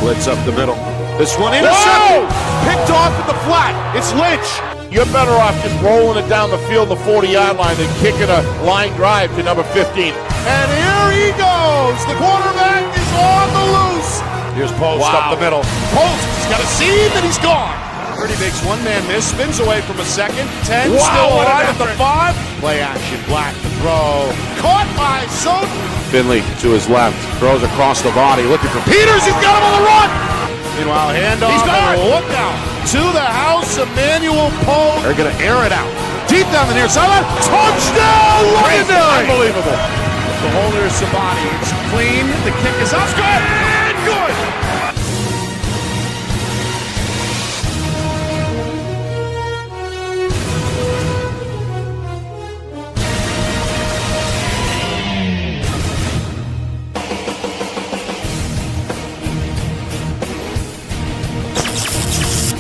Blitz up the middle. This one intercepted. Picked off in the flat. It's Lynch. You're better off just rolling it down the field, the 40-yard line, than kicking a line drive to number 15. And here he goes. The quarterback is on the loose. Here's Post up the middle. Post, he's got a seam and he's gone. Purdy makes one-man miss, spins away from a second. 10, still alive at the 5. Play action, Black to throw. Caught by Soden. Finley to his left, throws across the body, looking for Peters. He's got him on the run. Meanwhile, handoff. He's got look out to the house. Emmanuel Post. They're going to air it out deep down the near sideline. Touchdown, Londonderry! Unbelievable. The holder is Sabani. It's clean. The kick is up. Good and good.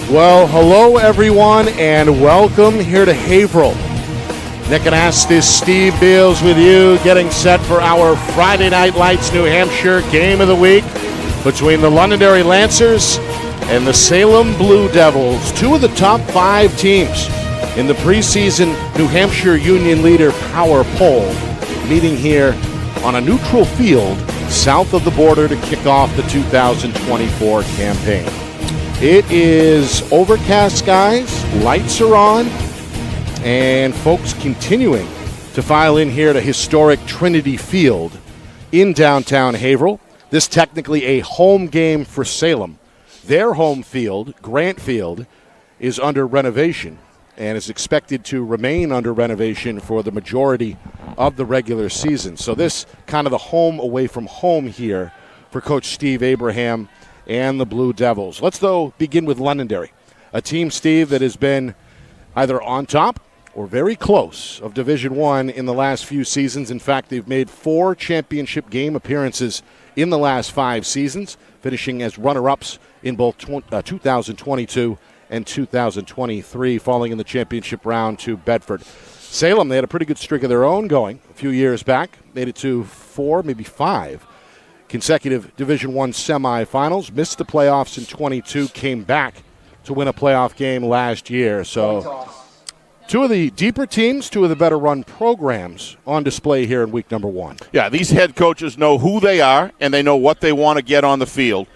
Well, hello everyone, and welcome here to Haverhill. Nick and Astis, Steve Beals with you, getting set for our Friday Night Lights New Hampshire game of the week between the Londonderry Lancers and the Salem Blue Devils, two of the top 5 teams in the preseason New Hampshire Union Leader Power Poll, meeting here on a neutral field south of the border to kick off the 2024 campaign. It is overcast skies, lights are on, and folks continuing to file in here to historic Trinity Field in downtown Haverhill. This technically a home game for Salem. Their home field, Grant Field, is under renovation and is expected to remain under renovation for the majority of the regular season. So this kind of the home away from home here for Coach Steve Abraham and the Blue Devils. Let's, though, begin with Londonderry, a team, Steve, that has been either on top or very close of Division I in the last few seasons. In fact, they've made 4 championship game appearances in the last 5 seasons, finishing as runner-ups in both 2022 and 2023, falling in the championship round to Bedford. Salem, they had a pretty good streak of their own going a few years back, made it to 4, maybe 5 consecutive Division I semifinals, missed the playoffs in 22, came back to win a playoff game last year. So two of the deeper teams, two of the better run programs on display here in week number 1. Yeah, these head coaches know who they are, and they know what they want to get on the field.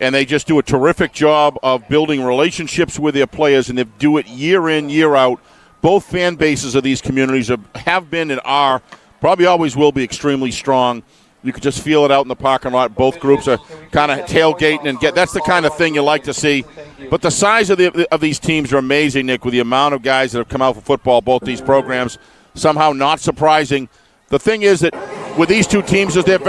And they just do a terrific job of building relationships with their players, and they do it year in, year out. Both fan bases of these communities have been and are, probably always will be, extremely strong. You could just feel it out in the parking lot. Both groups are kind of tailgating and that's the kind of thing you like to see. But the size of these teams are amazing, Nick, with the amount of guys that have come out for football, both these programs. Somehow not surprising. The thing is that with these two teams is their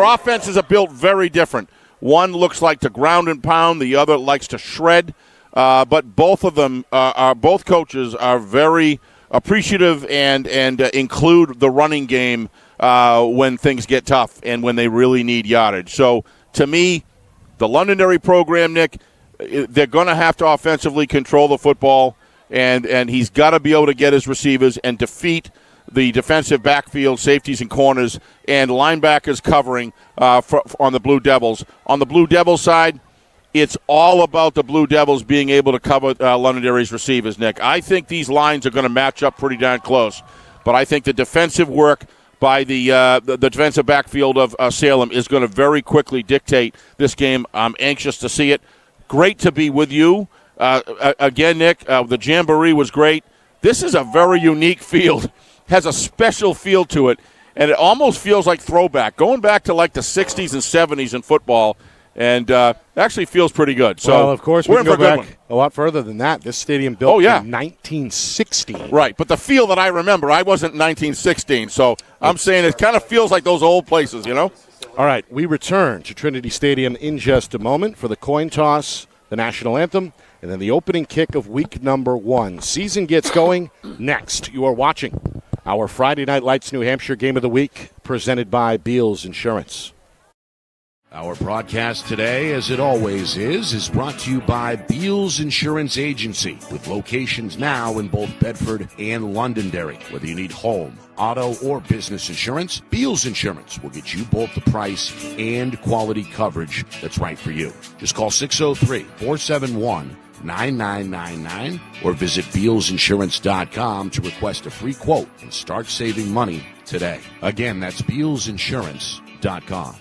offenses are built very different. One looks like to ground and pound, the other likes to shred. But both of them both coaches are very appreciative and include the running game when things get tough and when they really need yardage. So, to me, the Londonderry program, Nick, they're going to have to offensively control the football, and he's got to be able to get his receivers and defeat the defensive backfield, safeties and corners, and linebackers covering on the Blue Devils. On the Blue Devils side, it's all about the Blue Devils being able to cover Londonderry's receivers, Nick. I think these lines are going to match up pretty darn close, but I think the defensive work by the defensive backfield of Salem is going to very quickly dictate this game. I'm anxious to see it. Great to be with you. Again, Nick, the Jamboree was great. This is a very unique field. Has a special feel to it, and it almost feels like throwback. Going back to like the 60s and 70s in football, and actually feels pretty good. So, well, of course, we can go back a lot further than that. This stadium built in 1916. Right, but the feel that I remember, I wasn't in 1916, so I'm saying it kind of feels like those old places, you know? All right, we return to Trinity Stadium in just a moment for the coin toss, the national anthem, and then the opening kick of week number 1. Season gets going next. You are watching our Friday Night Lights New Hampshire Game of the Week, presented by Beals Insurance. Our broadcast today, as it always is brought to you by Beals Insurance Agency, with locations now in both Bedford and Londonderry. Whether you need home, auto, or business insurance, Beals Insurance will get you both the price and quality coverage that's right for you. Just call 603-471-9999 or visit BealsInsurance.com to request a free quote and start saving money today. Again, that's BealsInsurance.com.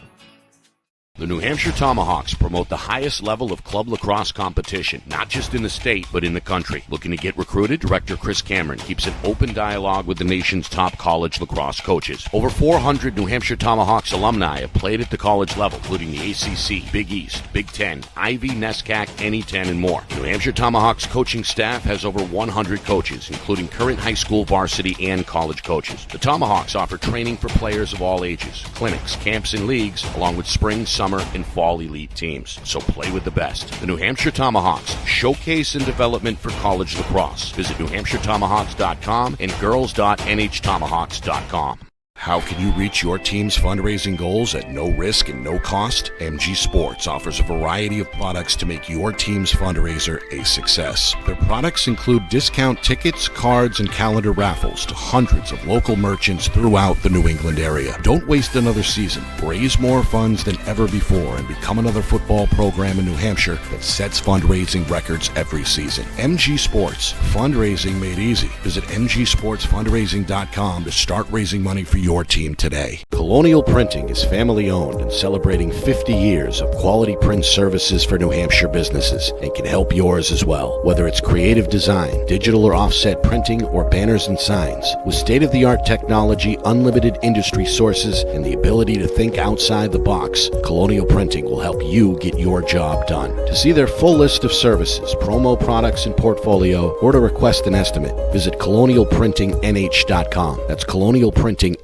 The New Hampshire Tomahawks promote the highest level of club lacrosse competition, not just in the state, but in the country. Looking to get recruited? Director Chris Cameron keeps an open dialogue with the nation's top college lacrosse coaches. Over 400 New Hampshire Tomahawks alumni have played at the college level, including the ACC, Big East, Big Ten, Ivy, NESCAC, NE10, and more. The New Hampshire Tomahawks coaching staff has over 100 coaches, including current high school varsity and college coaches. The Tomahawks offer training for players of all ages, clinics, camps, and leagues, along with spring, summer, and fall elite teams. So play with the best. The New Hampshire Tomahawks, showcase and development for college lacrosse. Visit NewHampshireTomahawks.com and girls.nhtomahawks.com. How can you reach your team's fundraising goals at no risk and no cost? MG Sports offers a variety of products to make your team's fundraiser a success. Their products include discount tickets, cards, and calendar raffles to hundreds of local merchants throughout the New England area. Don't waste another season. Raise more funds than ever before and become another football program in New Hampshire that sets fundraising records every season. MG Sports, fundraising made easy. Visit mgsportsfundraising.com to start raising money for your team today. Colonial Printing is family owned and celebrating 50 years of quality print services for New Hampshire businesses and can help yours as well. Whether it's creative design, digital or offset printing, or banners and signs, with state-of-the-art technology, unlimited industry sources, and the ability to think outside the box, Colonial Printing will help you get your job done. To see their full list of services, promo products, and portfolio, or to request an estimate, visit colonialprintingnh.com. That's colonialprintingnh.com.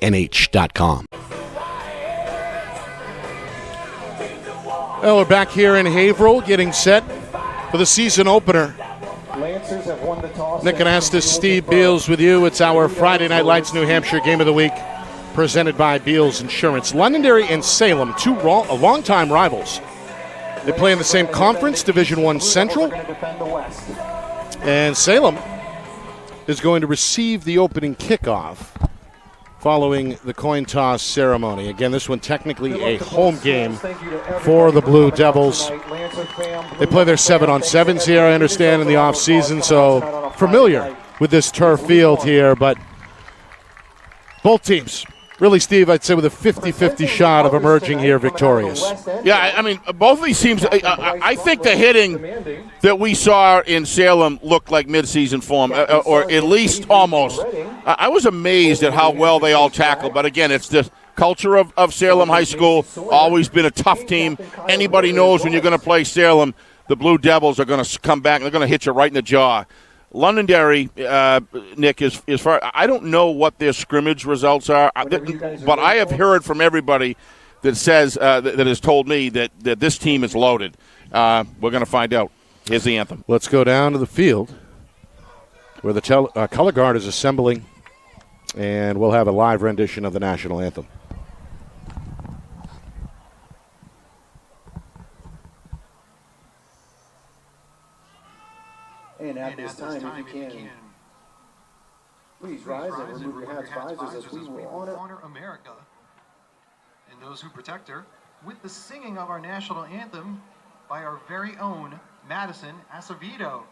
Well, we're back here in Haverhill getting set for the season opener. Lancers have won the toss. Nick Anastas, Steve Beals with you. It's our Friday Night Lights New Hampshire Game of the Week presented by Beals Insurance. Londonderry and Salem, two longtime rivals. They play in the same conference, Division I Central. And Salem is going to receive the opening kickoff following the coin toss ceremony. Again, this one technically a home game for the Blue Devils. They play their 7-on-7s here, I understand, in the off-season, so familiar with this turf field here, but both teams, really, Steve, I'd say with a 50-50 shot of emerging here victorious. Yeah, I mean, both of these teams, I think the hitting that we saw in Salem looked like midseason form, or at least almost. I was amazed at how well they all tackled, but again, it's the culture of Salem High School, always been a tough team. Anybody knows when you're going to play Salem, the Blue Devils are going to come back and they're going to hit you right in the jaw. Londonderry, Nick, is far. I don't know what their scrimmage results are, but I have heard from everybody that says that has told me that this team is loaded. We're going to find out. Here's the anthem. Let's go down to the field where the color guard is assembling, and we'll have a live rendition of the national anthem. And at this time, if you can, please rise and remove your hats, visors, as we will honor America and those who protect her with the singing of our national anthem by our very own Madison Acevedo.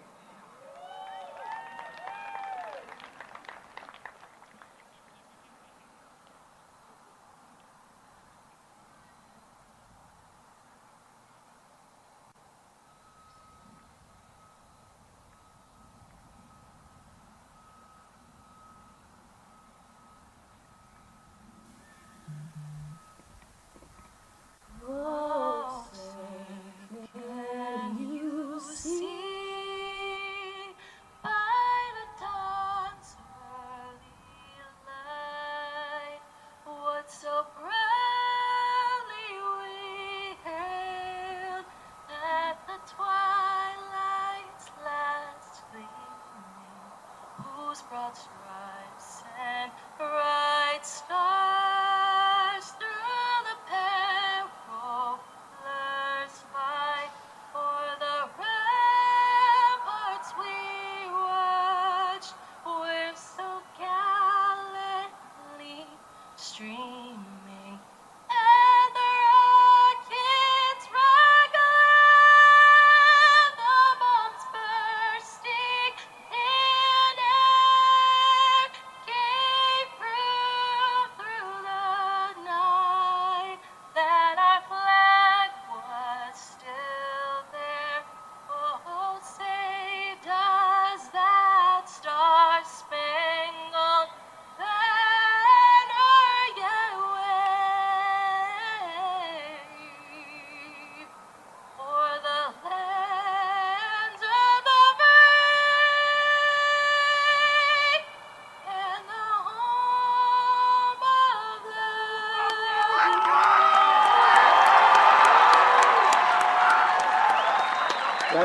Broad stripes and bright stars through the perilous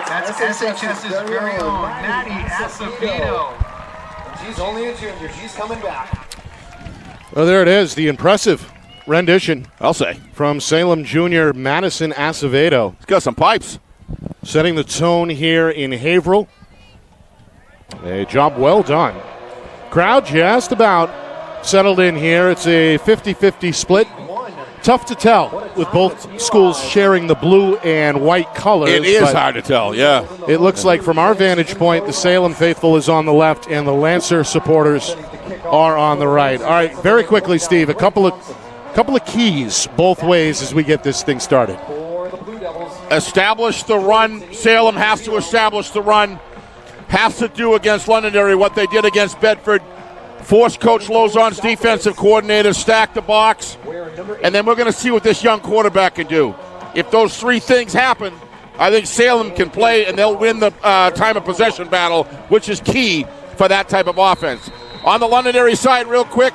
That's SHS's very own Maddie Acevedo. She's only a junior. She's coming back. Well, there it is, the impressive rendition I'll say. from Salem junior Madison Acevedo. He's got some pipes. Setting the tone here in Haverhill. A job well done. Crowd just about settled in here. It's a 50-50 split. Tough to tell with both schools sharing the blue and white colors. It is hard to tell, yeah. It looks like from our vantage point, the Salem faithful is on the left and the Lancer supporters are on the right. All right, very quickly, Steve, a couple of keys both ways as we get this thing started. Establish the run. Salem has to establish the run. Has to do against Londonderry what they did against Bedford. Force Coach Lozon's defensive coordinator, stack the box, and then we're going to see what this young quarterback can do. If those three things happen, I think Salem can play and they'll win the time of possession battle, which is key for that type of offense. On the Londonderry side, real quick,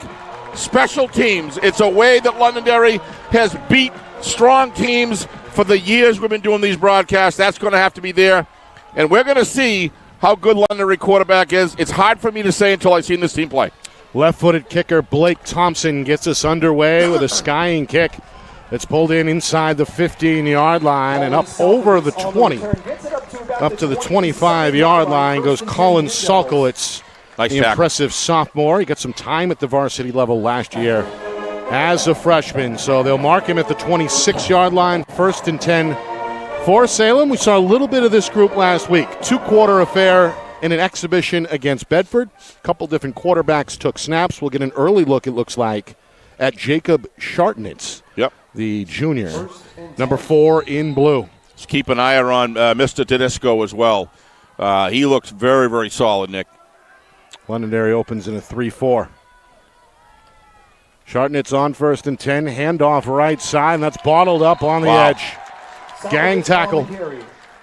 special teams. It's a way that Londonderry has beat strong teams for the years we've been doing these broadcasts. That's going to have to be there, and we're going to see how good Londonderry quarterback is. It's hard for me to say until I've seen this team play. Left-footed kicker Blake Thompson gets us underway with a skying kick that's pulled in inside the 15-yard line and up over the 20. Up to the 25-yard line goes Colin Salkowitz, Nice the tackle. impressive sophomore. He got some time at the varsity level last year as a freshman, so they'll mark him at the 26-yard line, 1st and 10 for Salem. We saw a little bit of this group last week. 2-quarter affair in an exhibition against Bedford. A couple different quarterbacks took snaps. We'll get an early look, it looks like, at Jacob Shartnitz, the junior, number 4 in blue. Let's keep an eye on Mr. Tedesco as well. He looks very, very solid, Nick. Londonderry opens in a 3-4. Shartnitz on 1st and 10. Handoff right side, and that's bottled up on the edge. Gang tackle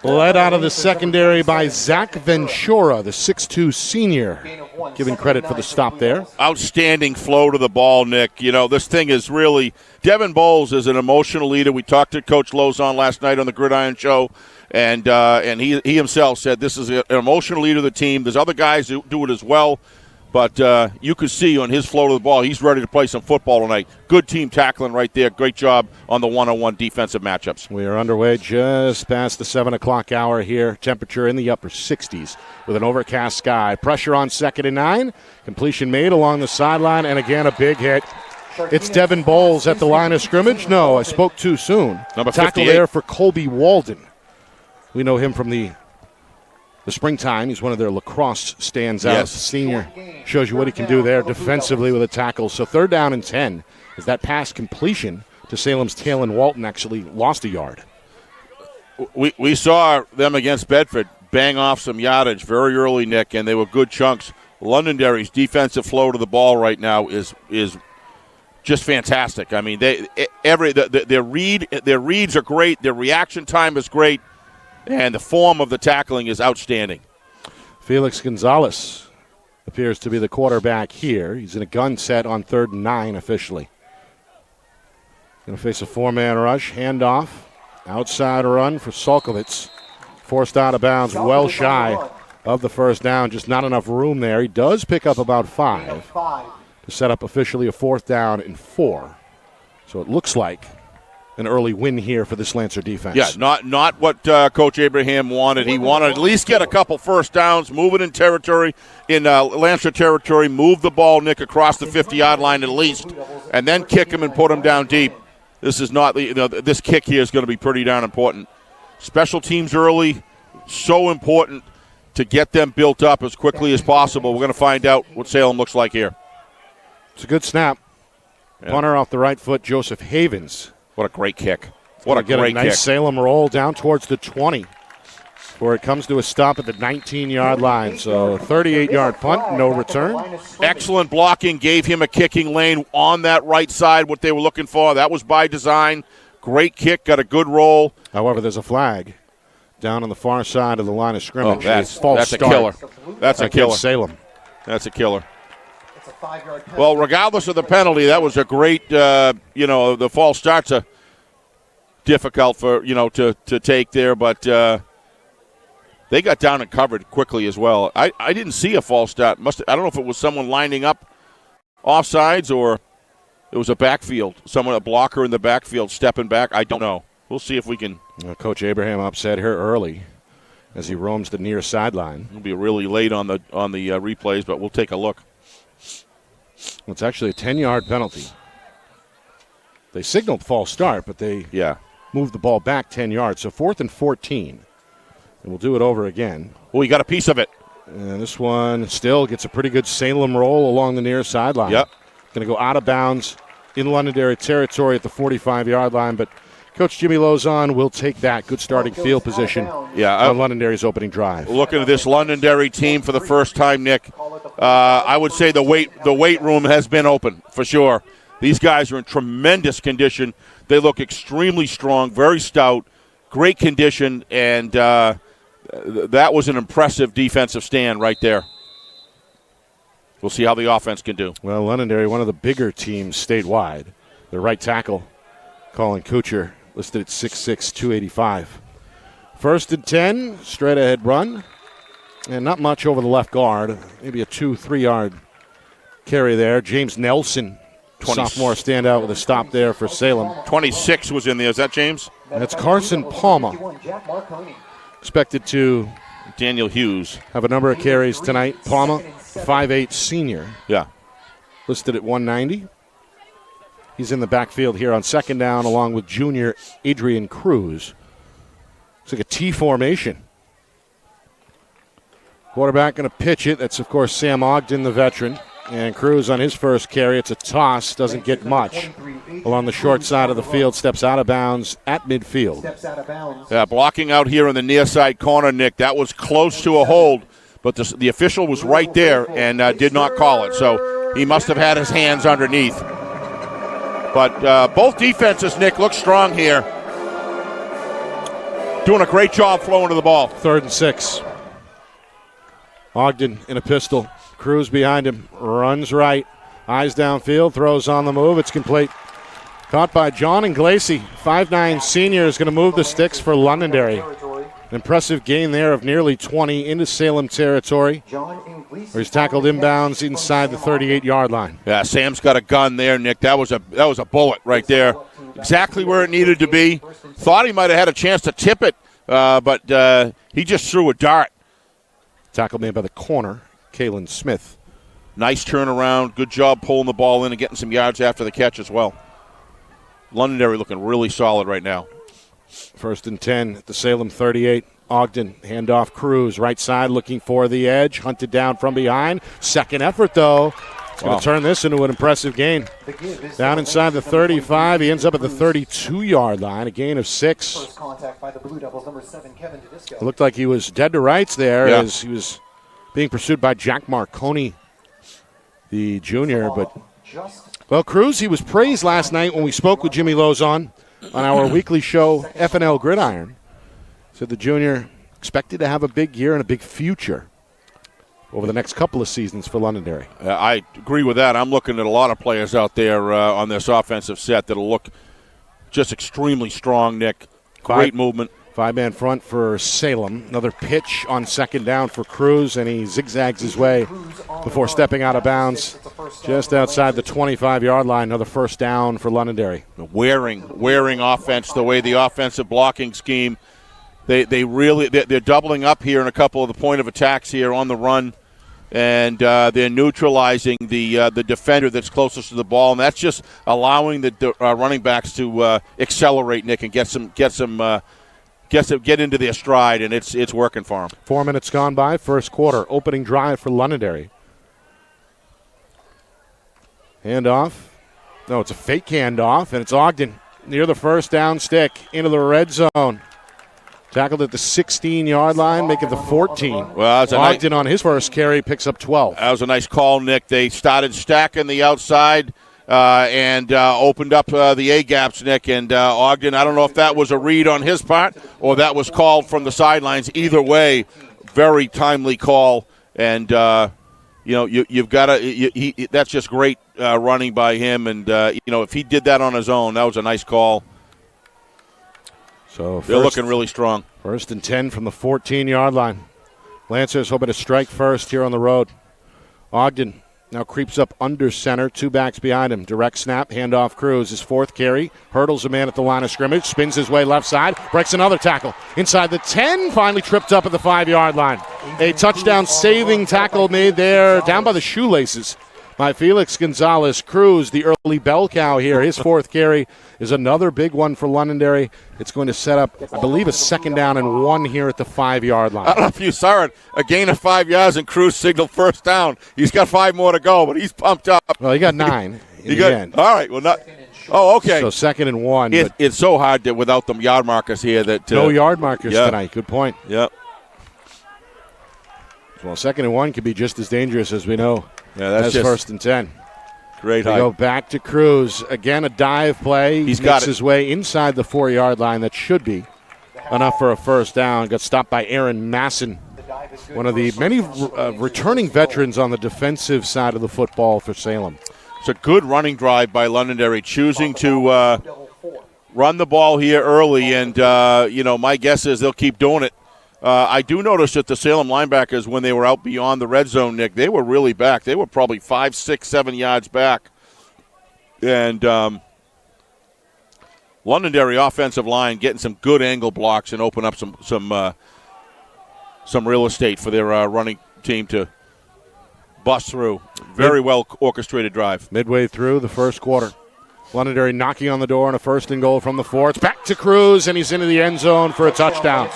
led out of the secondary by Zach Ventura, the 6'2 senior. Giving credit for the stop there. Outstanding flow to the ball, Nick. You know, this thing is really – Devin Bowles is an emotional leader. We talked to Coach Lozon last night on the Gridiron Show, and he himself said this is an emotional leader of the team. There's other guys who do it as well. But you could see on his flow to the ball, he's ready to play some football tonight. Good team tackling right there. Great job on the one-on-one defensive matchups. We are underway just past the 7 o'clock hour here. Temperature in the upper 60s with an overcast sky. Pressure on 2nd and 9. Completion made along the sideline, and again a big hit. It's Devin Bowles at the line of scrimmage. No, I spoke too soon. Number Tackle 58. there for Colby Walden. We know him from the springtime. He's one of their lacrosse stands out. Yes. Senior shows you what he can do there defensively with a tackle. So 3rd down and 10 is that pass completion to Salem's Talon Walton actually lost a yard. We saw them against Bedford bang off some yardage very early, Nick, and they were good chunks. Londonderry's defensive flow to the ball right now is just fantastic. I mean, their reads are great. Their reaction time is great. And the form of the tackling is outstanding. Felix Gonzalez appears to be the quarterback here. He's in a gun set on 3rd and 9 officially. Going to face a 4-man rush. Handoff. Outside run for Salkowitz. Forced out of bounds, well shy of the 1st down. Just not enough room there. He does pick up about 5 to set up officially a 4th down and 4. So it looks like an early win here for this Lancer defense. Yeah, not what Coach Abraham wanted. He wanted to at least get a couple 1st downs, move it in territory, in Lancer territory, move the ball, Nick, across the 50-yard line at least, and then kick him and put him down deep. This is not, this kick here is going to be pretty darn important. Special teams early, so important to get them built up as quickly as possible. We're going to find out what Salem looks like here. It's a good snap. Yeah. Punter off the right foot, Joseph Havens. What a great kick. What a great nice kick. Salem roll down towards the 20 before it comes to a stop at the 19-yard line. So 38-yard punt, no return. Excellent blocking, gave him a kicking lane on that right side, what they were looking for. That was by design. Great kick, got a good roll. However, there's a flag down on the far side of the line of scrimmage. Oh, that's a killer. That's a killer. Salem. That's a killer. Well, regardless of the penalty, that was a great, the false starts are difficult for, to take there, but they got down and covered quickly as well. I didn't see a false start. I don't know if it was someone lining up offsides or it was a backfield, a blocker in the backfield stepping back. I don't know. We'll see if we can. Coach Abraham upset here early as he roams the near sideline. It'll be really late on the replays, but we'll take a look. It's actually a 10-yard penalty. They signaled false start, but they moved the ball back 10 yards. So 4th and 14. And we'll do it over again. Oh, he got a piece of it. And this one still gets a pretty good Salem roll along the near sideline. Yep. Going to go out of bounds in Londonderry territory at the 45-yard line, but Coach Jimmy Lozon will take that good starting field position on Londonderry's opening drive. Looking at this Londonderry team for the first time, Nick, I would say the weight room has been open for sure. These guys are in tremendous condition. They look extremely strong, very stout, great condition, and that was an impressive defensive stand right there. We'll see how the offense can do. Well, Londonderry, one of the bigger teams statewide. Their right tackle, Colin Kuchar, listed at 6'6", 285. 1st and 10, straight ahead run. And not much over the left guard. Maybe a 2-3 yard carry there. James Nelson, sophomore standout with a stop there for Salem. 26 was in there. Is that James? That's Carson Palma. Expected to Daniel Hughes have a number of carries tonight. Palma, 5'8" senior. Yeah. Listed at 190. He's in the backfield here on 2nd down along with junior Adrian Cruz. It's like a T formation. Quarterback going to pitch it. That's, of course, Sam Ogden, the veteran. And Cruz on his first carry. It's a toss. Doesn't get much. Along the short side of the field. Steps out of bounds at midfield. Yeah, blocking out here in the near side corner, Nick. That was close to a hold. But the official was right there and did not call it. So he must have had his hands underneath. But both defenses, Nick, look strong here. Doing a great job flowing to the ball. 3rd and 6. Ogden in a pistol. Cruz behind him. Runs right. Eyes downfield. Throws on the move. It's complete. Caught by John Inglesi. 5'9" senior is going to move the sticks for Londonderry. An impressive gain there of nearly 20 into Salem territory, where he's tackled inbounds inside the 38-yard line. Yeah, Sam's got a gun there, Nick. That was a bullet right there. Exactly where it needed to be. Thought he might have had a chance to tip it, but he just threw a dart. Tackle made by the corner, Kalen Smith. Nice turnaround. Good job pulling the ball in and getting some yards after the catch as well. Londonderry looking really solid right now. 1st and 10 at the Salem 38. Ogden, handoff Cruz, right side looking for the edge. Hunted down from behind. Second effort, though. It's going to turn this into an impressive gain. Down inside the 35. He ends up at the 32-yard line, a gain of 6. First contact by the Blue Devils, number 7, Kevin Tedisco. It looked like he was dead to rights there as he was being pursued by Jack Marconi, the junior. But, well, Cruz, he was praised last night when we spoke with Jimmy Lozon on our weekly show, FNL Gridiron. Said the junior expected to have a big year and a big future over the next couple of seasons for Londonderry. I agree with that. I'm looking at a lot of players out there on this offensive set that'll look just extremely strong, Nick. Great movement. 5-man front for Salem. Another pitch on 2nd down for Cruz, and he zigzags his way before stepping out of bounds just outside the 25-yard line. Another 1st down for Londonderry. Wearing offense, the way the offensive blocking scheme, they're doubling up here in a couple of the point of attacks here on the run, and they're neutralizing the defender that's closest to the ball, and that's just allowing the running backs to accelerate, Nick, and get into their stride, and it's working for them. 4 minutes gone by, first quarter, opening drive for Londonderry. Handoff. No, it's a fake handoff, and it's Ogden near the 1st down stick into the red zone. Tackled at the 16-yard line, make it the 14. Well, Ogden on his first carry picks up 12. That was a nice call, Nick. They started stacking the outside and opened up the A-gaps, Nick. And Ogden, I don't know if that was a read on his part or that was called from the sidelines. Either way, very timely call. And, you've got to that's just great running by him. And, if he did that on his own, that was a nice call. So they're looking really strong. 1st and 10 from the 14-yard line. Lancers hoping to strike first here on the road. Ogden now creeps up under center, 2 backs behind him. Direct snap, handoff Cruz, his 4th carry. Hurdles a man at the line of scrimmage, spins his way left side, breaks another tackle. Inside the 10, finally tripped up at the 5-yard line. A touchdown-saving tackle made there down by the shoelaces by Felix Gonzalez. Cruz, the early bell cow here. His 4th carry is another big one for Londonderry. It's going to set up, I believe, a 2nd down and 1 here at the 5-yard line. I don't know if you saw it. A gain of 5 yards and Cruz signaled 1st down. He's got 5 more to go, but he's pumped up. Well, he got 9 in the end. All right. Well, not. Oh, okay. So 2nd and 1. It's so hard that without them yard markers here that. No yard markers tonight. Good point. Yep. Well, 2nd and 1 could be just as dangerous as we know. Yeah, that's as 1st and 10. Great. They go back to Cruz. Again, a dive play. He's makes got his way inside the 4-yard line. That should be enough for a 1st down. Got stopped by Aaron Masson, one of the many returning veterans on the defensive side of the football for Salem. It's a good running drive by Londonderry, choosing to run the ball here early. And, my guess is they'll keep doing it. I do notice that the Salem linebackers, when they were out beyond the red zone, Nick, they were really back. They were probably 5, 6, 7 yards back. And Londonderry offensive line getting some good angle blocks and open up some real estate for their running team to bust through. Very well orchestrated drive. Midway through the 1st quarter. Londonderry knocking on the door and a 1st and goal from the 4. It's back to Cruz, and he's into the end zone for a touchdown.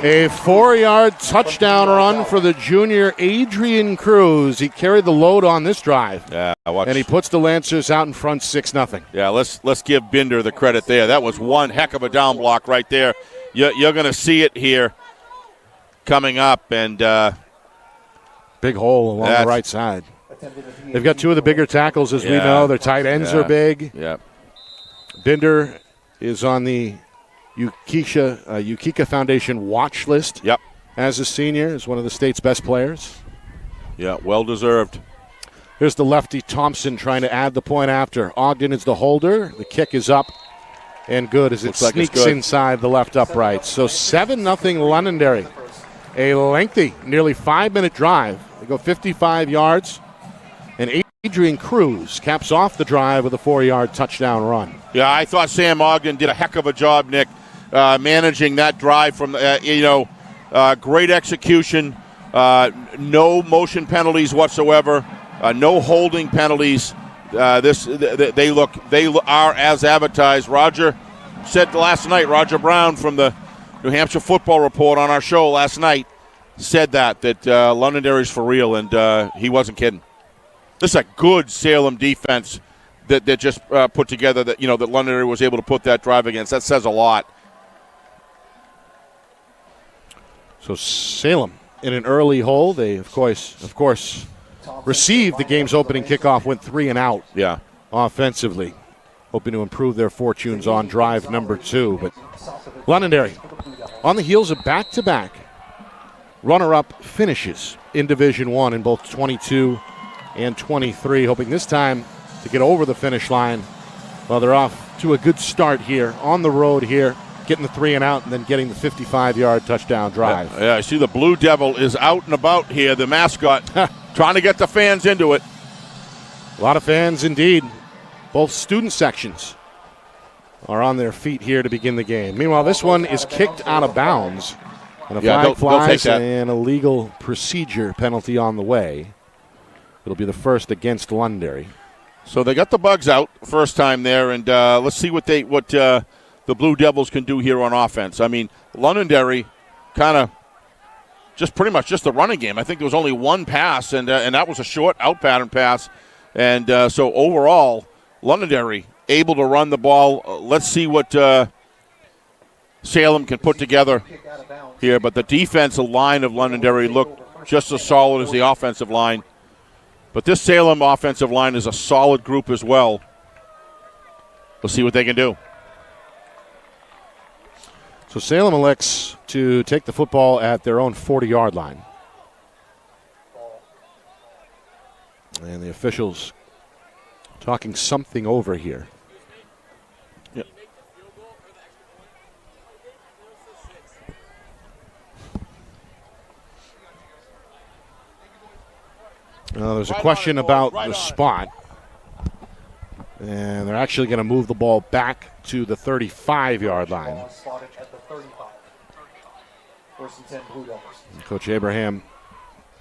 A 4-yard touchdown run for the junior Adrian Cruz. He carried the load on this drive. Yeah, and he puts the Lancers out in front 6-0. Yeah, let's give Binder the credit there. That was one heck of a down block right there. You're going to see it here coming up, and big hole along the right side. They've got 2 of the bigger tackles, as we know. Their tight ends are big. Yeah. Binder is on the Ukika Foundation watch list. Yep. As a senior, is one of the state's best players. Yeah, well deserved. Here's the lefty Thompson trying to add the point after. Ogden is the holder. The kick is up and good as it sneaks inside the left upright. So 7-0 Londonderry. A lengthy, nearly 5-minute drive. They go 55 yards. And Adrian Cruz caps off the drive with a 4-yard touchdown run. Yeah, I thought Sam Ogden did a heck of a job, Nick, managing that drive from, great execution, no motion penalties whatsoever, no holding penalties. They are as advertised. Roger said last night, Roger Brown from the New Hampshire Football Report on our show last night said that Londonderry's for real, and he wasn't kidding. This is a good Salem defense that just put together that Londonderry was able to put that drive against. That says a lot. So Salem in an early hole. They of course received the game's opening kickoff, went 3 and out. Yeah. Offensively, hoping to improve their fortunes on drive number 2. But Londonderry on the heels of back-to-back runner-up finishes in Division I in both 22 and 23, hoping this time to get over the finish line. Well, they're off to a good start here on the road here, getting the 3 and out and then getting the 55-yard touchdown drive. Yeah, I see the Blue Devil is out and about here, the mascot, trying to get the fans into it. A lot of fans indeed. Both student sections are on their feet here to begin the game. Meanwhile, this one is kicked out of bounds. And a flag flies and an illegal procedure penalty on the way. It'll be the first against Londonderry. So they got the bugs out first time there, and let's see what the Blue Devils can do here on offense. I mean, Londonderry kind of pretty much just the running game. I think there was only one pass, and that was a short out pattern pass. And so overall, Londonderry able to run the ball. Let's see what Salem can put together here. But the defensive line of Londonderry looked just as solid as the offensive line. But this Salem offensive line is a solid group as well. We'll see what they can do. So Salem elects to take the football at their own 40-yard line. And the officials talking something over here. Yep. There's a question about the spot. And they're actually going to move the ball back to the 35-yard line. Slotted at the 35. First and 10 Blue Devils. Coach Abraham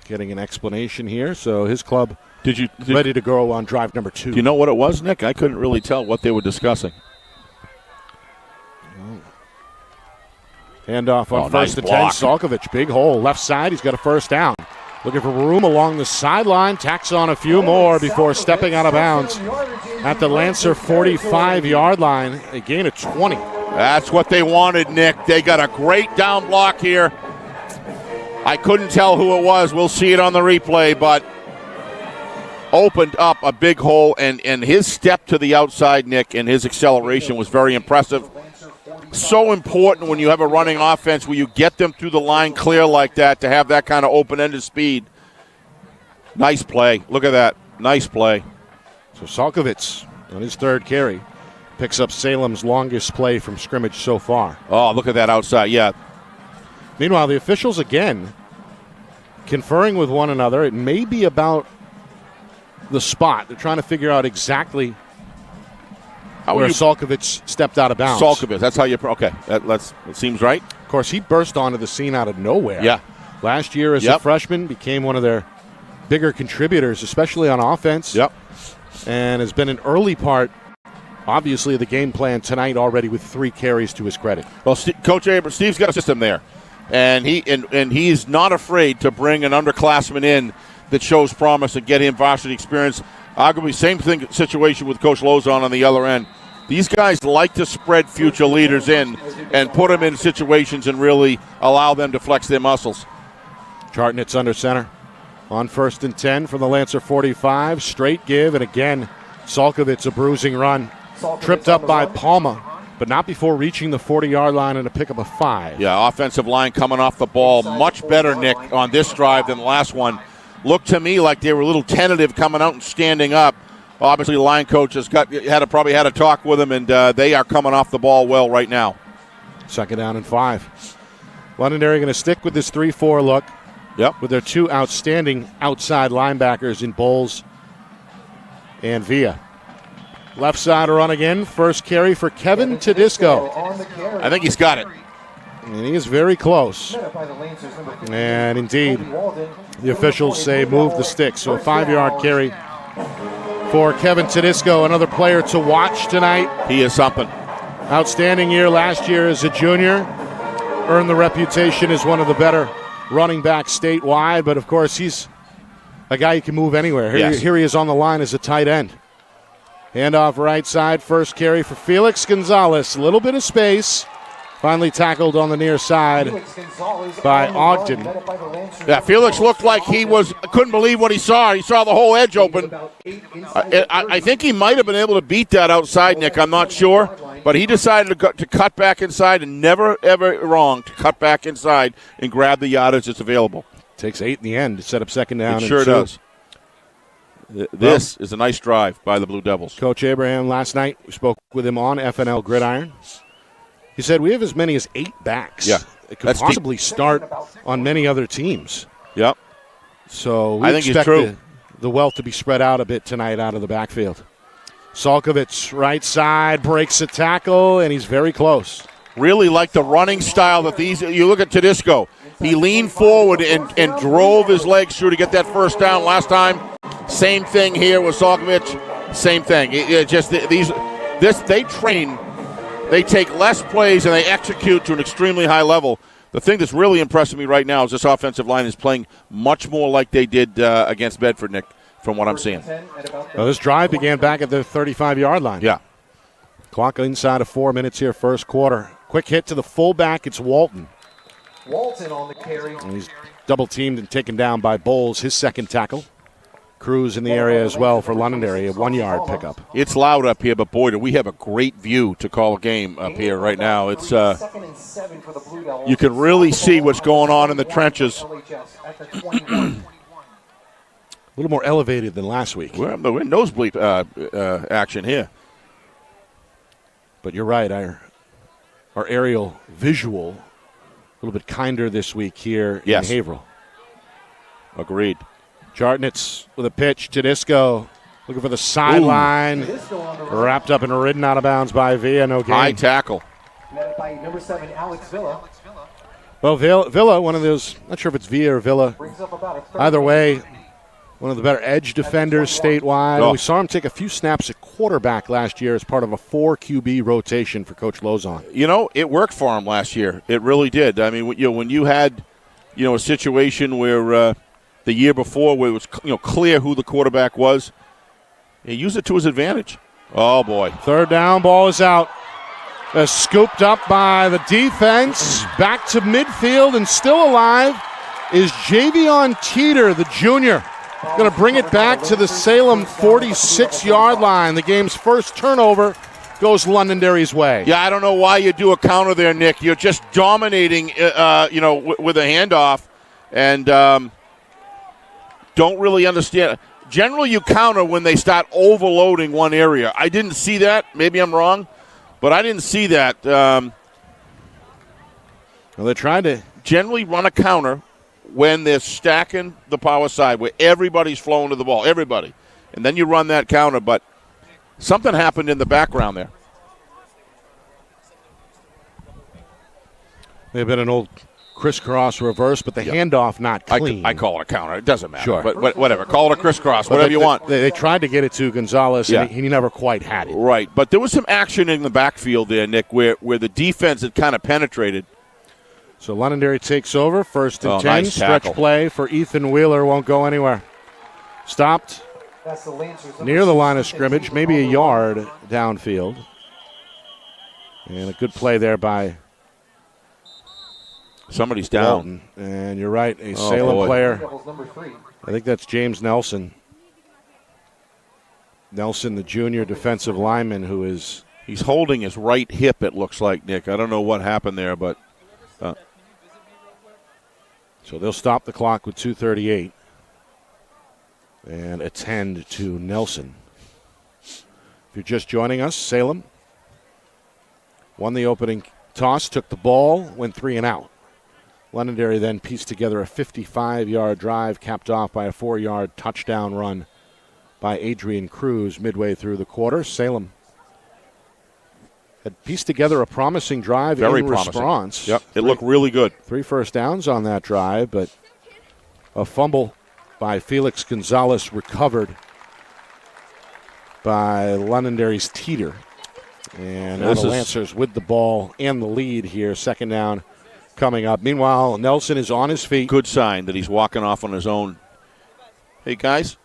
getting an explanation here. So his club Did ready to go on drive number 2. Do you know what it was, Nick? I couldn't really tell what they were discussing. Handoff on nice first and 10. block. Salkovich, big hole, left side. He's got a first down. Looking for room along the sideline. Tacks on a few more before stepping out of bounds at the Lancer 45-yard line. A gain of 20. That's what they wanted, Nick. They got a great down block here. I couldn't tell who it was. We'll see it on the replay, but opened up a big hole, and his step to the outside, Nick, and his acceleration was very impressive. So important when you have a running offense where you get them through the line clear like that to have that kind of open-ended speed. Nice play. Look at that. Nice play. So Salkovich on his third carry picks up Salem's longest play from scrimmage so far. Oh, look at that outside. Yeah. Meanwhile, the officials again conferring with one another. It may be about the spot. They're trying to figure out exactly where Salkovich stepped out of bounds. Salkovich, that's how you... Okay, it seems right. Of course, he burst onto the scene out of nowhere. Yeah. Last year as a freshman, became one of their bigger contributors, especially on offense. Yep. And has been an early part, obviously, of the game plan tonight already with 3 carries to his credit. Well, Coach Abrams, Steve's got a system there. And he's not afraid to bring an underclassman in that shows promise and get him varsity experience. Arguably, same situation with Coach Lozon on the other end. These guys like to spread future leaders in and put them in situations and really allow them to flex their muscles. Chartnitz under center on first and 10 from the Lancer 45. Straight give, and again, Salkovich a bruising run. Tripped up by Palma, but not before reaching the 40-yard line and a pickup of 5. Yeah, offensive line coming off the ball much better, Nick, on this drive than the last one. Looked to me like they were a little tentative coming out and standing up. Obviously, the line coach has probably had a talk with them, and they are coming off the ball well right now. Second down and 5. Londonderry going to stick with this 3-4 look. Yep. With their 2 outstanding outside linebackers in Bowles and Villa. Left side run again. First carry for Kevin Tedisco. I think he's got it. And he is very close. And indeed, the officials say move the stick. So a 5-yard carry for Kevin Tedisco, another player to watch tonight. He is something. Outstanding year last year as a junior. Earned the reputation as one of the better running backs statewide. But, of course, he's a guy who can move anywhere. Here he is on the line as a tight end. Handoff right side. First carry for Felix Gonzalez. A little bit of space. Finally tackled on the near side by Ogden. Yeah, Felix looked like couldn't believe what he saw. He saw the whole edge open. I think he might have been able to beat that outside, Nick. I'm not sure. But he decided to cut back inside, and never, ever wrong to cut back inside and grab the yardage that's available. Takes 8 in the end to set up second down. It sure does. This is a nice drive by the Blue Devils. Coach Abraham last night, we spoke with him on FNL Gridiron. He said we have as many as 8 backs. Yeah, it could possibly start on many other teams. Yep. So we I think expect the wealth to be spread out a bit tonight out of the backfield. Salkovich, right side, breaks a tackle, and he's very close. Really like the running style that you look at Tedisco. He leaned forward and drove his legs through to get that first down last time. Same thing here with Salkovich. Same thing. They train. They take less plays and they execute to an extremely high level. The thing that's really impressing me right now is this offensive line is playing much more like they did against Bedford, Nick, from what I'm seeing. Well, this drive began back at the 35-yard line. Yeah. Clock inside of 4 minutes here, first quarter. Quick hit to the fullback. It's Walton. Walton on the carry. And he's double-teamed and taken down by Bowles, his second tackle. Cruz in the area as well for Londonderry, a 1-yard pickup. It's loud up here, but boy, do we have a great view to call a game up here right now. It's you can really see what's going on in the trenches. A little more elevated than last week. We're in nosebleed action here. But you're right, our aerial visual a little bit kinder this week here in Haverhill. Agreed. Jartnitz with a pitch. Tedisco looking for the sideline. Wrapped up and ridden out of bounds by Villa. No gain. High tackle. Met by number 7, Alex Villa. Well, Villa, one of those, not sure if it's Villa or Villa. Brings up about a third. Either way, one of the better edge defenders statewide. Oh. We saw him take a few snaps at quarterback last year as part of a 4 QB rotation for Coach Lozon. You know, it worked for him last year. It really did. I mean, when you had, a situation where the year before where it was, clear who the quarterback was, he used it to his advantage. Oh, boy. Third down, ball is out. Scooped up by the defense. Back to midfield and still alive is Javion Teeter, the junior. Going to bring it back to the Salem 46-yard line. The game's first turnover goes Londonderry's way. Yeah, I don't know why you do a counter there, Nick. You're just dominating, with a handoff, and don't really understand. Generally, you counter when they start overloading one area. I didn't see that. Maybe I'm wrong, but I didn't see that. Well, they tried to generally run a counter when they're stacking the power side, where everybody's flowing to the ball, everybody. And then you run that counter, but something happened in the background there. May have been an old crisscross reverse, but the handoff not clean. I call it a counter. It doesn't matter. Sure. But whatever. Call it a crisscross, whatever you want. They tried to get it to Gonzalez, and he never quite had it. Right. But there was some action in the backfield there, Nick, where the defense had kind of penetrated. So Londonderry takes over, 1st and 10. Nice Stretch tackle. play for Ethan Wheeler, won't go anywhere. Stopped That's the Lancers. near the line of scrimmage, maybe a yard downfield. And a good play there by Somebody's down. Walton. And you're right, a Salem player. Number 3. I think that's James Nelson. Nelson, the junior defensive lineman, who is... He's holding his right hip, it looks like, Nick. I don't know what happened there, but... So they'll stop the clock with 2:38 and attend to Nelson. If you're just joining us, Salem won the opening toss, took the ball, went 3 and out. Londonderry then pieced together a 55-yard drive, capped off by a 4-yard touchdown run by Adrian Cruz midway through the quarter. Salem had pieced together a promising drive in response. Yep, it looked really good. 3 first downs on that drive, but a fumble by Felix Gonzalez recovered by Londonderry's Teeter. And now the Lancers with the ball and the lead here, 2nd down coming up. Meanwhile, Nelson is on his feet. Good sign that he's walking off on his own. Hey, guys.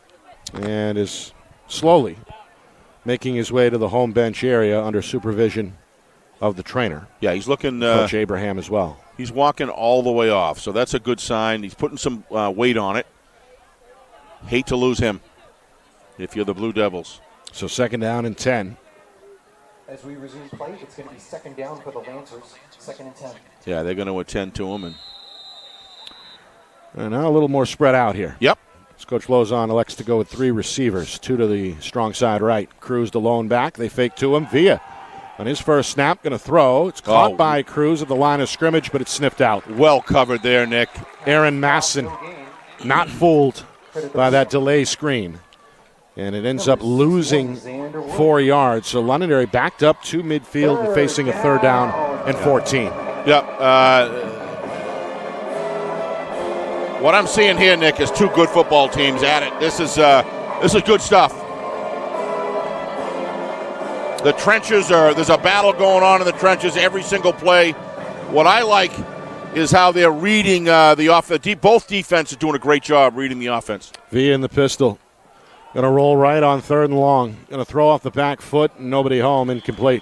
And is slowly making his way to the home bench area under supervision of the trainer. Yeah, he's looking... Coach Abraham as well. He's walking all the way off, so that's a good sign. He's putting some weight on it. Hate to lose him if you're the Blue Devils. So 2nd down and 10. As we resume play, it's going to be 2nd down for the Lancers. 2nd and 10. Yeah, they're going to attend to him. And now a little more spread out here. Yep. As Coach Lozon elects to go with 3 receivers, 2 to the strong side right. Cruz the lone back. They fake to him. Villa on his first snap, going to throw. It's caught by Cruz at the line of scrimmage, but it's sniffed out. Well covered there, Nick. Aaron Masson not fooled by that delay screen. And it ends up losing 4 yards. So Londonderry backed up to midfield and facing a 3rd down and 14. Yep. What I'm seeing here, Nick, is 2 good football teams at it. This is good stuff. The trenches there's a battle going on in the trenches every single play. What I like is how they're reading the offense. Both defenses doing a great job reading the offense. Villa in the pistol. Going to roll right on 3rd and long. Going to throw off the back foot and nobody home. Incomplete.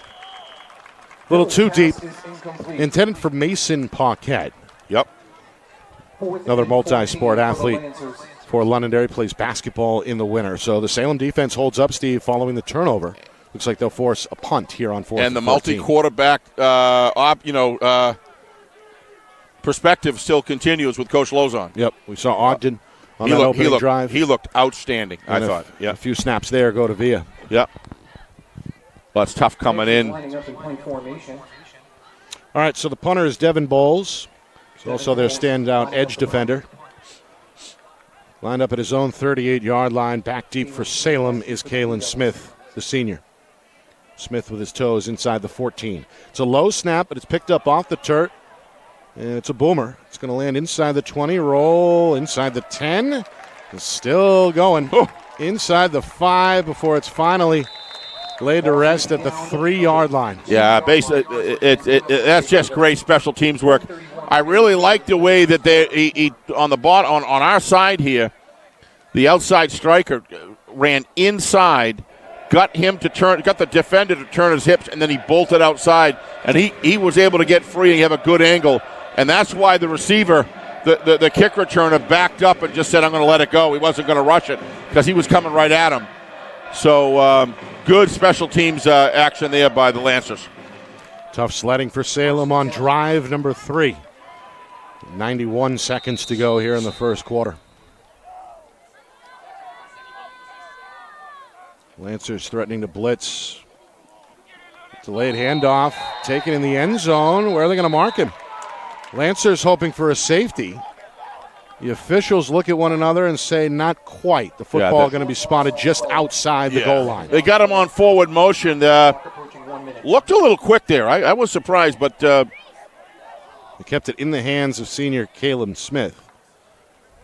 A little too deep. Intended for Mason Paquette. Yep. Another multi-sport athlete for Londonderry, plays basketball in the winter. So the Salem defense holds up, Steve, following the turnover. Looks like they'll force a punt here on 4th and the multi-quarterback perspective still continues with Coach Lozon. Yep, we saw Ogden on that opening drive. He looked outstanding, I thought. Yeah, a few snaps there go to Villa. Yep. Well, it's tough coming in. All right, so the punter is Devin Bowles. He's also their standout edge defender. Lined up at his own 38-yard line. Back deep for Salem is Kalen Smith, the senior. Smith with his toes inside the 14. It's a low snap, but it's picked up off the turf. And it's a boomer. It's going to land inside the 20, roll inside the 10. It's still going inside the 5 before it's finally laid to rest at the 3-yard line. Yeah, basically, that's just great special teams work. I really like the way that he on the bottom on our side here, the outside striker ran inside, got the defender to turn his hips, and then he bolted outside, and he was able to get free and have a good angle, and that's why the receiver, the kick returner, backed up and just said, "I'm going to let it go." He wasn't going to rush it because he was coming right at him. So good special teams action there by the Lancers. Tough sledding for Salem on drive number 3. 91 seconds to go here in the first quarter. Lancers threatening to blitz. Delayed handoff, taken in the end zone. Where are they going to mark him? Lancers hoping for a safety. The officials look at one another and say, not quite. The football going to be spotted just outside the goal line. They got him on forward motion. Looked a little quick there. I was surprised, but they kept it in the hands of senior Caleb Smith.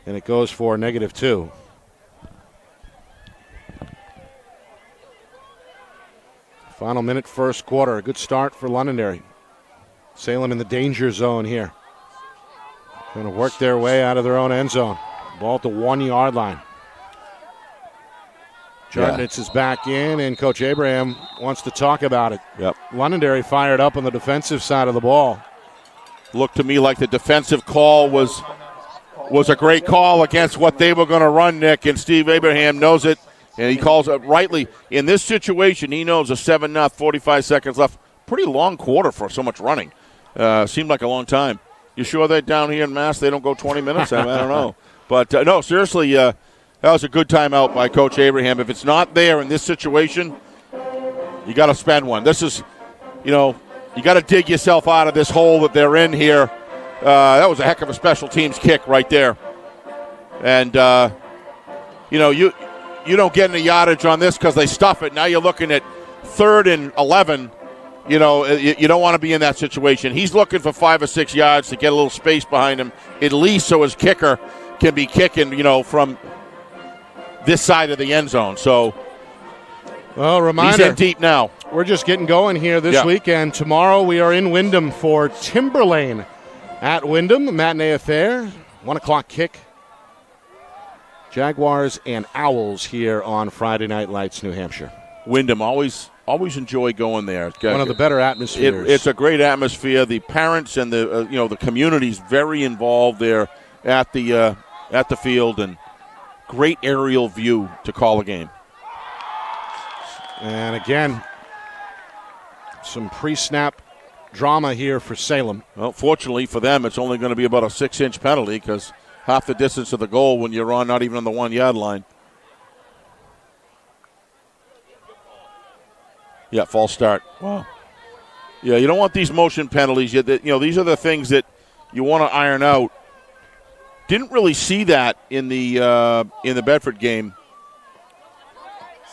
And it goes for -2. Final minute, first quarter. A good start for Londonderry. Salem in the danger zone here. Going to work their way out of their own end zone. Ball at the 1-yard line. Jarnitz is back in, and Coach Abraham wants to talk about it. Yep. Londonderry fired up on the defensive side of the ball. Looked to me like the defensive call was a great call against what they were going to run, Nick, and Steve Abraham knows it, and he calls it rightly. In this situation, he knows a 7-0, 45 seconds left. Pretty long quarter for so much running. Seemed like a long time. You sure that down here in Mass they don't go 20 minutes? I don't know. But, no, seriously, that was a good timeout by Coach Abraham. If it's not there in this situation, you got to spend one. This is, you got to dig yourself out of this hole that they're in here. That was a heck of a special teams kick right there. And, you don't get any yardage on this because they stuff it. Now you're looking at 3rd and 11. You don't want to be in that situation. He's looking for 5 or 6 yards to get a little space behind him, at least so his kicker can be kicking, from this side of the end zone. So, well, reminder, he's in deep now. We're just getting going here this weekend. Tomorrow we are in Wyndham for Timberlane at Wyndham, matinee affair, 1 o'clock kick. Jaguars and Owls here on Friday Night Lights, New Hampshire. Wyndham, always enjoy going there. One of the better atmospheres. It's a great atmosphere. The parents and the community's very involved there at the field, and great aerial view to call a game. And again, some pre-snap drama here for Salem. Well, fortunately for them, it's only going to be about a 6-inch penalty because half the distance of the goal when you're not even on the 1-yard line. Yeah, false start. Wow. Yeah, you don't want these motion penalties. These are the things that you want to iron out. Didn't really see that in the Bedford game.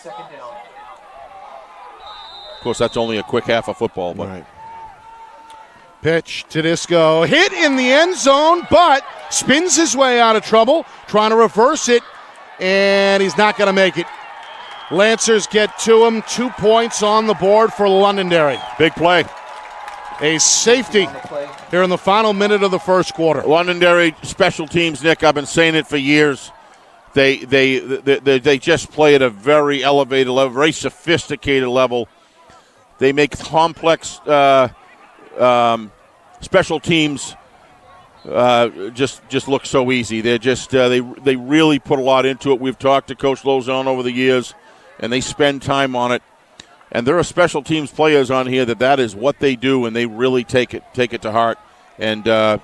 Second down. Of course, that's only a quick half of football. But. Right. Pitch to Disco. Hit in the end zone, but spins his way out of trouble, trying to reverse it, and he's not going to make it. Lancers get to him. 2 points on the board for Londonderry. Big play. A safety here in the final minute of the first quarter. Londonderry special teams, Nick, I've been saying it for years. They just play at a very elevated level, very sophisticated level. They make complex special teams just look so easy. They're just they really put a lot into it. We've talked to Coach Lozon over the years, and they spend time on it. And there are special teams players on here that is what they do, and they really take it to heart and have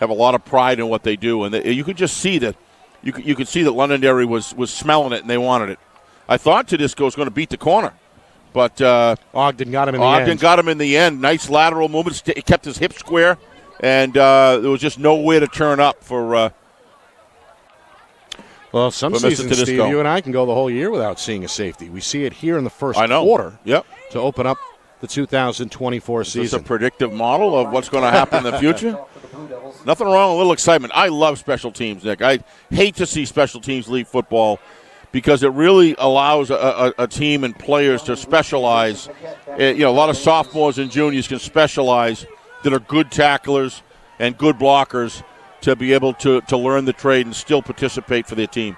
a lot of pride in what they do. And you could just see that you could see that Londonderry was smelling it and they wanted it. I thought Tedesco was going to beat the corner, but Ogden got him in the end. Ogden got him in the end. Nice lateral movement. He kept his hip square, and there was just nowhere to turn up for Well, some for Mr. seasons, Steve, Tedesco. you and I can go the whole year without seeing a safety. We see it here in the first I know. quarter Yep. to open up the 2024 Is this a season. predictive model of what's going to happen in the future? Nothing wrong with a little excitement. I love special teams, Nick. I hate to see special teams leave football because it really allows a team and players to specialize. A lot of sophomores and juniors can specialize that are good tacklers and good blockers to be able to learn the trade and still participate for their team.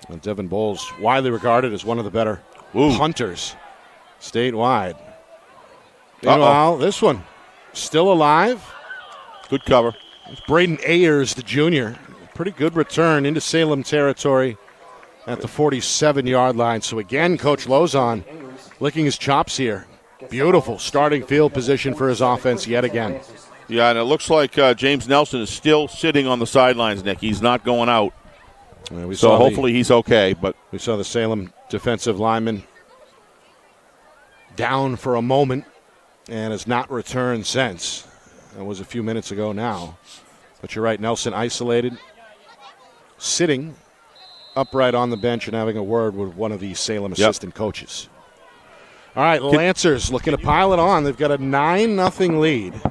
And Devin Bowles, widely regarded as one of the better punters statewide. Meanwhile, this one still alive. Good cover. It's Braden Ayers, the junior. Pretty good return into Salem territory at the 47-yard line. So again, Coach Lozon licking his chops here. Beautiful starting field position for his offense yet again. Yeah, and it looks like James Nelson is still sitting on the sidelines, Nick. He's not going out. So hopefully he's okay. But we saw the Salem defensive lineman down for a moment and has not returned since. That was a few minutes ago now. But you're right, Nelson isolated, sitting upright on the bench and having a word with one of the Salem assistant coaches. All right, Lancers looking to pile it on. They've got a 9-0 lead.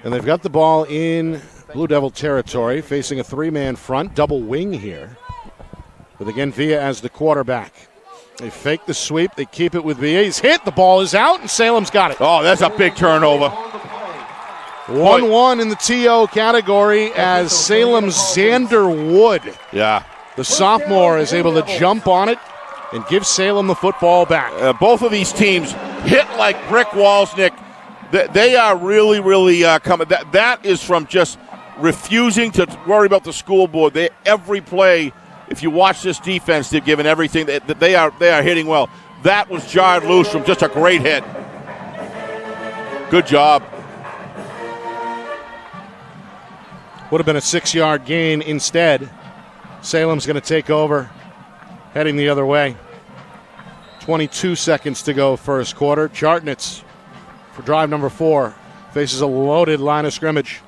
And they've got the ball in Blue Devil territory, facing a three-man front, double wing here. With again Villa as the quarterback. They fake the sweep. They keep it with Villa. He's hit. The ball is out, and Salem's got it. Oh, that's a big turnover. 1-1 in the TO category as Salem's Xander Wood, the sophomore, is able to jump on it and give Salem the football back. Both of these teams hit like brick walls, Nick. They are really, really coming. That is from just refusing to worry about the school board. Every play, if you watch this defense, they've given everything. They are hitting well. That was jarred loose from just a great hit. Good job. Would have been a 6-yard gain instead. Salem's going to take over, heading the other way. 22 seconds to go first quarter. Chartnitz for drive number 4 faces a loaded line of scrimmage.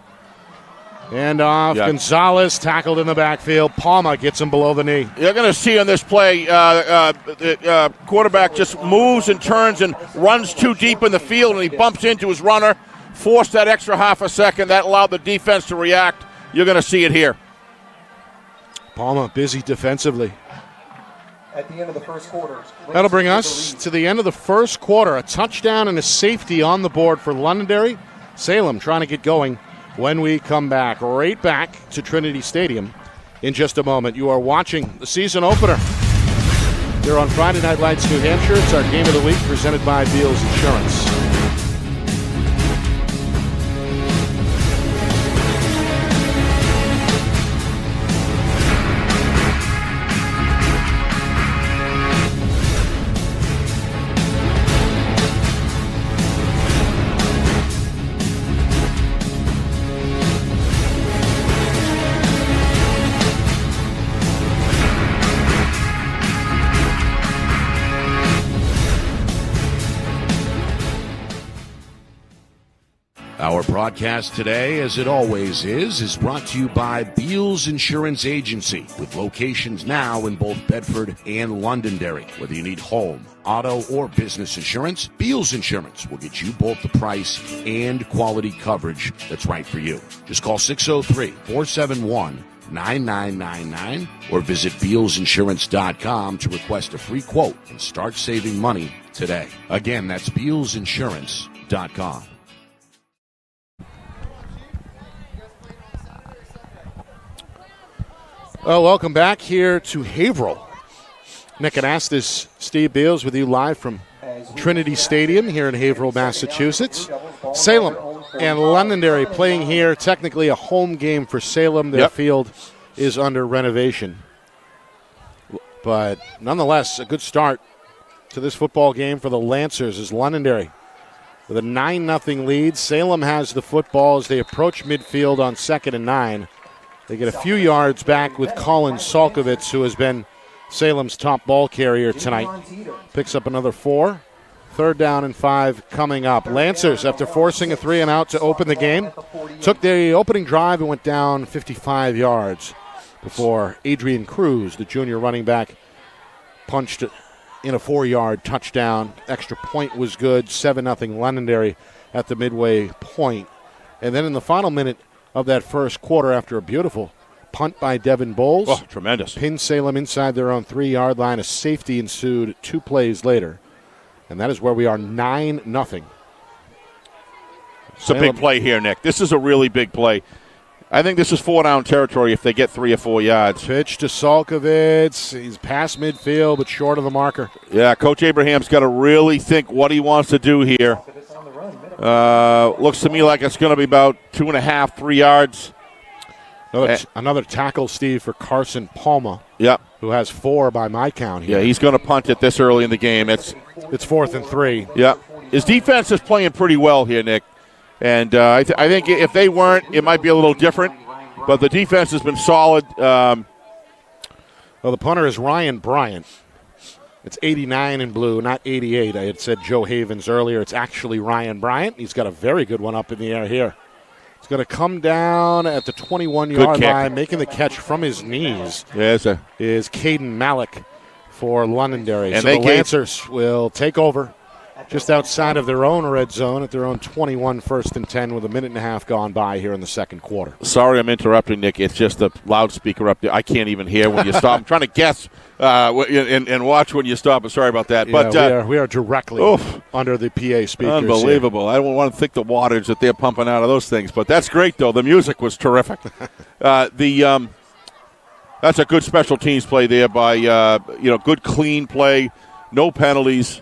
And off, Gonzalez tackled in the backfield. Palma gets him below the knee. You're going to see on this play, the quarterback just moves and turns and runs too deep in the field, and he bumps into his runner, forced that extra half a second. That allowed the defense to react. You're going to see it here. Palma busy defensively. At the end of the first quarter. That'll bring us to the end of the first quarter. A touchdown and a safety on the board for Londonderry. Salem trying to get going when we come back. Right back to Trinity Stadium in just a moment. You are watching the season opener here on Friday Night Lights, New Hampshire. It's our game of the week presented by Beals Insurance. Our broadcast today, as it always is brought to you by Beals Insurance Agency, with locations now in both Bedford and Londonderry. Whether you need home, auto, or business insurance, Beals Insurance will get you both the price and quality coverage that's right for you. Just call 603-471-9999 or visit BealsInsurance.com to request a free quote and start saving money today. Again, that's BealsInsurance.com. Well, welcome back here to Haverhill. Nick Anastas, Steve Beals with you live from Trinity Stadium here in Haverhill, Massachusetts. Salem and Londonderry playing here, technically a home game for Salem. Their field is under renovation. But nonetheless, a good start to this football game for the Lancers as Londonderry with a 9-0 lead. Salem has the football as they approach midfield on 2nd and 9. They get a few yards back with Colin Salkovitz, who has been Salem's top ball carrier tonight. Picks up another 4. 3rd down and 5 coming up. Lancers, after forcing a 3-and-out to open the game, took the opening drive and went down 55 yards. before Adrian Cruz, the junior running back, punched in a 4-yard touchdown. Extra point was good, 7-0 Londonderry at the midway point. And then in the final minute of that first quarter, after a beautiful punt by Devin Bowles. Oh, tremendous. Pinned Salem inside their own 3-yard line. A safety ensued 2 plays later. And that is where we are 9-0. It's a big play here, Nick. This is a really big play. I think this is 4-down territory if they get 3 or 4 yards. Pitch to Salkovitz. He's past midfield, but short of the marker. Yeah, Coach Abraham's got to really think what he wants to do here. Looks to me like it's going to be about 2.5, 3 yards. Another tackle, Steve, for Carson Palma. Yep. Who has 4 by my count here. Yeah, he's going to punt it this early in the game. It's 4th and 3. Yeah. His defense is playing pretty well here, Nick. And I think if they weren't, it might be a little different. But the defense has been solid. Well, the punter is Ryan Bryant. It's 89 in blue, not 88. I had said Joe Havens earlier. It's actually Ryan Bryant. He's got a very good one up in the air here. He's going to come down at the 21-yard line, making the catch from his knees. Yes, sir. Is Caden Malik for Londonderry. And so the Lancers will take over just outside of their own red zone at their own 21, 1st and 10 with a minute and a half gone by here in the second quarter. Sorry I'm interrupting, Nick. It's just the loudspeaker up there. I can't even hear when you stop. I'm trying to guess and watch when you stop. I'm sorry about that. Yeah, but we are directly under the PA speakers. Unbelievable. Here. I don't want to think the wattage that they're pumping out of those things. But that's great, though. The music was terrific. That's a good special teams play there by, good clean play, no penalties.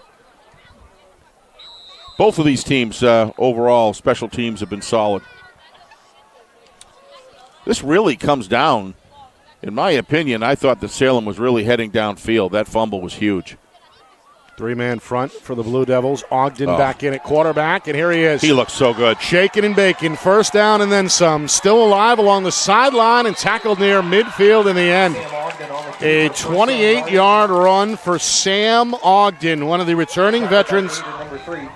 Both of these teams, overall, special teams have been solid. This really comes down, in my opinion, I thought that Salem was really heading downfield. That fumble was huge. 3-man front for the Blue Devils. Ogden back in at quarterback, and here he is. He looks so good. Shaking and baking. First down and then some. Still alive along the sideline and tackled near midfield in the end. A 28-yard run for Sam Ogden, one of the returning veterans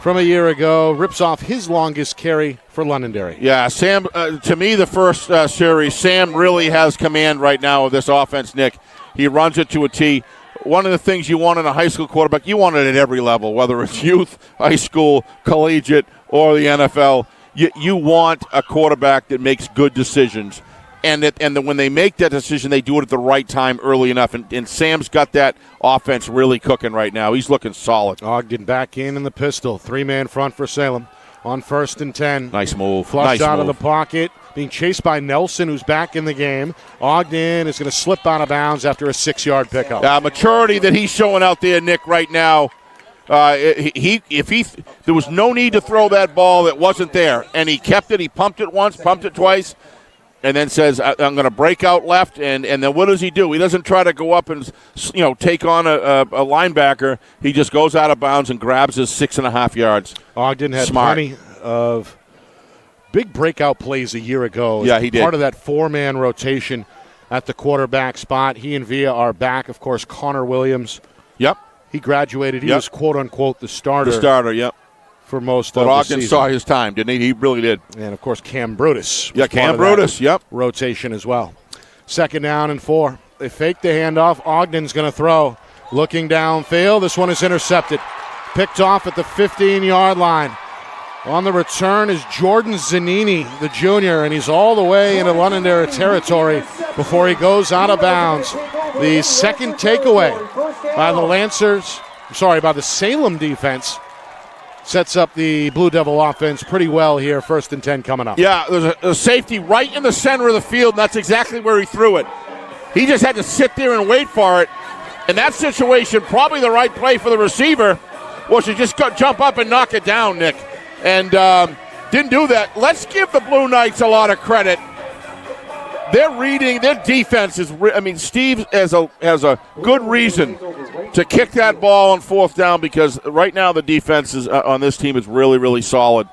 from a year ago. Rips off his longest carry for Londonderry. Yeah, Sam, to me, the first series, Sam really has command right now of this offense, Nick. He runs it to a T. One of the things you want in a high school quarterback, you want it at every level, whether it's youth, high school, collegiate, or the NFL. You want a quarterback that makes good decisions. And when they make that decision, they do it at the right time early enough. And Sam's got that offense really cooking right now. He's looking solid. Ogden back in the pistol. 3-man front for Salem on 1st and 10. Nice move. Flushed out of the pocket. Being chased by Nelson, who's back in the game. Ogden is going to slip out of bounds after a 6-yard pickup. Maturity that he's showing out there, Nick, right now. There was no need to throw that ball that wasn't there, and he kept it. He pumped it once, pumped it twice, and then says, "I'm going to break out left." And then what does he do? He doesn't try to go up and take on a linebacker. He just goes out of bounds and grabs his 6.5 yards. Ogden had plenty of big breakout plays a year ago. Yeah, he did. Part of that 4-man rotation at the quarterback spot. He and Villa are back. Of course, Connor Williams. Yep. He graduated. He was, quote-unquote, the starter. The starter, yep. For most of the season. But Ogden saw his time, didn't he? He really did. And, of course, Cam Brutus. Yeah, Cam Brutus, yep. Rotation as well. 2nd down and 4. They fake the handoff. Ogden's going to throw. Looking downfield. This one is intercepted. Picked off at the 15-yard line. On the return is Jordan Zanini, the junior, and he's all the way into Londonderry territory before he goes out of bounds. The second takeaway by the Salem defense sets up the Blue Devil offense pretty well here. 1st and 10 coming up. Yeah, there's a safety right in the center of the field, and that's exactly where he threw it. He just had to sit there and wait for it. In that situation, probably the right play for the receiver was to just jump up and knock it down, Nick. And didn't do that. Let's give the Blue Knights a lot of credit. They're reading. Their defense is. Steve has a good reason to kick that ball on 4th down because right now the defense on this team is really, really solid.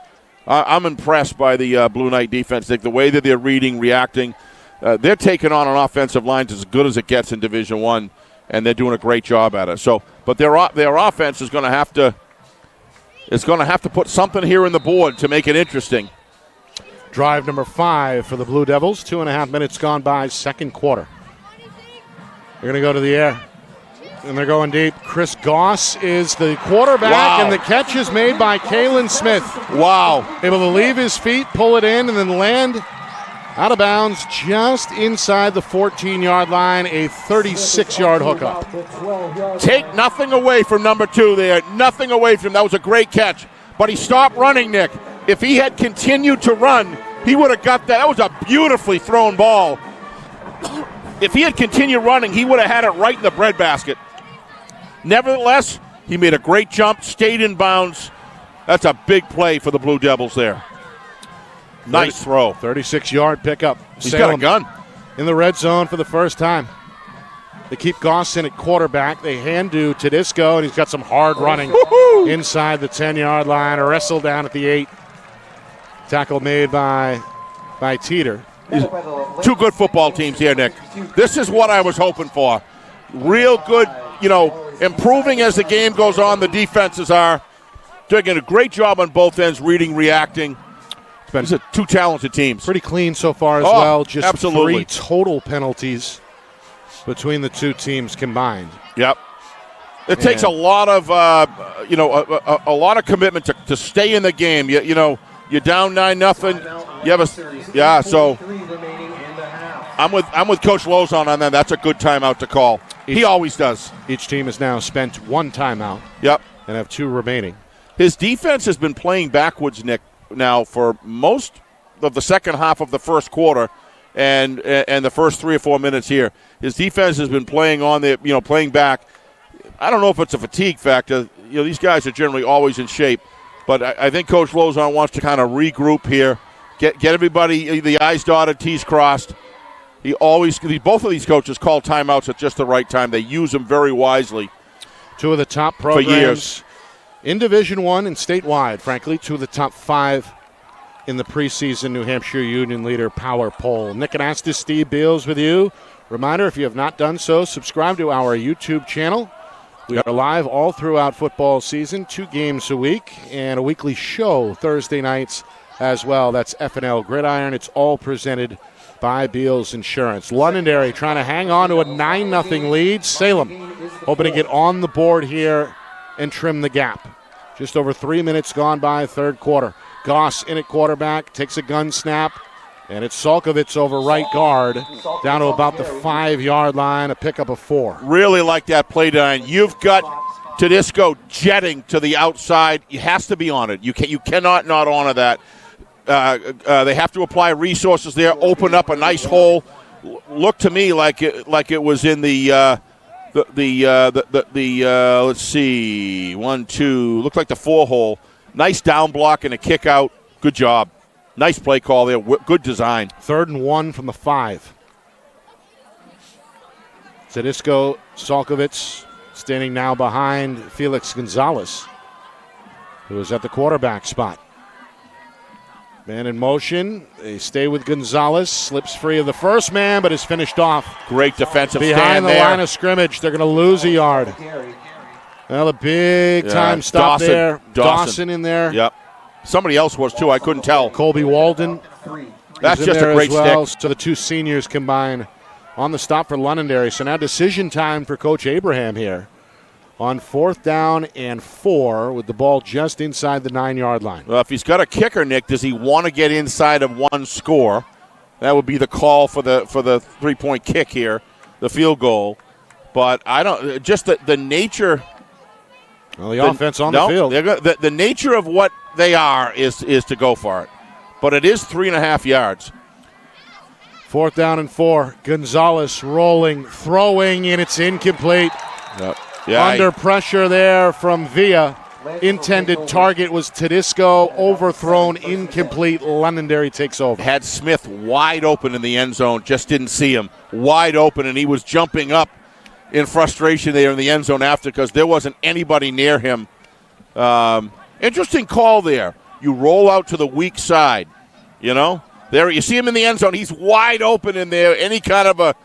I'm impressed by the Blue Knight defense. The way that they're reading, reacting. They're taking on an offensive line as good as it gets in Division I, and they're doing a great job at it. So, but their offense is going to have to. It's going to have to put something here in the board to make it interesting. Drive number 5 for the Blue Devils. 2.5 minutes gone by, second quarter. They're going to go to the air. And they're going deep. Chris Goss is the quarterback, Wow. and the catch is made by Kalen Smith. Wow. Able to leave his feet, pull it in, and then land out of bounds just inside the 14-yard line, a 36-yard hookup. Take nothing away from number 2 there. Nothing away from him. That was a great catch. But he stopped running, Nick. If he had continued to run, he would have got that. That was a beautifully thrown ball. If he had continued running, he would have had it right in the breadbasket. Nevertheless, he made a great jump, stayed in bounds. That's a big play for the Blue Devils there. Nice throw. 36-yard pickup. He's Salem got a gun. in the red zone for the first time. They keep Goss in at quarterback. They hand to Tedisco, and he's got some hard running inside the 10-yard line. A wrestle down at the 8. Tackle made by Teeter. 2 good football teams here, Nick. This is what I was hoping for. Real good, improving as the game goes on. The defenses are doing a great job on both ends, reading, reacting. These are 2 talented teams. Pretty clean so far as well. Just absolutely. 3 total penalties between the 2 teams combined. Yep. It takes a lot of, a lot of commitment to stay in the game. You're down 9-0. You have so I'm with Coach Lozon on that. That's a good timeout to call. He always does. Each team has now spent 1 timeout. Yep. And have 2 remaining. His defense has been playing backwards, Nick, now for most of the second half of the first quarter and the first 3 or 4 minutes here. His defense has been playing on the, playing back. I don't know if it's a fatigue factor. These guys are generally always in shape. But I think Coach Lozon wants to kind of regroup here, get everybody the I's dotted, T's crossed. Both of these coaches call timeouts at just the right time. They use them very wisely. 2 of the top programs for years in Division I and statewide, frankly. 2 of the top 5 in the preseason New Hampshire Union Leader Power Poll. Nick Anastas, Steve Beals with you. Reminder, if you have not done so, subscribe to our YouTube channel. We are live all throughout football season, 2 games a week, and a weekly show Thursday nights as well. That's FNL Gridiron. It's all presented by Beals Insurance. Londonderry trying to hang on to a 9-0 lead. Salem hoping to get on the board here and trim the gap. Just over 3 minutes gone by, third quarter. Goss in at quarterback, takes a gun snap, and it's Salkovitz over right guard down to about the 5-yard line, a pickup of 4. Really like that play, Diane. You've got Tedisco jetting to the outside. He has to be on it. You cannot not honor that. They have to apply resources there, open up a nice hole. Looked to me like it was in the let's see, 1, 2. Looked like the 4 hole. Nice down block and a kick out. Good job. Nice play call there. Good design. 3rd and 1 from the 5. Tedisco, Salkovitz standing now behind Felix Gonzalez, who is at the quarterback spot. Man in motion. They stay with Gonzalez. Slips free of the first man, but is finished off. Great defensive stand behind the there. line of scrimmage. They're going to lose a yard. Well, a big-time stop there. Dawson in there. Yep. Somebody else was, too. I couldn't tell. Colby Walden. That's just a great stick. So the 2 seniors combine on the stop for Londonderry. So now decision time for Coach Abraham here on 4th down and 4 with the ball just inside the 9-yard line. Well, if he's got a kicker, Nick, does he want to get inside of 1 score? That would be the call for the 3-point kick here, the field goal. But I don't. Just the nature. Well, the offense on the field. The nature of what they are is to go for it. But it is 3.5 yards. 4th down and 4. Gonzalez rolling, throwing, and it's incomplete. Yep. Yeah, Under pressure there from Villa. Intended target was Tedisco. Overthrown, incomplete. Londonderry takes over. Had Smith wide open in the end zone. Just didn't see him. Wide open, and he was jumping up in frustration there in the end zone after because there wasn't anybody near him. Interesting call there. You roll out to the weak side, There you see him in the end zone. He's wide open in there. Any kind of a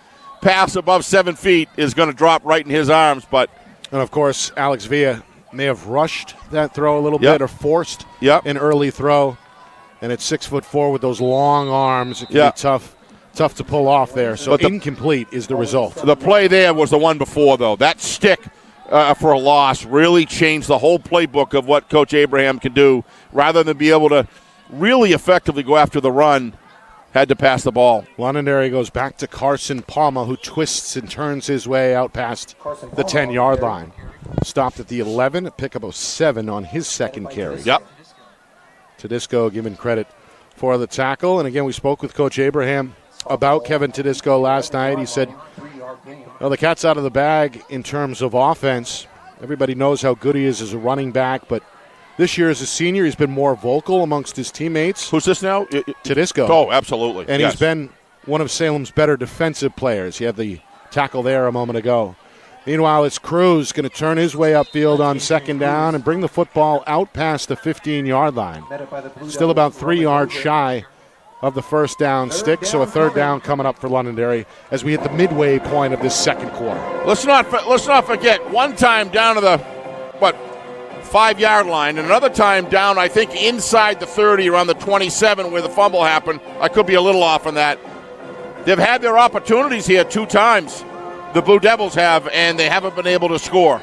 pass above 7 feet is going to drop right in his arms. And, of course, Alex Villa may have rushed that throw a little bit or forced an early throw. And at 6'4" with those long arms, it can be tough tough to pull off there. So incomplete is the result. The play there was the one before, though. That stick for a loss really changed the whole playbook of what Coach Abraham can do. Rather than be able to really effectively go after the run, had to pass the ball. Londonderry goes back to Carson Palma, who twists and turns his way out past the 10-yard line. Stopped at the 11, a pickup of 7 on his second carry. Yep. Tedesco given credit for the tackle. And again, we spoke with Coach Abraham about Kevin Tedesco last night. He said, well, the cat's out of the bag in terms of offense. Everybody knows how good he is as a running back, but this year as a senior, he's been more vocal amongst his teammates. Who's this now? Tedesco. Oh, absolutely. And yes. He's been one of Salem's better defensive players. He had the tackle there a moment ago. Meanwhile, it's Cruz going to turn his way upfield on second down and bring the football out past the 15-yard line. Still about 3 yards shy of the first down stick, so a third down coming up for Londonderry as we hit the midway point of this second quarter. Let's not forget, one time down to the, 5-yard line, and another time down, I think, inside the 30, around the 27 where the fumble happened. I could be a little off on that. They've had their opportunities here 2 times. The Blue Devils have, and they haven't been able to score.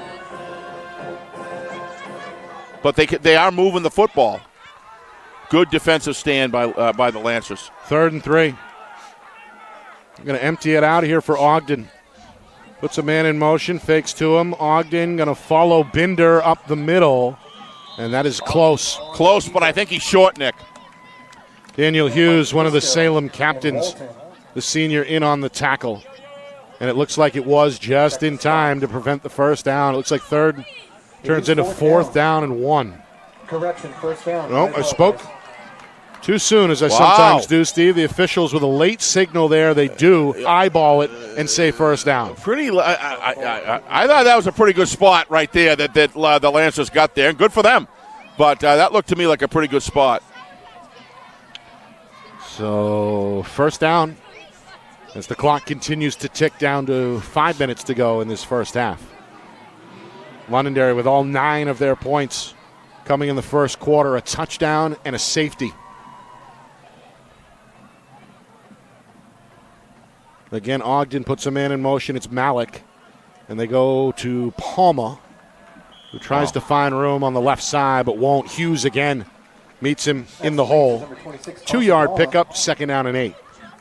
But they are moving the football. Good defensive stand by the Lancers. 3rd and 3. I'm going to empty it out here for Ogden. Puts a man in motion, fakes to him. Ogden going to follow Binder up the middle, and that is close. Close, but I think he's short, Nick. Daniel Hughes, one of the Salem captains, the senior, in on the tackle. And it looks like it was just in time to prevent the first down. It looks like third turns into 4th down and 1. Correction, first down. No, I spoke too soon, as I sometimes do, Steve. The officials with a late signal there, they do eyeball it and say first down. I thought that was a pretty good spot right there that the Lancers got there, and good for them. But that looked to me like a pretty good spot. So first down as the clock continues to tick down to 5 minutes to go in this first half. Londonderry with all 9 of their points coming in the first quarter, a touchdown and a safety. Again, Ogden puts a man in motion. It's Malik. And they go to Palma, who tries to find room on the left side but won't. Hughes again meets him in the hole. 2-yard pickup, 2nd down and 8.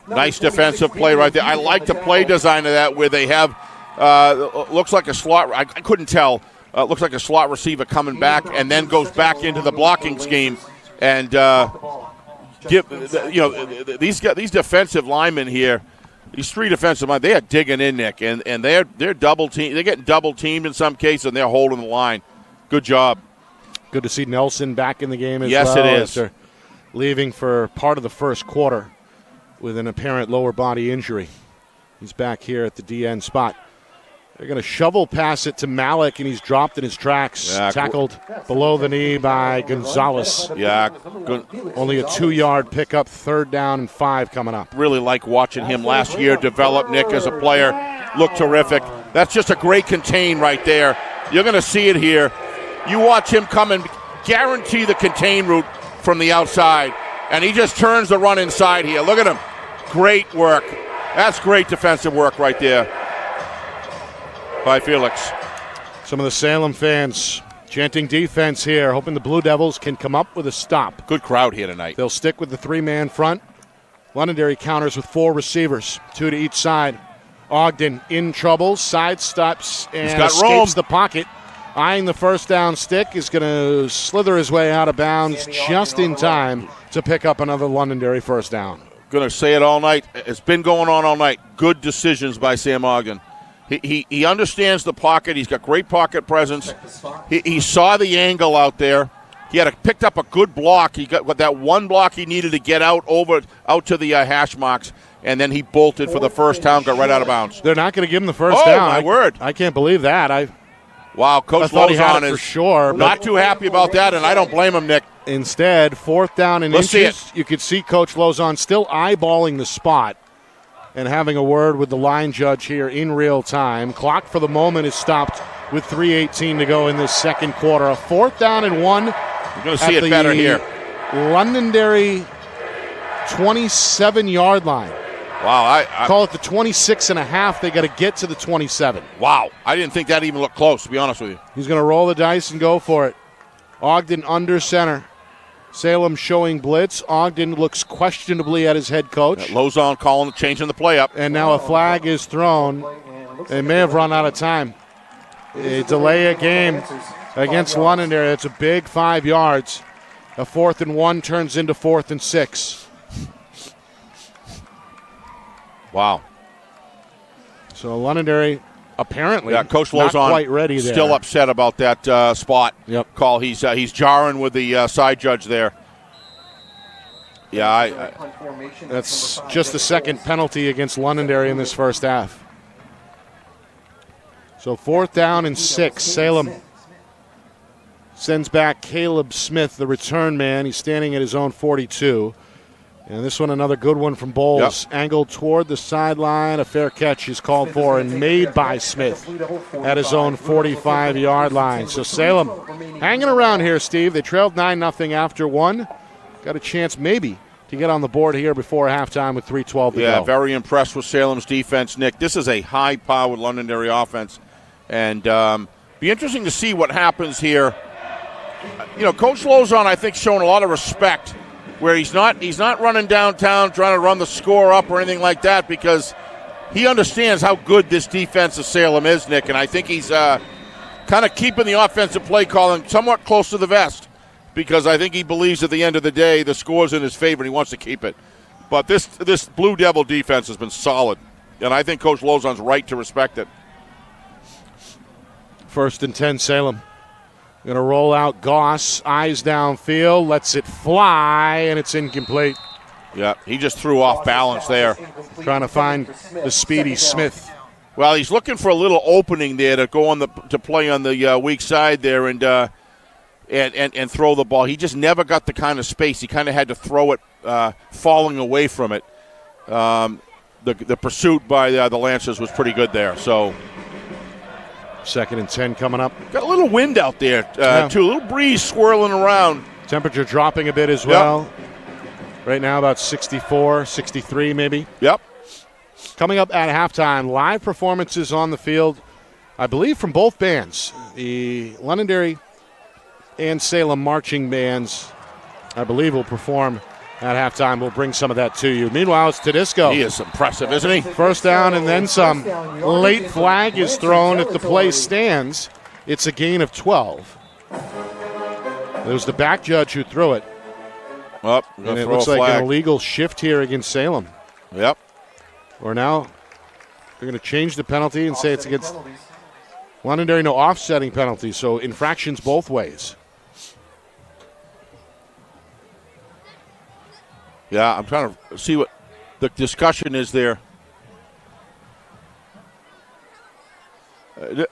Nice defensive play right there. I like the play design of that where they have, looks like a slot, I couldn't tell, looks like a slot receiver coming back and then goes back into the blocking scheme. And these defensive linemen here, these 3 defensive linemen, they are digging in, Nick, and they're double team. They're getting double teamed in some cases, and they're holding the line. Good job. Good to see Nelson back in the game as yes, well. Yes, it is. After leaving for part of the first quarter with an apparent lower body injury. He's back here at the DN spot. They're going to shovel pass it to Malik, and he's dropped in his tracks. Yeah, tackled below the knee by Gonzalez. Yeah, good. Only a 2-yard pickup, 3rd down and 5 coming up. Really like watching him last year develop, Nick, as a player. Looked terrific. That's just a great contain right there. You're going to see it here. You watch him come and guarantee the contain route from the outside, and he just turns the run inside here. Look at him. Great work. That's great defensive work right there by Felix. Some of the Salem fans chanting defense here, hoping the Blue Devils can come up with a stop. Good crowd here tonight. They'll stick with the 3-man front. Londonderry counters with 4 receivers, 2 to each side. Ogden in trouble, sidesteps and escapes the pocket. Eyeing the first down stick, is going to slither his way out of bounds just in time to pick up another Londonderry first down. Going to say it all night. It's been going on all night. Good decisions by Sam Ogden. He understands the pocket. He's got great pocket presence. He saw the angle out there. He had picked up a good block. He got that one block he needed to get out to the hash marks, and then he bolted for the first down, got right out of bounds. They're not going to give him the first down. Oh, my word. I can't believe that. Wow, Coach Lozon is for sure, not too happy about that, and I don't blame him, Nick. Instead, 4th down and inches. You could see Coach Lozon still eyeballing the spot and having a word with the line judge here in real time. Clock for the moment is stopped with 3:18 to go in this second quarter. A 4th down and 1. You're going to see it better here. Londonderry 27-yard line. Wow, I call it the 26 and a half. They got to get to the 27. Wow, I didn't think that even looked close, to be honest with you. He's going to roll the dice and go for it. Ogden under center. Salem showing blitz. Ogden looks questionably at his head coach. Lozon changing the play up. And now a flag is thrown. They may have run out of time. A delay a game against Londonderry. It's a big 5 yards. A 4th and 1 turns into 4th and 6. Wow. So Londonderry apparently Coach not Lozon quite ready there. Still upset about that spot call. He's jarring with the side judge there. Yeah, that's just the second penalty against Londonderry in this first half. So 4th down and 6. Salem sends back Caleb Smith, the return man. He's standing at his own 42. And this one, another good one from Bowles. Angled toward the sideline. A fair catch is called for and made by Smith at his own 45-yard line. So Salem hanging around here, Steve. They trailed 9-0 after one. Got a chance maybe to get on the board here before halftime with 3:12 to go. Yeah, very impressed with Salem's defense, Nick. This is a high-powered Londonderry offense. And be interesting to see what happens here. Coach Lozon, I think, showing a lot of respect where he's not running downtown trying to run the score up or anything like that, because he understands how good this defense of Salem is, Nick, and I think he's kind of keeping the offensive play calling somewhat close to the vest, because I think he believes at the end of the day the score's in his favor and he wants to keep it. But this Blue Devil defense has been solid, and I think Coach Lozon's right to respect it. 1st and 10, Salem. Going to roll out Goss, eyes downfield, lets it fly, and it's incomplete. Yeah, he just threw off balance there. Trying to find the speedy Smith. Well, he's looking for a little opening there to go on to play on the weak side there and throw the ball. He just never got the kind of space. He kind of had to throw it falling away from it. The pursuit by the Lancers was pretty good there. So 2nd and 10 coming up. Got a little wind out there, too. A little breeze swirling around. Temperature dropping a bit as well. Right now about 64, 63 maybe. Yep. Coming up at halftime, live performances on the field, I believe from both bands. The Londonderry and Salem marching bands, I believe, will perform at halftime. We'll bring some of that to you. Meanwhile, it's Tedesco. He is impressive, isn't he? 1st down and then some. Late flag is thrown. If the play stands, it's a gain of 12. It was the back judge who threw it. And it looks like an illegal shift here against Salem. Yep. Or now they're going to change the penalty and say it's against Londonderry. No offsetting penalty, so infractions both ways. Yeah, I'm trying to see what the discussion is there.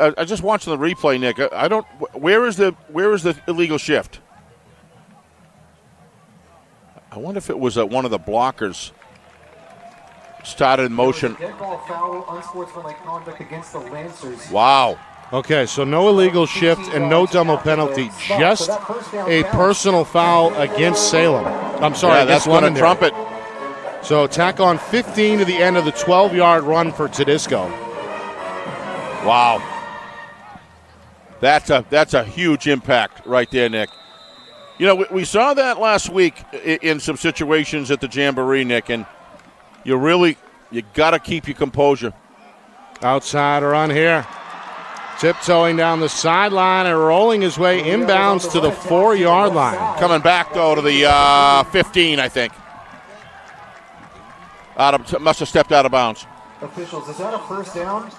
I just watching the replay, Nick. I don't. Where is the illegal shift? I wonder if it was one of the blockers started in motion. Dead ball foul, unsportsmanlike conduct against the Lancers. Wow. Okay, so no illegal shift and no double penalty, just a personal foul against Salem. I'm sorry, that's going to trumpet. So tack on 15 to the end of the 12-yard run for Tedesco. Wow. That's a huge impact right there, Nick. We saw that last week in some situations at the Jamboree, Nick, and you got to keep your composure. Outside run here. Tiptoeing down the sideline and rolling his way inbounds to the 4-yard line. Coming back, though, to the 15, I think. Must have stepped out of bounds. Officials, is that a 1st down?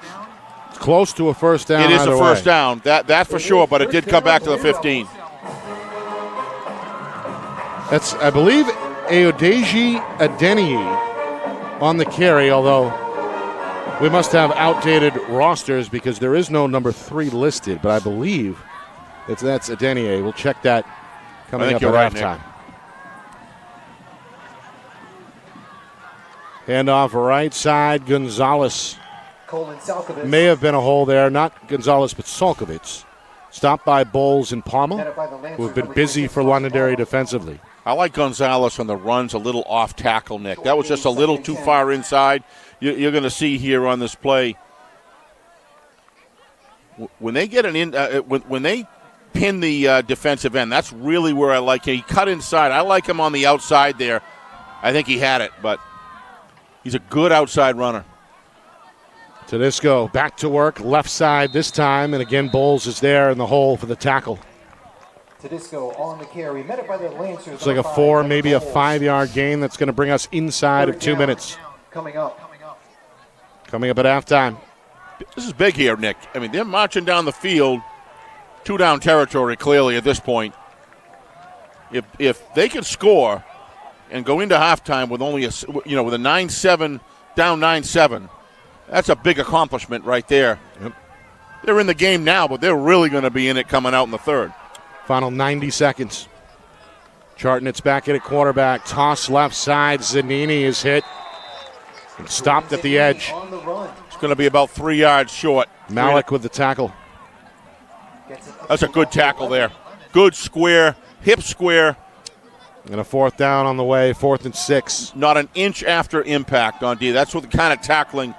It's close to a 1st down. It is a 1st way. down, that for sure, but it did come back to the 15. That's, I believe, Ayodeji Adeniyi on the carry, although we must have outdated rosters because there is no number 3 listed, but I believe that's Adeniyi. We'll check that coming up at halftime. Handoff right side, Gonzalez. May have been a hole there, not Gonzalez, but Solkovitz Stopped by Bowles and Palmer, who have been busy for Londonderry defensively. I like Gonzalez on the runs a little off tackle, Nick. That was just a little too far inside. You're going to see here on this play, when they get when they pin the defensive end, that's really where I like him. He cut inside. I like him on the outside there. I think he had it, but he's a good outside runner. Tedesco back to work, left side this time, and again Bowles is there in the hole for the tackle. Tedesco on the carry, met it by the Lancers. It's like a 4, maybe a 5-yard gain that's going to bring us inside of 2 minutes. Coming up at halftime. This is big here, Nick. I mean, they're marching down the field, 2-down territory clearly at this point. If they can score and go into halftime with only with a 9-7, down 9-7, that's a big accomplishment right there. Yep. They're in the game now, but they're really going to be in it coming out in the third. Final 90 seconds. Chartnett's back at quarterback. Toss left side. Zanini is hit and stopped at the edge. It's going to be about 3 yards short. Malik with the tackle. That's a good tackle there. Good square, hip square. And a 4th down on the way, 4th and 6. Not an inch after impact on D. That's what the kind of tackling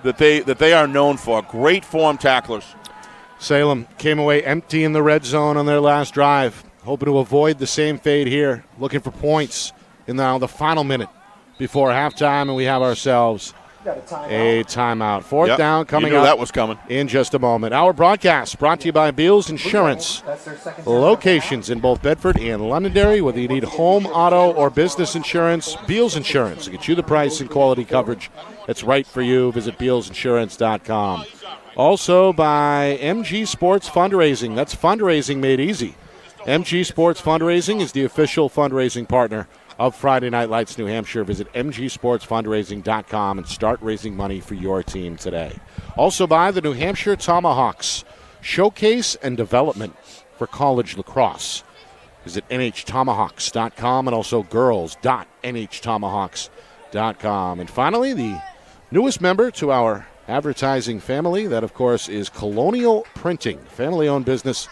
that they are known for. Great form tacklers. Salem came away empty in the red zone on their last drive, hoping to avoid the same fate here, looking for points in now the final minute before halftime, and we have ourselves a timeout. 4th down coming you knew up that was coming. In just a moment. Our broadcast brought to you by Beals Insurance. Locations in both Bedford and Londonderry. Whether you need home, auto, or business insurance, Beals Insurance will get you the price and quality coverage that's right for you. Visit BealsInsurance.com. Also by MG Sports Fundraising. That's fundraising made easy. MG Sports Fundraising is the official fundraising partner of Friday Night Lights New Hampshire. Visit mgsportsfundraising.com and start raising money for your team today. Also by the New Hampshire Tomahawks. Showcase and development for college lacrosse. Visit nhtomahawks.com and also girls.nhtomahawks.com. And finally, the newest member to our advertising family, that of course is Colonial Printing, family-owned business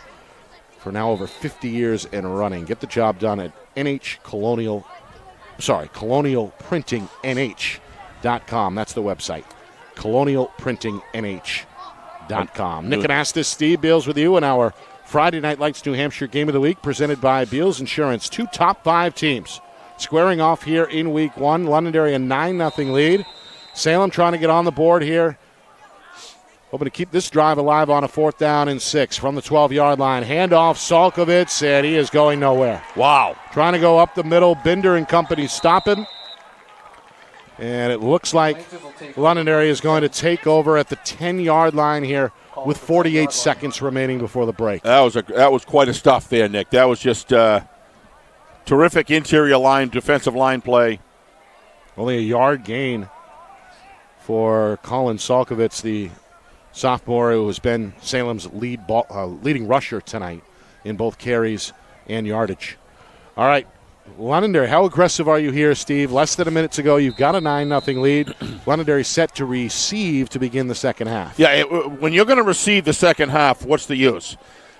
for now over 50 years and running. Get the job done at colonialprintingnh.com. That's the website, colonialprintingnh.com. Nick and Astis, Steve Beals with you in our Friday Night Lights New Hampshire Game of the Week presented by Beals Insurance. 2 top 5 teams squaring off here in Week 1. Londonderry a 9-0 lead. Salem trying to get on the board here. Hoping to keep this drive alive on a 4th down and 6 from the 12-yard line. Handoff, Salkovitz, and he is going nowhere. Wow. Trying to go up the middle. Binder and company stop him. And it looks like Londonderry is going to take over at the 10-yard line here with 48 seconds remaining before the break. That was quite a stuff there, Nick. That was just terrific interior line, defensive line play. Only a yard gain for Colin Salkovitz, the sophomore who has been Salem's leading rusher tonight in both carries and yardage. All right, Londonderry, how aggressive are you here, Steve? Less than a minute to go. You've got a 9-0 lead. Londonderry set to receive to begin the second half. Yeah, when you're going to receive the second half, what's the use?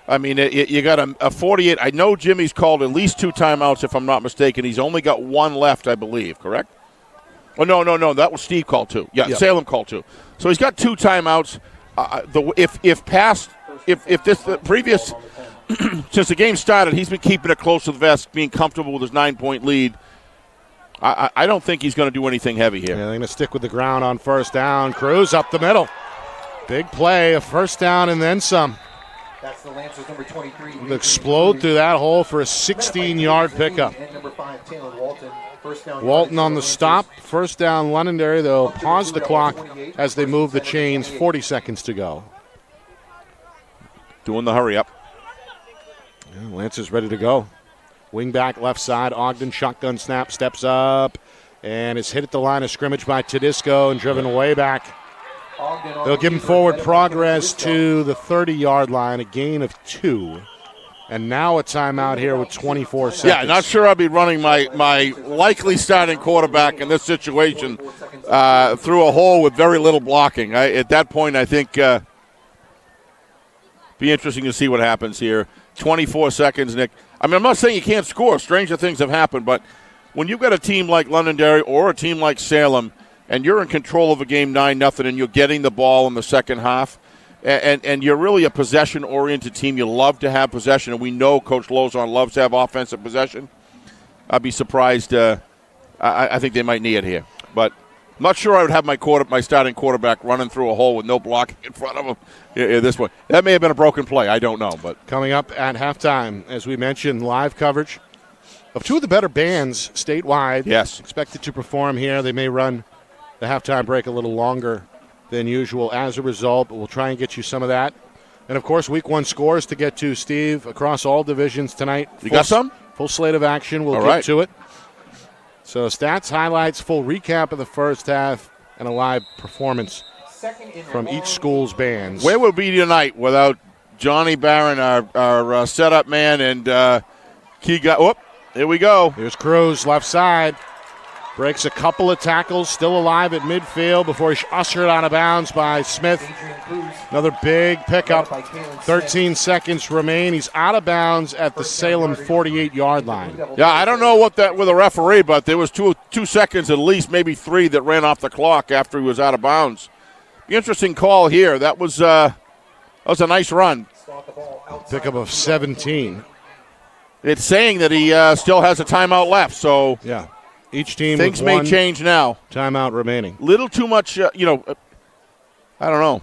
I mean, you got a 48. I know Jimmy's called at least 2 timeouts, if I'm not mistaken. He's only got 1 left, I believe, correct? Oh, no. That was Steve called 2. Yeah, yep. Salem called 2. So he's got 2 timeouts. If the previous since the game started, he's been keeping it close to the vest, being comfortable with his 9-point lead. I don't think he's going to do anything heavy here. Yeah, they're going to stick with the ground on 1st down. Cruz up the middle. Big play, a 1st down and then some. That's the Lancers, number 23. Explode through that hole for a 16-yard pickup. Walton on the stop. 1st down, Londonderry. They'll pause the clock as they move the chains. 40 seconds to go. Doing the hurry up. Yeah, Lancers ready to go. Wing back left side. Ogden shotgun snap, steps up, and is hit at the line of scrimmage by Tedesco and driven way back. They'll give him forward progress to the 30-yard line, a gain of 2. And now a timeout here with 24 seconds. Yeah, not sure I'll be running my likely starting quarterback in this situation through a hole with very little blocking. At that point, I think Be interesting to see what happens here. 24 seconds, Nick. I mean, I'm not saying you can't score. Stranger things have happened, but when you've got a team like Londonderry or a team like Salem, and you're in control of a game 9-0, and you're getting the ball in the second half, and you're really a possession-oriented team, you love to have possession, and we know Coach Lozon loves to have offensive possession. I'd be surprised. I think they might need it here, but I'm not sure I would have my starting quarterback running through a hole with no blocking in front of him at this point. That may have been a broken play. I don't know. But coming up at halftime, as we mentioned, live coverage of two of the better bands statewide. Yes. Expected to perform here. They may run the halftime break a little longer than usual as a result, but we'll try and get you some of that. And, of course, Week 1 scores to get to, Steve, across all divisions tonight. You got some? Full slate of action. We'll all get right. to it. So stats, highlights, full recap of the first half, and a live performance from each school's bands. Where would we be tonight without Johnny Barron, our setup man, and key guy? Whoop, here we go. Here's Cruz, left side. Breaks a couple of tackles, still alive at midfield before he's ushered out of bounds by Smith. Another big pickup. 13 seconds remain. He's out of bounds at the Salem 48-yard line. Yeah, I don't know what that with a referee, but there was two seconds at least, maybe 3 that ran off the clock after he was out of bounds. Interesting call here. That was a nice run. Pickup of 17. It's saying that he still has a timeout left, so yeah. Each team things with may one change now. Timeout remaining. Little too much, I don't know.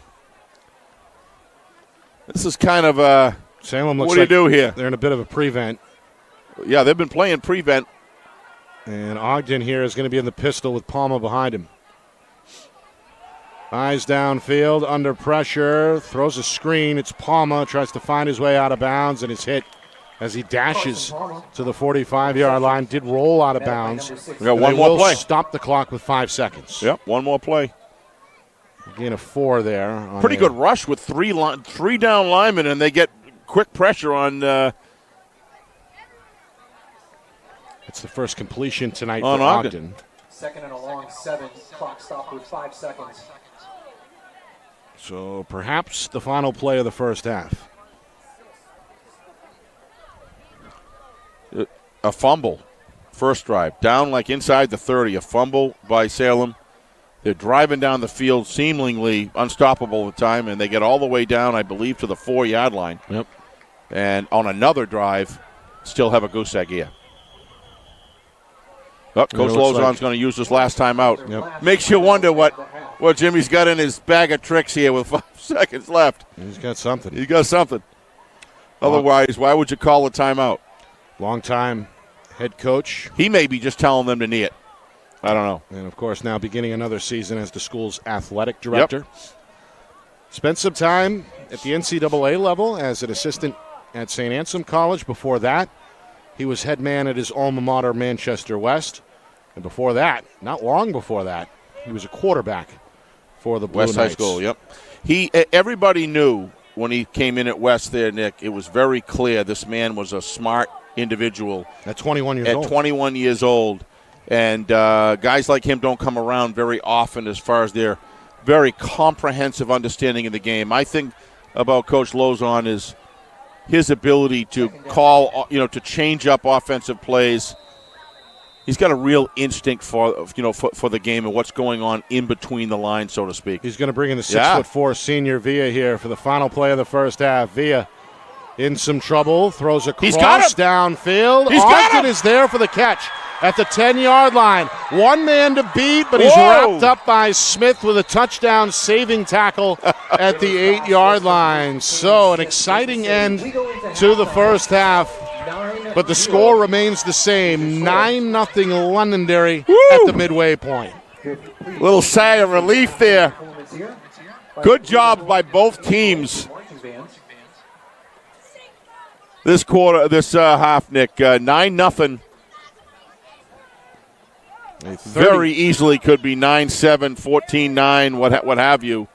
This is kind of Salem looks what do like you do here? They're in a bit of a prevent. Yeah, they've been playing prevent. And Ogden here is going to be in the pistol with Palma behind him. Eyes downfield, under pressure, throws a screen. It's Palma, tries to find his way out of bounds, and is hit as he dashes to the 45-yard line. Did roll out of bounds. We got one more play. Stop the clock with 5 seconds. Yep, one more play. Gain of 4 there. Pretty good rush with three down linemen, and they get quick pressure on. It's the first completion tonight on for Ogden. Second and a long 7. Clock stopped with 5 seconds. So perhaps the final play of the first half. A fumble, first drive, down like inside the 30, a fumble by Salem. They're driving down the field, seemingly unstoppable at the time, and they get all the way down, I believe, to the 4-yard line. Yep. And on another drive, still have a goose egg here. Oh, Coach Lozon's going to use this last time out. Yep. Makes you wonder what Jimmy's got in his bag of tricks here with 5 seconds left. He's got something. He's got something. Otherwise, why would you call a timeout? Long-time head coach. He may be just telling them to knee it. I don't know. And, of course, now beginning another season as the school's athletic director. Yep. Spent some time at the NCAA level as an assistant at St. Anselm College. Before that, he was head man at his alma mater, Manchester West. And before that, not long before that, he was a quarterback for the Blue West Knights. High School, yep. Everybody knew when he came in at West there, Nick, it was very clear this man was a smart individual. At 21 years old. At 21 years old. And guys like him don't come around very often as far as their very comprehensive understanding of the game. I think about Coach Lozon is his ability to call, to change up offensive plays. He's got a real instinct for the game and what's going on in between the lines, so to speak. He's going to bring in the 6'4" senior Villa here for the final play of the first half. Villa in some trouble, throws a cross downfield. Ogden is there for the catch at the 10-yard line. One man to beat, but he's wrapped up by Smith with a touchdown-saving tackle at the 8-yard line. So an exciting end to the first half, but the score remains the same, 9-0 Londonderry at the midway point. Little sigh of relief there. Good job by both teams. This half, Nick, 9-0. Very easily could be 9-7, 14-9, what have you.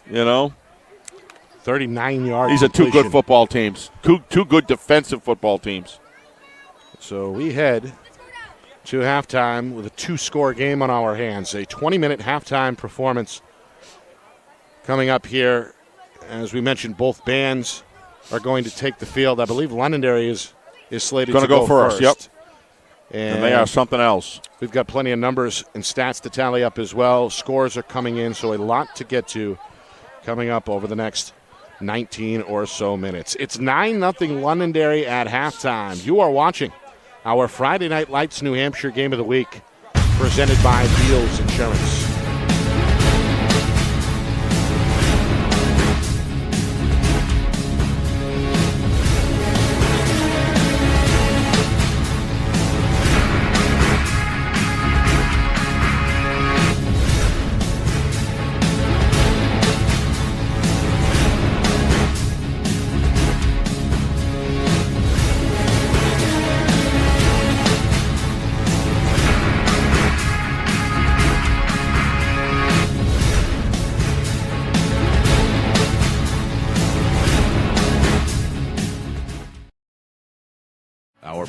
39-yard. These are two good football teams. Two good defensive football teams. So we head to halftime with a 2-score game on our hands. A 20-minute halftime performance coming up here as we mentioned, both bands are going to take the field. I believe Londonderry is slated to go first. Yep. And they are something else. We've got plenty of numbers and stats to tally up as well. Scores are coming in, so a lot to get to coming up over the next 19 or so minutes. It's 9-0 Londonderry at halftime. You are watching our Friday Night Lights New Hampshire Game of the Week, presented by Beals Insurance.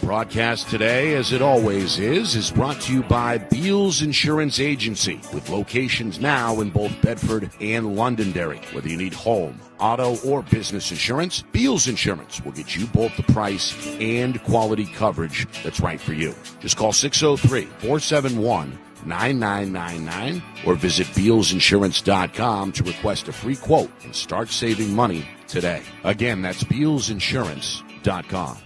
Broadcast today, as it always is brought to you by Beals Insurance Agency, with locations now in both Bedford and Londonderry. Whether you need home, auto, or business insurance, Beals Insurance will get you both the price and quality coverage that's right for you. Just call 603-471-9999 or visit BealsInsurance.com to request a free quote and start saving money today. Again, that's BealsInsurance.com.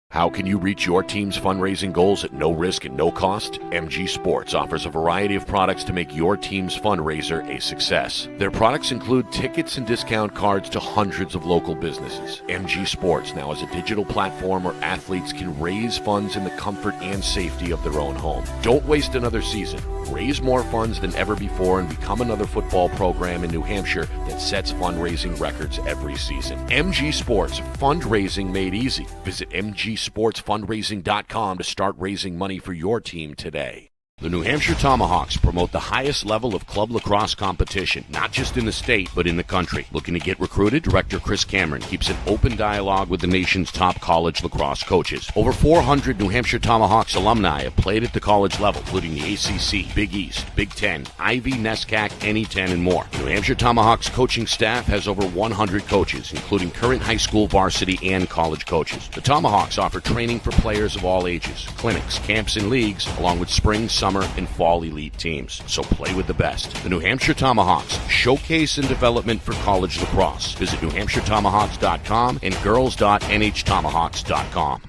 How can you reach your team's fundraising goals at no risk and no cost? MG Sports offers a variety of products to make your team's fundraiser a success. Their products include tickets and discount cards to hundreds of local businesses. MG Sports now has a digital platform where athletes can raise funds in the comfort and safety of their own home. Don't waste another season. Raise more funds than ever before and become another football program in New Hampshire that sets fundraising records every season. MG Sports, fundraising made easy. Visit mgsportsfundraising.com to start raising money for your team today. The New Hampshire Tomahawks promote the highest level of club lacrosse competition, not just in the state, but in the country. Looking to get recruited? Director Chris Cameron keeps an open dialogue with the nation's top college lacrosse coaches. Over 400 New Hampshire Tomahawks alumni have played at the college level, including the ACC, Big East, Big Ten, Ivy, NESCAC, NE10, and more. The New Hampshire Tomahawks coaching staff has over 100 coaches, including current high school, varsity, and college coaches. The Tomahawks offer training for players of all ages, clinics, camps, and leagues, along with spring, summer, and fall elite teams. So play with the best. The New Hampshire Tomahawks, showcase and development for college lacrosse. Visit NewHampshireTomahawks.com and girls.nhtomahawks.com.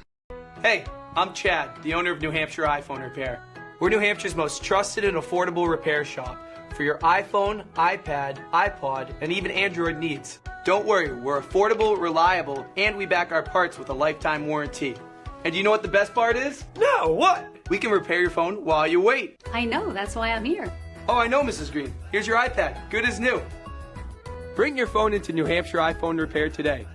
Hey, I'm Chad, the owner of New Hampshire iPhone Repair. We're New Hampshire's most trusted and affordable repair shop for your iPhone, iPad, iPod, and even Android needs. Don't worry, we're affordable, reliable, and we back our parts with a lifetime warranty. And do you know what the best part is? No, what? We can repair your phone while you wait. I know, that's why I'm here. Oh, I know, Mrs. Green. Here's your iPad, good as new. Bring your phone into New Hampshire iPhone Repair today.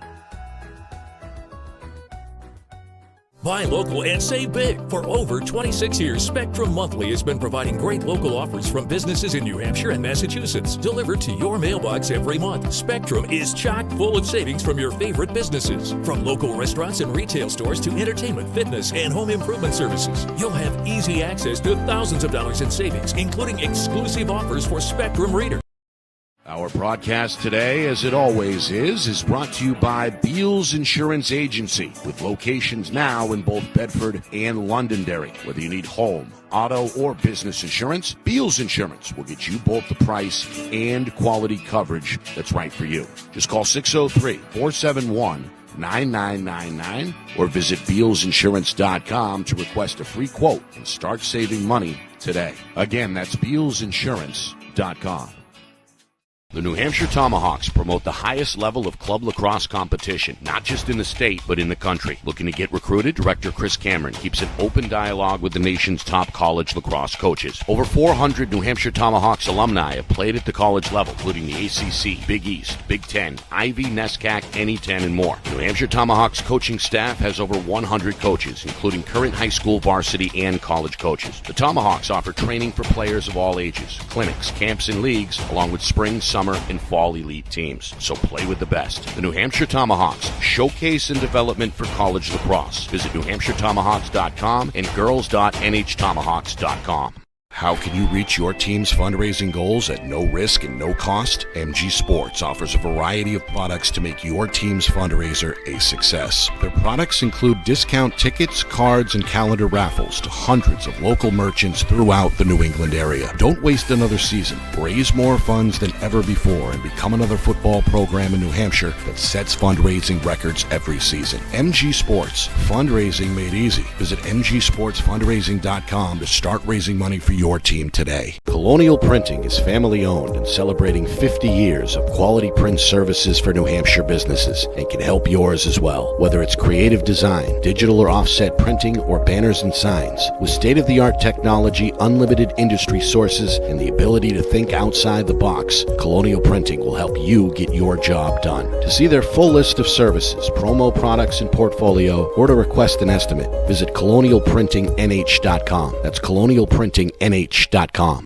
Buy local and save big. For over 26 years, Spectrum Monthly has been providing great local offers from businesses in New Hampshire and Massachusetts, delivered to your mailbox every month. Spectrum is chock full of savings from your favorite businesses. From local restaurants and retail stores to entertainment, fitness, and home improvement services. You'll have easy access to thousands of dollars in savings, including exclusive offers for Spectrum readers. Our broadcast today, as it always is brought to you by Beals Insurance Agency, with locations now in both Bedford and Londonderry. Whether you need home, auto, or business insurance, Beals Insurance will get you both the price and quality coverage that's right for you. Just call 603-471-9999 or visit BealsInsurance.com to request a free quote and start saving money today. Again, that's BealsInsurance.com. The New Hampshire Tomahawks promote the highest level of club lacrosse competition, not just in the state, but in the country. Looking to get recruited? Director Chris Cameron keeps an open dialogue with the nation's top college lacrosse coaches. Over 400 New Hampshire Tomahawks alumni have played at the college level, including the ACC, Big East, Big Ten, Ivy, NESCAC, NE10, and more. The New Hampshire Tomahawks coaching staff has over 100 coaches, including current high school, varsity, and college coaches. The Tomahawks offer training for players of all ages, clinics, camps, and leagues, along with spring, summer, and fall elite teams. So play with the best. The New Hampshire Tomahawks, showcase and development for college lacrosse. Visit NewHampshireTomahawks.com and girls.nhtomahawks.com. How can you reach your team's fundraising goals at no risk and no cost? MG Sports offers a variety of products to make your team's fundraiser a success. Their products include discount tickets, cards, and calendar raffles to hundreds of local merchants throughout the New England area. Don't waste another season. Raise more funds than ever before and become another football program in New Hampshire that sets fundraising records every season. MG Sports, fundraising made easy. Visit mgsportsfundraising.com to start raising money for your team today. Colonial Printing is family owned and celebrating 50 years of quality print services for New Hampshire businesses and can help yours as well. Whether it's creative design, digital or offset printing, or banners and signs, with state-of-the-art technology, unlimited industry sources, and the ability to think outside the box, Colonial Printing will help you get your job done. To see their full list of services, promo products, and portfolio, or to request an estimate, visit colonialprintingnh.com. That's colonialprintingnh.com.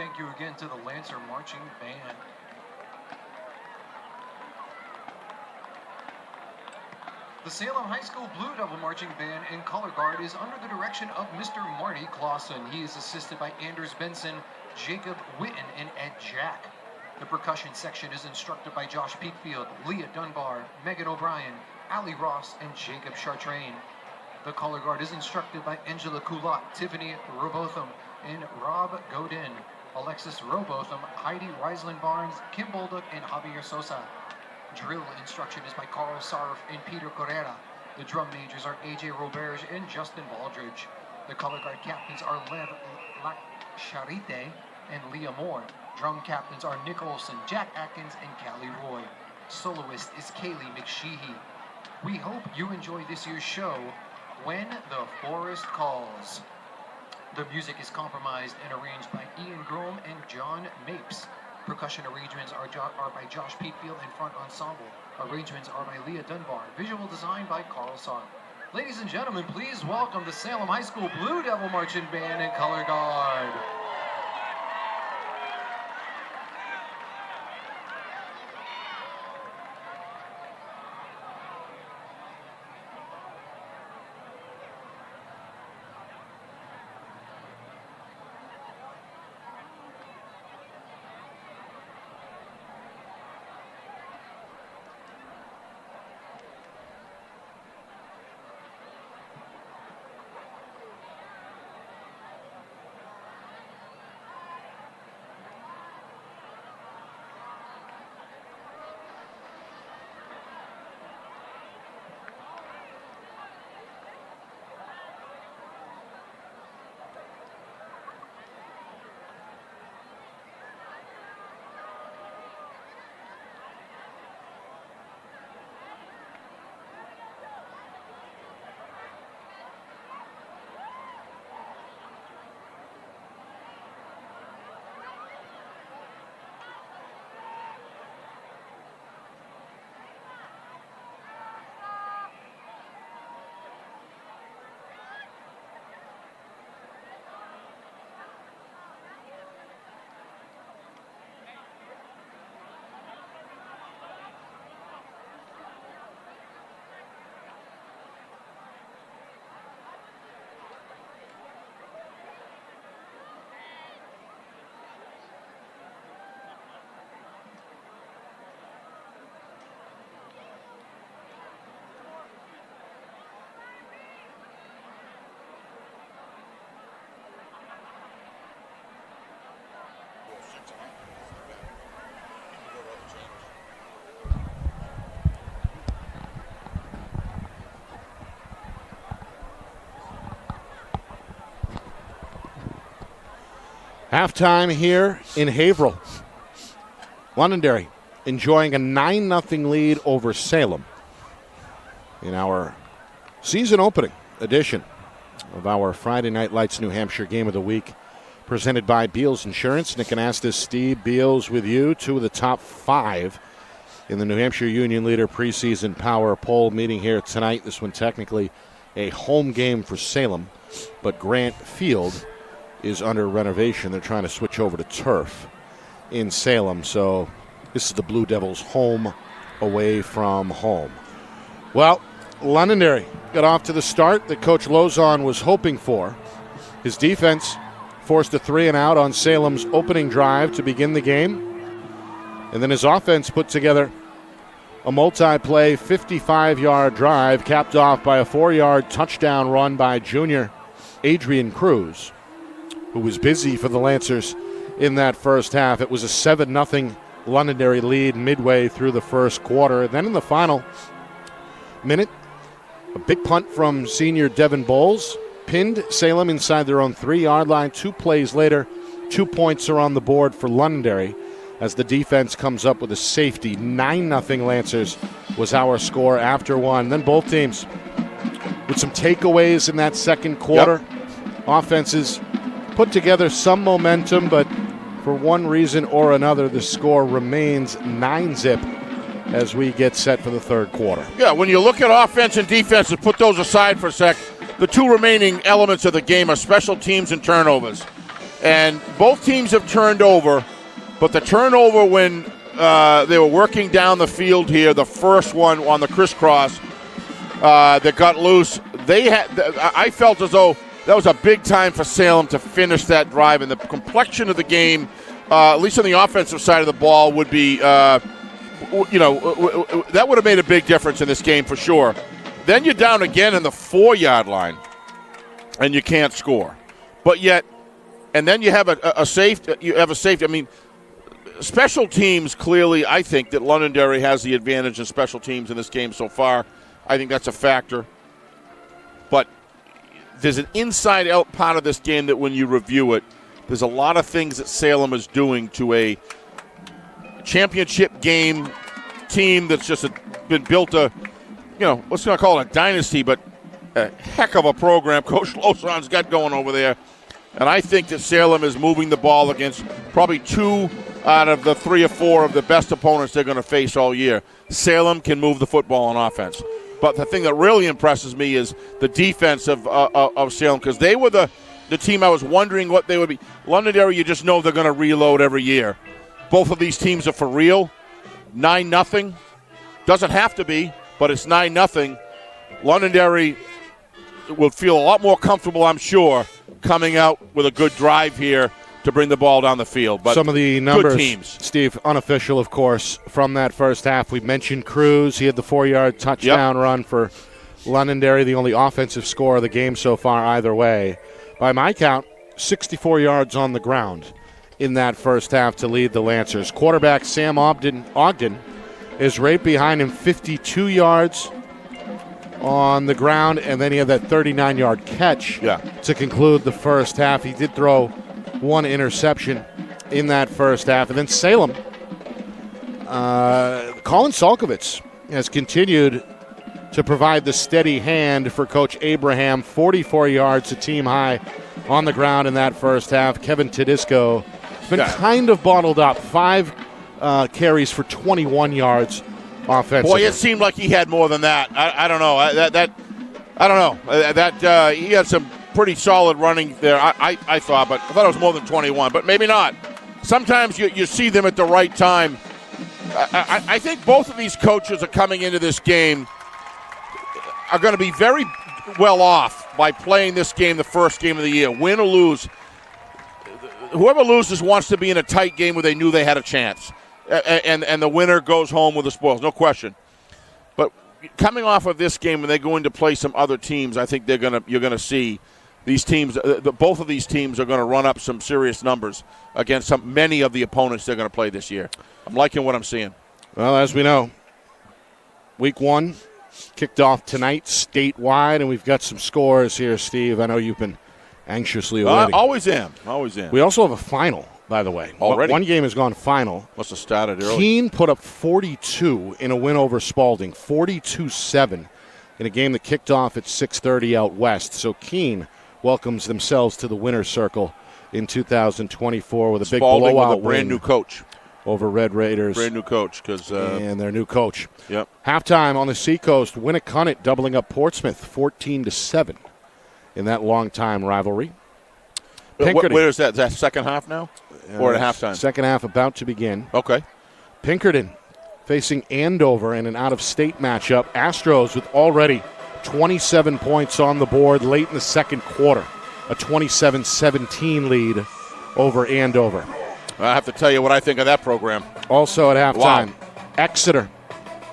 Thank you again to the Lancer Marching Band. The Salem High School Blue Devil Marching Band in color guard is under the direction of Mr. Marty Clausen. He is assisted by Anders Benson, Jacob Witten, and Ed Jack. The percussion section is instructed by Josh Peakfield, Leah Dunbar, Megan O'Brien, Ali Ross, and Jacob Chartrain. The color guard is instructed by Angela Coulot, Tiffany Robotham, and Rob Godin. Alexis Robotham, Heidi Reisland Barnes, Kim Bolduc, and Javier Sosa. Drill instruction is by Carl Sarf and Peter Correa. The drum majors are AJ Roberge and Justin Baldridge. The color guard captains are Lev Lacharite and Leah Moore. Drum captains are Nick Olson, Jack Atkins, and Callie Roy. Soloist is Kaylee McSheehy. We hope you enjoy this year's show, When the Forest Calls. The music is compromised and arranged by Ian Grom and John Mapes. Percussion arrangements are by Josh Peakfield and Front Ensemble. Arrangements are by Leah Dunbar. Visual design by Carl Sark. Ladies and gentlemen, please welcome the Salem High School Blue Devil Marching Band in color guard. Halftime here in Haverhill. Londonderry enjoying a 9-0 lead over Salem in our season opening edition of our Friday Night Lights New Hampshire Game of the Week, presented by Beals Insurance. Nick Anastas, Steve Beals with you. Two of the top 5 in the New Hampshire Union Leader preseason power poll meeting here tonight. This one technically a home game for Salem, but Grant Field is under renovation. They're trying to switch over to turf in Salem. So this is the Blue Devils' home away from home. Well, Londonderry got off to the start that Coach Lozon was hoping for. His defense forced a 3-and-out on Salem's opening drive to begin the game. And then his offense put together a multi-play 55-yard drive capped off by a 4-yard touchdown run by junior Adrian Cruz, who was busy for the Lancers in that first half. It was a 7-0 Londonderry lead midway through the first quarter. Then in the final minute, a big punt from senior Devin Bowles pinned Salem inside their own 3-yard line. 2 plays later, 2 points are on the board for Londonderry as the defense comes up with a safety. 9-0 Lancers was our score after one. Then both teams with some takeaways in that second quarter. Yep. Offenses put together some momentum, but for one reason or another, the score remains 9-zip as we get set for the third quarter. Yeah, when you look at offense and defense and put those aside for a sec, the two remaining elements of the game are special teams and turnovers. And both teams have turned over, but the turnover when they were working down the field here, the first one on the crisscross that got loose, I felt as though that was a big time for Salem to finish that drive, and the complexion of the game, at least on the offensive side of the ball, would be, that would have made a big difference in this game for sure. Then you're down again in the 4-yard line, and you can't score. But yet, and then you have a safety. You have a safety. I mean, special teams, clearly, I think that Londonderry has the advantage in special teams in this game so far. I think that's a factor. But there's an inside-out part of this game that when you review it, there's a lot of things that Salem is doing to a championship game team that's just been built let's not call it a dynasty, but a heck of a program Coach Loson's got going over there. And I think that Salem is moving the ball against probably 2 out of the 3 or 4 of the best opponents they're going to face all year. Salem can move the football on offense. But the thing that really impresses me is the defense of Salem, because they were the team I was wondering what they would be. Londonderry, you just know they're going to reload every year. Both of these teams are for real. 9-0. Doesn't have to be, but it's 9-0. Londonderry will feel a lot more comfortable, I'm sure, coming out with a good drive here to bring the ball down the field. But some of the numbers, good teams. Steve, unofficial, of course, from that first half. We mentioned Cruz. He had the 4-yard touchdown run for Londonderry, the only offensive score of the game so far either way. By my count, 64 yards on the ground in that first half to lead the Lancers. Quarterback Sam Ogden is right behind him, 52 yards on the ground, and then he had that 39-yard catch to conclude the first half. He did throw 1 interception in that first half. And then Salem, Colin Salkovitz has continued to provide the steady hand for Coach Abraham. 44 yards, a team high on the ground in that first half. Kevin Tedisco has been kind of bottled up. 5 carries for 21 yards offensively. Boy, it seemed like he had more than that. I don't know. I don't know. He had some pretty solid running there, I thought, but I thought it was more than 21, but maybe not. Sometimes you see them at the right time. I think both of these coaches are coming into this game are going to be very well off by playing this game the first game of the year. Win or lose, whoever loses wants to be in a tight game where they knew they had a chance. And the winner goes home with the spoils, no question. But coming off of this game, when they go in to play some other teams, I think you're going to see these teams. Both of these teams are going to run up some serious numbers against many of the opponents they're going to play this year. I'm liking what I'm seeing. Well, as we know, Week 1 kicked off tonight statewide, and we've got some scores here, Steve. I know you've been anxiously awaiting. Always am. We also have a final, by the way. Already? One game has gone final. Must have started early. Keene put up 42 in a win over Spalding, 42-7 in a game that kicked off at 6:30 out west. So Keene welcomes themselves to the winner's circle in 2024 with a big Spalding blowout with a brand new coach over Red Raiders. Brand new coach. And their new coach. Yep. Halftime on the Seacoast, Winnicott doubling up Portsmouth 14-7 in that long-time rivalry. Where is that? Is that second half now? Or at halftime? Second half about to begin. Okay. Pinkerton facing Andover in an out-of-state matchup. Astros with already 27 points on the board late in the second quarter. A 27-17 lead over Andover. I have to tell you what I think of that program. Also at halftime, Wow. Exeter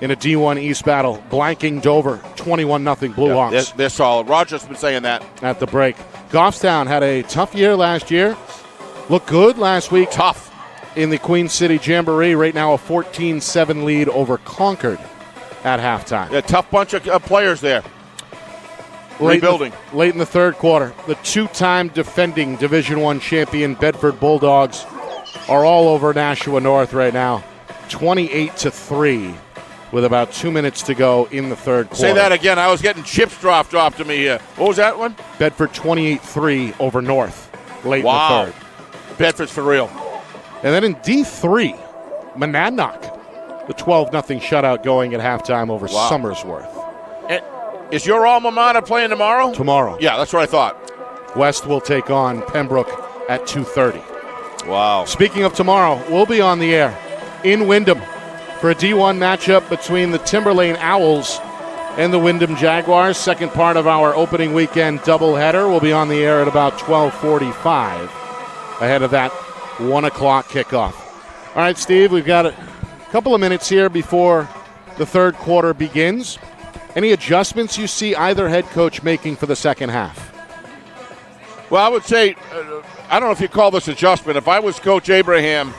in a D1 East battle, blanking Dover, 21-0 Blue Hawks. They're solid. Roger's been saying that. At the break. Goffstown had a tough year last year. Looked good last week. Tough. In the Queen City Jamboree, right now a 14-7 lead over Concord at halftime. A tough bunch of players there. Rebuilding. Late in the third quarter, the 2-time defending Division I champion Bedford Bulldogs are all over Nashua North right now, 28-3 with about 2 minutes to go in the third quarter. Say that again. I was getting chips dropped to me here. What was that one? Bedford 28-3 over North late in the third. Bedford's for real. And then in D3, Monadnock, the 12-0 shutout going at halftime over Somersworth. And is your alma mater playing tomorrow? Tomorrow. Yeah, that's what I thought. West will take on Pembroke at 2:30. Wow. Speaking of tomorrow, we'll be on the air in Wyndham for a D1 matchup between the Timberlane Owls and the Wyndham Jaguars. Second part of our opening weekend doubleheader. We'll be on the air at about 12:45 ahead of that 1 o'clock kickoff. All right, Steve, we've got a couple of minutes here before the third quarter begins. Any adjustments you see either head coach making for the second half? Well, I would say, I don't know if you call this adjustment. If I was Coach Abraham,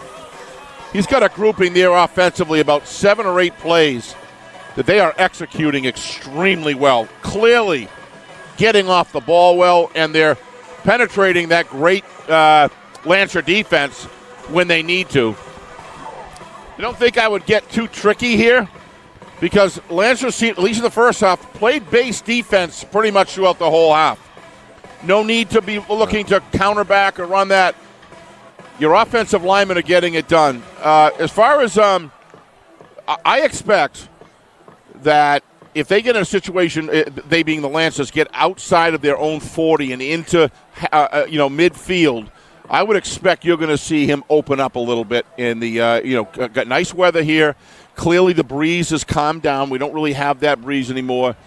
he's got a grouping there offensively, about 7 or 8 plays that they are executing extremely well. Clearly getting off the ball well, and they're penetrating that great Lancer defense when they need to. I don't think I would get too tricky here because Lancer, at least in the first half, played base defense pretty much throughout the whole half. No need to be looking to counter back or run that. Your offensive linemen are getting it done. As far as I expect that if they get in a situation, they being the Lancers, get outside of their own 40 and into midfield, I would expect you're going to see him open up a little bit in the got nice weather here. Clearly the breeze has calmed down. We don't really have that breeze anymore.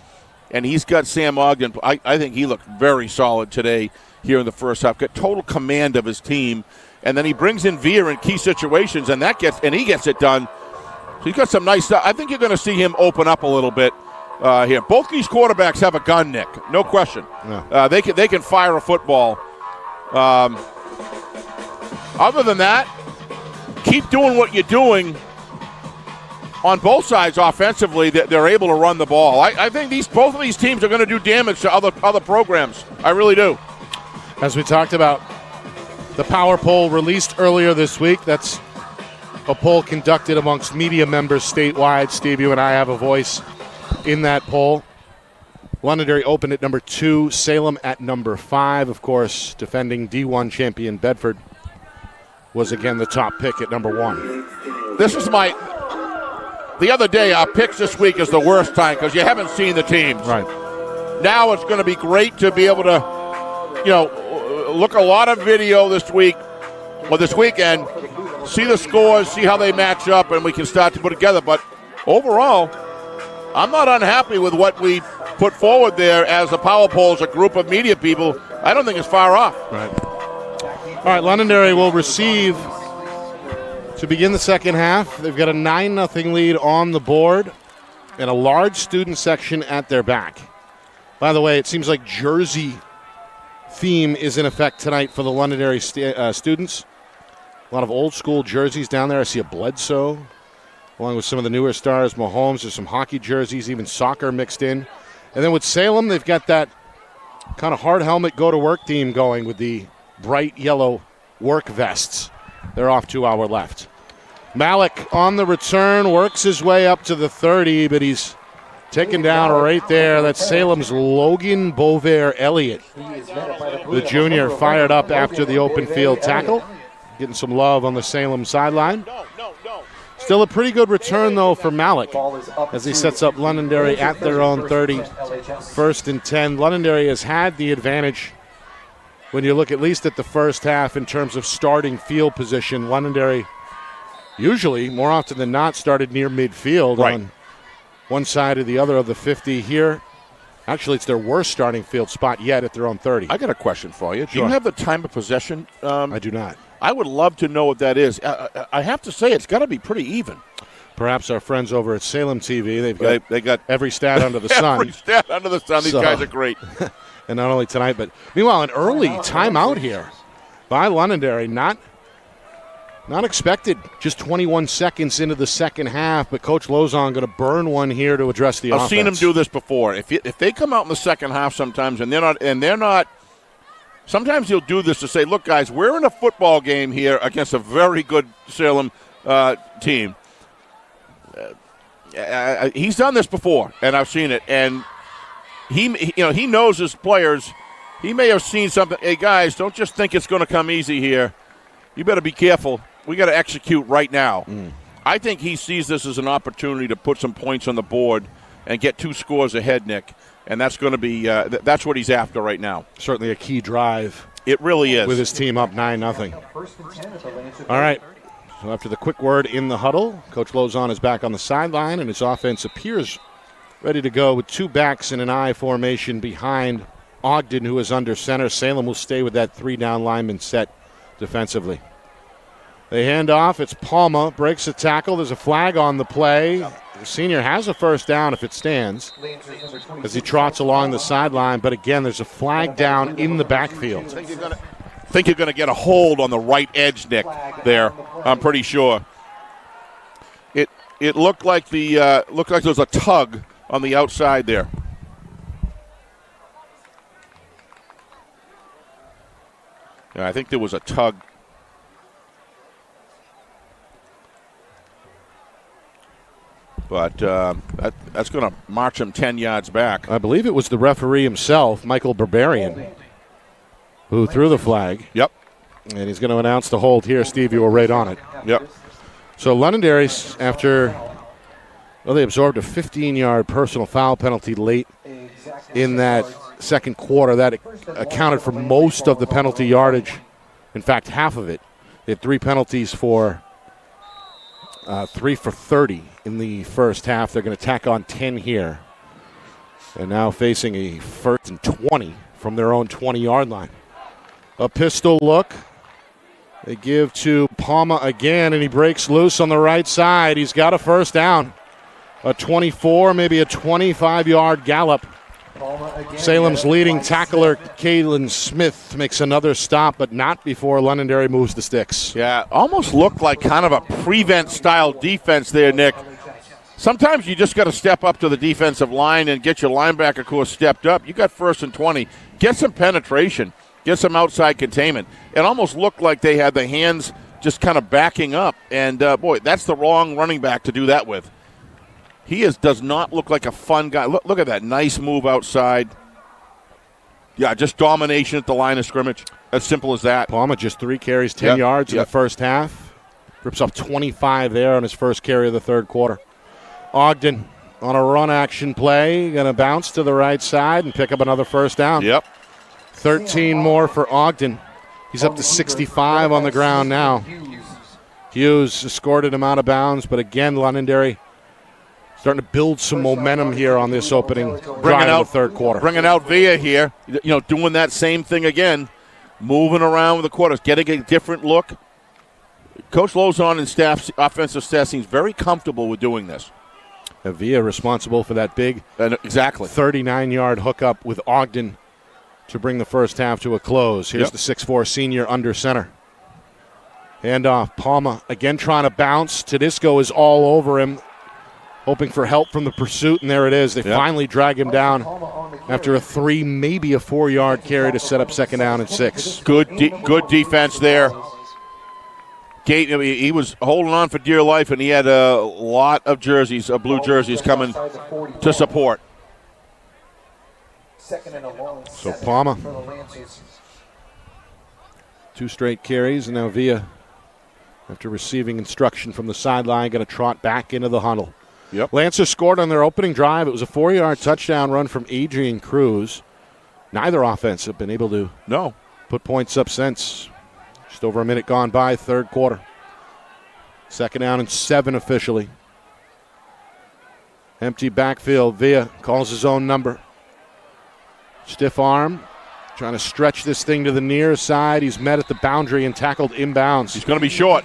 And he's got Sam Ogden. I think he looked very solid today here in the first half. Got total command of his team. And then he brings in Veer in key situations, and he gets it done. So he's got some nice stuff. I think you're going to see him open up a little bit here. Both these quarterbacks have a gun, Nick. No question. Yeah. They can fire a football. Other than that, keep doing what you're doing. On both sides offensively, they're able to run the ball. I think both of these teams are going to do damage to other programs. I really do. As we talked about, the power poll released earlier this week. That's a poll conducted amongst media members statewide. Steve, you and I have a voice in that poll. Londonderry opened at number 2, Salem at number 5. Of course, defending D1 champion Bedford was again the top pick at number 1. This is the other day, our picks this week is the worst time because you haven't seen the teams. Right. Now it's going to be great to be able to, look a lot of video this week or this weekend, see the scores, see how they match up, and we can start to put together. But overall, I'm not unhappy with what we put forward there as the power polls, a group of media people. I don't think it's far off. Right. All right, Londonderry will receive to begin the second half. They've got a 9-0 lead on the board and a large student section at their back. By the way, it seems like jersey theme is in effect tonight for the Londonderry students. A lot of old school jerseys down there. I see a Bledsoe along with some of the newer stars, Mahomes. There's some hockey jerseys, even soccer mixed in. And then with Salem, they've got that kind of hard helmet go-to-work theme going with the bright yellow work vests. They're off 2 hour left. Malik on the return, works his way up to the 30, but he's taken down right there. That's Salem's Logan Bovair Elliott. The junior fired up after the open field tackle. Getting some love on the Salem sideline. Still a pretty good return, though, for Malik as he sets up Londonderry at their own 30. 1st and 10. Londonderry has had the advantage when you look at least at the first half in terms of starting field position. Londonderry usually, more often than not, started near midfield on one side or the other of the 50 here. Actually, it's their worst starting field spot yet at their own 30. I got a question for you. Sure. Do you have the time of possession? I do not. I would love to know what that is. I have to say, it's got to be pretty even. Perhaps our friends over at Salem TV, they got every stat under the sun. Every stat under the sun. These guys are great. And not only tonight, but meanwhile, an early timeout here by Londonderry. Not expected. Just 21 seconds into the second half, but Coach Lozon going to burn one here to address the offense. I've seen him do this before. If they come out in the second half sometimes and they're not. Sometimes he'll do this to say, "Look, guys, we're in a football game here against a very good Salem team." He's done this before, and I've seen it. And he knows his players. He may have seen something. Hey, guys, don't just think it's going to come easy here. You better be careful. We got to execute right now. I think he sees this as an opportunity to put some points on the board and get 2 scores ahead, Nick. And that's going to be that's what he's after right now. Certainly a key drive It really is. With his team up 9-0. All right. So after the quick word in the huddle, Coach Lozon is back on the sideline, and his offense appears ready to go with 2 backs in an I formation behind Ogden, who is under center. Salem will stay with that 3-down lineman set defensively. They hand off. It's Palma. Breaks the tackle. There's a flag on the play. The senior has a first down if it stands as he trots along the sideline. But again, there's a flag down in the backfield. I think you're going to get a hold on the right edge, Nick, there. I'm pretty sure. It looked like there was a tug on the outside there. Yeah, I think there was a tug. But that's going to march him 10 yards back. I believe it was the referee himself, Michael Barbarian, who threw the flag. Yep. And he's going to announce the hold here. Steve, you were right on it. Yep. So Londonderry, they absorbed a 15-yard personal foul penalty late in that second quarter. That accounted for most of the penalty yardage. In fact, half of it. They had 3 penalties for 3 for 30 in the first half. They're going to tack on 10 here. And now facing a 1st and 20 from their own 20-yard line. A pistol look. They give to Palma again, and he breaks loose on the right side. He's got a first down. A 24, maybe a 25-yard gallop. Salem's leading tackler, Kalen Smith, makes another stop, but not before Londonderry moves the sticks. Yeah, almost looked like kind of a prevent-style defense there, Nick. Sometimes you just got to step up to the defensive line and get your linebacker course stepped up. You got 1st and 20. Get some penetration. Get some outside containment. It almost looked like they had the hands just kind of backing up. And, boy, that's the wrong running back to do that with. He does not look like a fun guy. Look at that nice move outside. Yeah, just domination at the line of scrimmage. As simple as that. Palma just 3 carries, 10 yards in the first half. Rips off 25 there on his first carry of the third quarter. Ogden on a run action play. Going to bounce to the right side and pick up another first down. Yep. 13 more for Ogden. He's up to 65 on the ground now. Hughes escorted him out of bounds, but again, Londonderry starting to build some momentum here on this opening drive of the third quarter. Bringing out Villa here, doing that same thing again, moving around with the quarters, getting a different look. Coach Lozon and offensive staff seems very comfortable with doing this. Villa responsible for that big 39-yard hookup with Ogden to bring the first half to a close. Here's the 6'4 senior under center. Handoff, Palma again trying to bounce. Tedisco is all over him, hoping for help from the pursuit, and there it is. They finally drag him down after a 3, maybe a 4-yard carry to set up 2nd down and 6. Good defense there. He was holding on for dear life, and he had a lot of jerseys, blue jerseys, coming to support. So Palma, 2 straight carries, and now Villa, after receiving instruction from the sideline, going to trot back into the huddle. Yep. Lancers scored on their opening drive. It was a 4-yard touchdown run from Adrian Cruz. Neither offense have been able to put points up since. Just over a minute gone by, third quarter. 2nd down and 7 officially. Empty backfield. Villa calls his own number. Stiff arm. Trying to stretch this thing to the near side. He's met at the boundary and tackled inbounds. He's going to be short.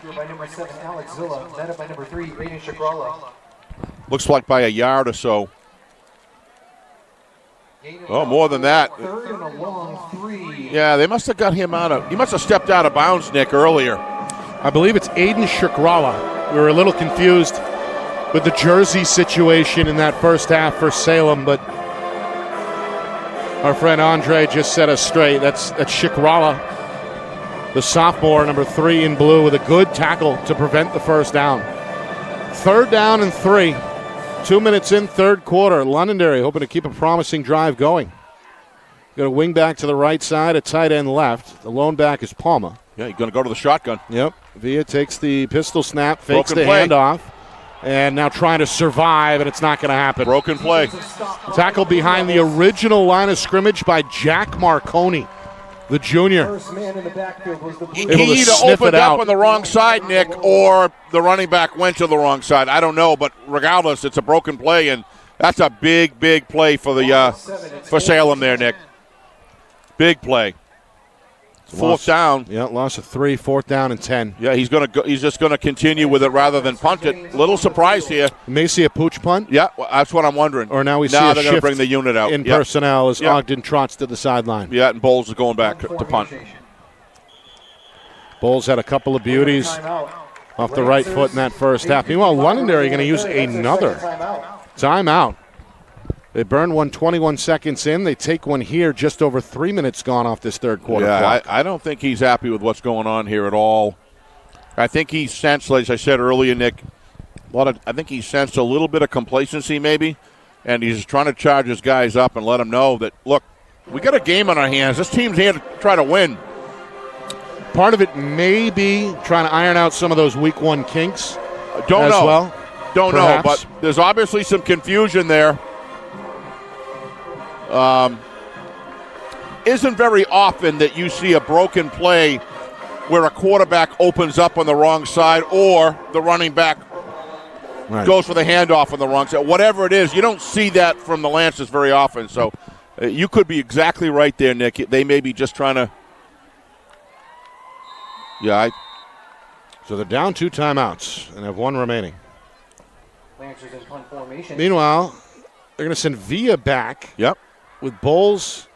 Looks like by a yard or so. Oh, more than that. Yeah, they must have got him out of. He must have stepped out of bounds, Nick, earlier. I believe it's Aiden Shikrala. We were a little confused with the jersey situation in that first half for Salem, but our friend Andre just set us straight. That's Shikrala, the sophomore, number 3 in blue, with a good tackle to prevent the first down. 3rd down and 3. 2 minutes in, third quarter. Londonderry hoping to keep a promising drive going. Got a wing back to the right side, a tight end left. The lone back is Palma. Yeah, he's going to go to the shotgun. Yep. Villa takes the pistol snap, fakes the handoff, and now trying to survive, and it's not going to happen. Broken play. Tackle behind the original line of scrimmage by Jack Marconi. the junior. First man in the backfield was the blue. Able to He either sniff opened it up out. on the wrong side, Nick, or the running back went to the wrong side. I don't know, but regardless, it's a broken play, and that's a big, big play for the for Salem there, Nick. Big play. Fourth down. Yeah, loss of 3, 4th down and 10. Yeah, he's just gonna continue with it rather than punt it. Little surprise here. We may see a pooch punt. Yeah, well, that's what I'm wondering. Or now we see now a they're gonna shift bring the unit out in Yep. personnel as Yep. Ogden trots to the sideline. Yeah, and Bowles is going back to punt. Bowles had a couple of beauties off the right foot in that first half. Meanwhile, Londonderry going to use another timeout. They burn one 21 seconds in. They take one here just over 3 minutes gone off this third quarter clock. I don't think he's happy with what's going on here at all. I think he sensed, as I said earlier, Nick, I think he sensed a little bit of complacency maybe, and he's trying to charge his guys up and let them know that, look, we got a game on our hands. This team's here to try to win. Part of it may be trying to iron out some of those week 1 kinks Don't as know. well. Don't perhaps. know, but there's obviously some confusion there. Isn't very often that you see a broken play where a quarterback opens up on the wrong side or the running back goes for the handoff on the wrong side. Whatever it is, you don't see that from the Lancers very often. So you could be exactly right there, Nick. They may be just trying to. Yeah. So they're down 2 timeouts and have 1 remaining. Lancers in punt formation. Meanwhile, they're going to send Villa back. Yep. With Bowles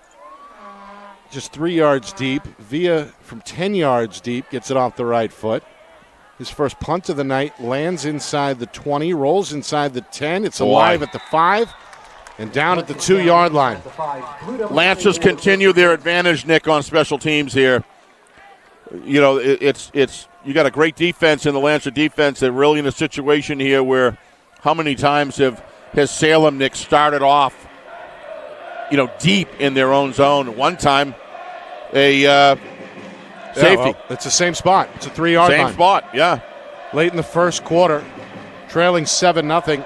just 3 yards deep. Villa from 10 yards deep gets it off the right foot. His first punt of the night lands inside the 20, rolls inside the 10. It's alive at the 5 and down at the 2-yard line. Lancers continue their advantage, Nick, on special teams here. You know, it's you got a great defense in the Lancer defense. They're really in a situation here where how many times has Salem, Nick, started off, deep in their own zone. One time, a safety. Well, it's the same spot. It's a 3-yard line. Same spot, yeah. Late in the first quarter, trailing 7-0,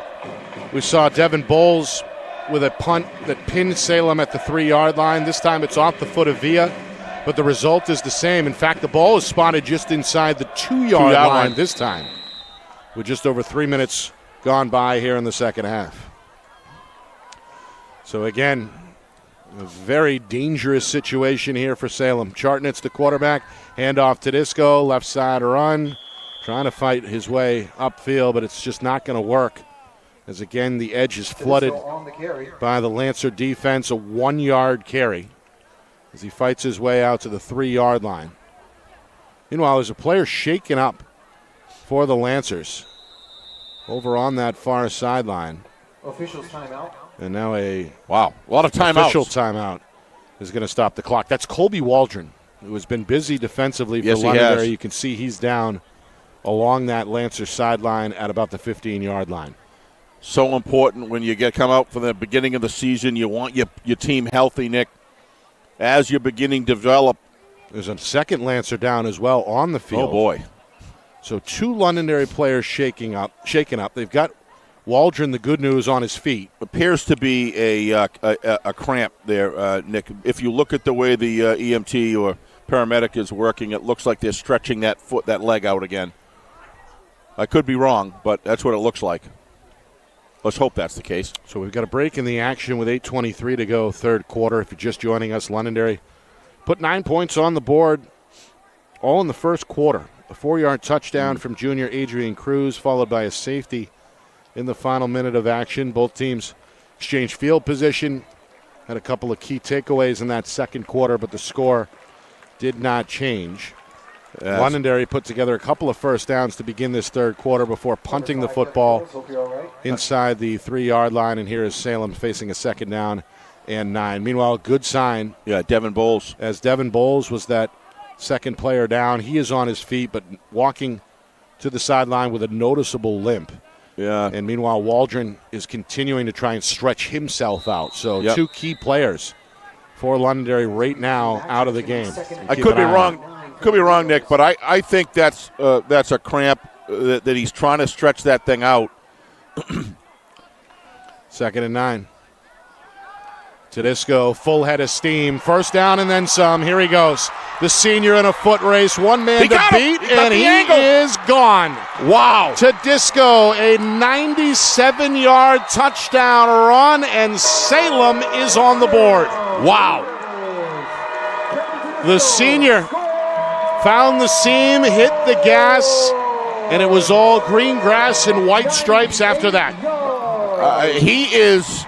we saw Devin Bowles with a punt that pinned Salem at the 3-yard line. This time it's off the foot of Villa, but the result is the same. In fact, the ball is spotted just inside the 2-yard line this time, with just over 3 minutes gone by here in the second half. So again, a very dangerous situation here for Salem. Chartnett's the quarterback. Handoff to Disco. Left side run. Trying to fight his way upfield, but it's just not going to work. As again, the edge is flooded by the Lancer defense. A 1-yard carry as he fights his way out to the 3-yard line. Meanwhile, there's a player shaken up for the Lancers over on that far sideline. Officials timeout. And now a lot of timeouts. Official timeout is going to stop the clock. That's Colby Waldron, who has been busy defensively for Londonderry. You can see he's down along that Lancer sideline at about the 15-yard line. So important when you come out for the beginning of the season. You want your team healthy, Nick. As you're beginning to develop. There's a second Lancer down as well on the field. Oh, boy. So 2 Londonderry players shaken up. They've got Waldron, the good news, on his feet. Appears to be a cramp there, Nick. If you look at the way the EMT or paramedic is working, it looks like they're stretching that leg out again. I could be wrong, but that's what it looks like. Let's hope that's the case. So we've got a break in the action with 8:23 to go, third quarter. If you're just joining us, Londonderry put 9 points on the board, all in the first quarter. A 4-yard touchdown from junior Adrian Cruz, followed by a safety in the final minute of action. Both teams exchanged field position, had a couple of key takeaways in that second quarter, but the score did not change. Yes. Londonderry put together a couple of first downs to begin this third quarter before punting the football inside the 3-yard line, and here is Salem facing a second down and 9. Meanwhile, good sign. Yeah, Devin Bowles. As Devin Bowles was that second player down. He is on his feet, but walking to the sideline with a noticeable limp. Yeah. And meanwhile, Waldron is continuing to try and stretch himself out. So 2 key players for Londonderry right now out of the game. I could be wrong. Could be wrong, Nick, but I think that's a cramp that he's trying to stretch that thing out. Second and 9. Tedesco, full head of steam. First down and then some. Here he goes. The senior in a foot race. One man to beat, and he is gone. Wow. Tedesco, a 97-yard touchdown run, and Salem is on the board. Wow. The senior found the seam, hit the gas, and it was all green grass and white stripes after that. He is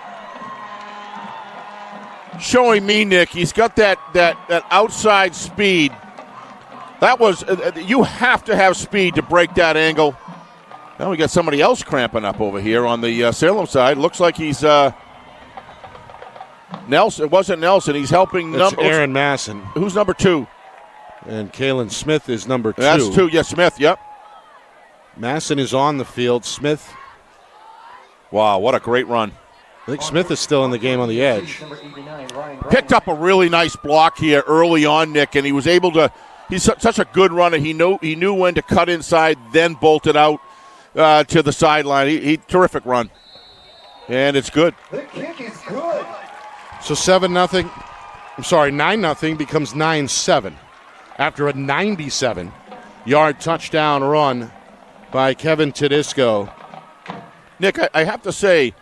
showing me, Nick, he's got that outside speed. That was, you have to have speed to break that angle. Now we got somebody else cramping up over here on the Salem side. Looks like he's Nelson. It wasn't Nelson. He's helping. It's Aaron Masson. Who's number 2? And Kalen Smith is number 2. That's 2. Yeah, Smith. Yep. Masson is on the field. Smith. Wow, what a great run. I think Smith is still in the game on the edge. Picked up a really nice block here early on, Nick, and he was able to. He's such a good runner. He knew when to cut inside, then bolted out to the sideline. He terrific run, and it's good. The kick is good. So 9-0 becomes 9-7 after a 97-yard touchdown run by Kevin Tedesco. Nick, I have to say,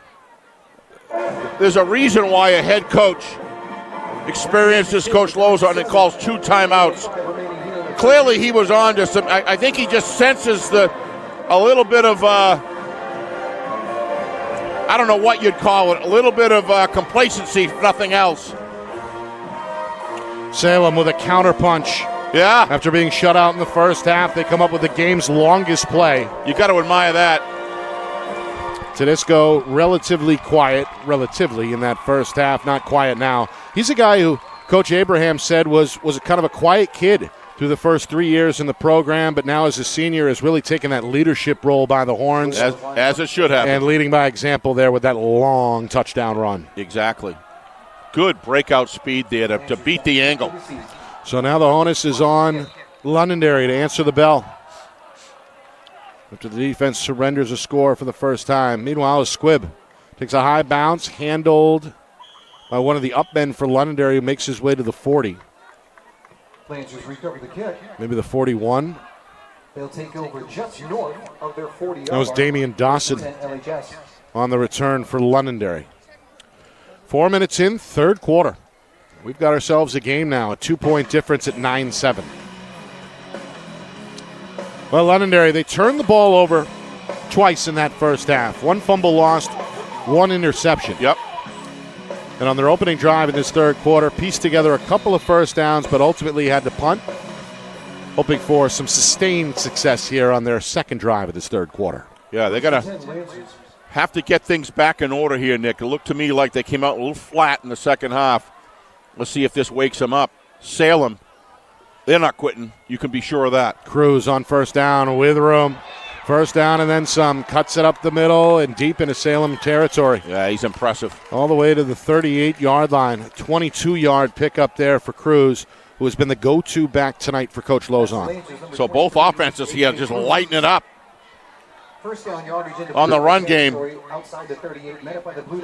there's a reason why a head coach, experienced as Coach Lozon, and calls 2 timeouts. Clearly he was on to some, I think he just senses a little bit of, I don't know what you'd call it, a little bit of complacency, if nothing else. Salem with a counterpunch. Yeah. After being shut out in the first half, they come up with the game's longest play. You got to admire that. Tedesco relatively quiet, in that first half, not quiet now. He's a guy who Coach Abraham said was a kind of a quiet kid through the first 3 years in the program, but now as a senior has really taken that leadership role by the horns. As it should have. And leading by example there with that long touchdown run. Exactly. Good breakout speed there to beat the angle. So now the onus is on Londonderry to answer the bell after the defense surrenders a score for the first time. Meanwhile, a squib takes a high bounce, handled by one of the up men for Londonderry, who makes his way to the 40. Lancers recover the kick. Maybe the 41. They'll take over just north of their 40. That was Damian Dawson on the return for Londonderry. 4 minutes in, third quarter. We've got ourselves a game now, a 2-point difference at 9-7. Well, Londonderry, they turned the ball over twice in that first half. 1 fumble lost, 1 interception. Yep. And on their opening drive in this third quarter, pieced together a couple of first downs, but ultimately had to punt, hoping for some sustained success here on their second drive of this third quarter. Yeah, they're going to have to get things back in order here, Nick. It looked to me like they came out a little flat in the second half. Let's see if this wakes them up. Salem, they're not quitting. You can be sure of that. Cruz on first down with room. First down and then some. Cuts it up the middle and deep into Salem territory. Yeah, he's impressive. All the way to the 38-yard line. 22-yard pickup there for Cruz, who has been the go-to back tonight for Coach Lozon. So both offenses here just lighting it up. On the run game.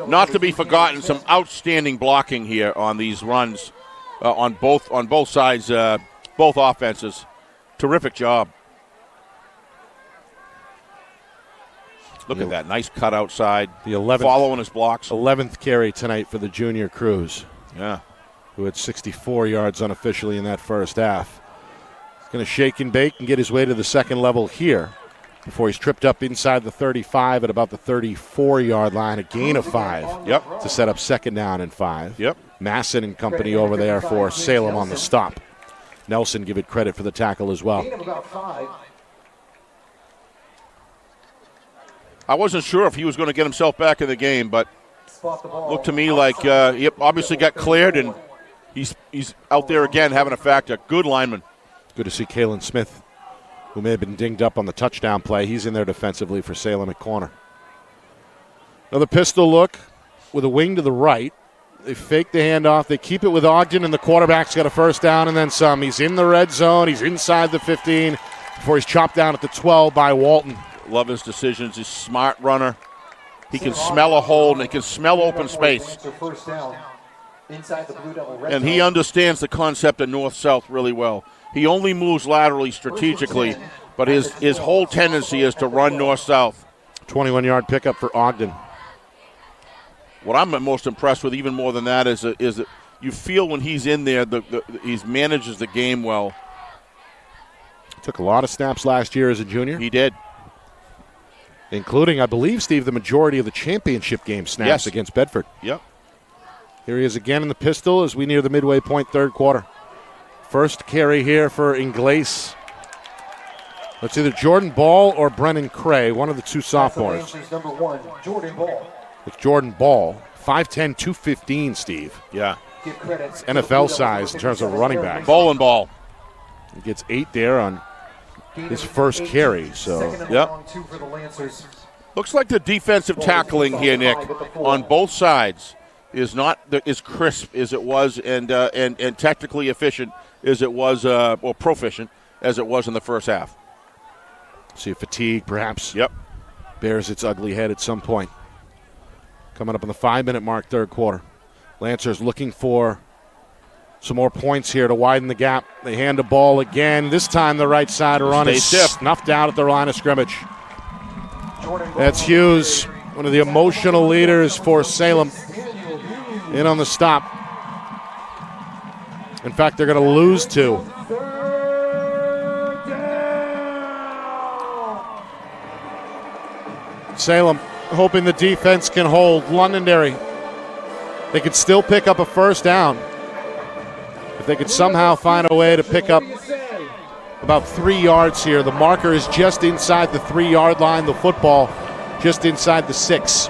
Not to be forgotten, some outstanding blocking here on these runs on both sides, both offenses. Terrific job. Look at that. Nice cut outside. The 11th. Following his blocks. 11th carry tonight for the junior Cruz. Yeah. Who had 64 yards unofficially in that first half. He's going to shake and bake and get his way to the second level here before he's tripped up inside the 35 at about the 34-yard line. A gain of 5. Yep. To set up second down and 5. Yep. Masson and company over there for Salem on the stop. Nelson give it credit for the tackle as well. I wasn't sure if he was going to get himself back in the game, but looked to me like he obviously got cleared, and he's out there again having a factor. Good lineman. Good to see Kalen Smith, who may have been dinged up on the touchdown play. He's in there defensively for Salem at corner. Another pistol look with a wing to the right. They fake the handoff. They keep it with Ogden, and the quarterback's got a first down and then some. He's in the red zone. He's inside the 15 before he's chopped down at the 12 by Walton. Love his decisions. He's a smart runner. He can smell a hole, and he can smell open space. Inside the Blue Devil red And he zone. understands the concept of north-south really well. He only moves laterally strategically, but his whole tendency is to run north-south. 21-yard pickup for Ogden. What I'm most impressed with, even more than that, is that you feel when he's in there, he manages the game well. Took a lot of snaps last year as a junior. He did. Including, I believe, Steve, the majority of the championship game snaps against Bedford. Yep. Here he is again in the pistol as we near the midway point, third quarter. First carry here for Ingles. It's either Jordan Ball or Brennan Cray, one of the two sophomores. That's the Lancers, number 1, Jordan Ball. It's Jordan Ball, 5'10", 215, Steve. Yeah. Give credit. NFL size in terms of running back. Bowling ball. He gets 8 there on his first carry. So, yep. Looks like the defensive tackling here, Nick, on both sides is not as crisp as it was and technically efficient as it was, or proficient as it was in the first half. see fatigue perhaps. Yep. Bears its ugly head at some point. Coming up on the 5-minute mark, third quarter. Lancers looking for some more points here to widen the gap. They hand the ball again. This time the right side run is snuffed out at the line of scrimmage. That's Hughes, one of the emotional leaders for Salem, in on the stop. In fact, they're going to lose 2. Salem hoping the defense can hold. Londonderry, they could still pick up a first down. If they could somehow find a way to pick up about 3 yards here. The marker is just inside the 3-yard line. The football just inside the 6.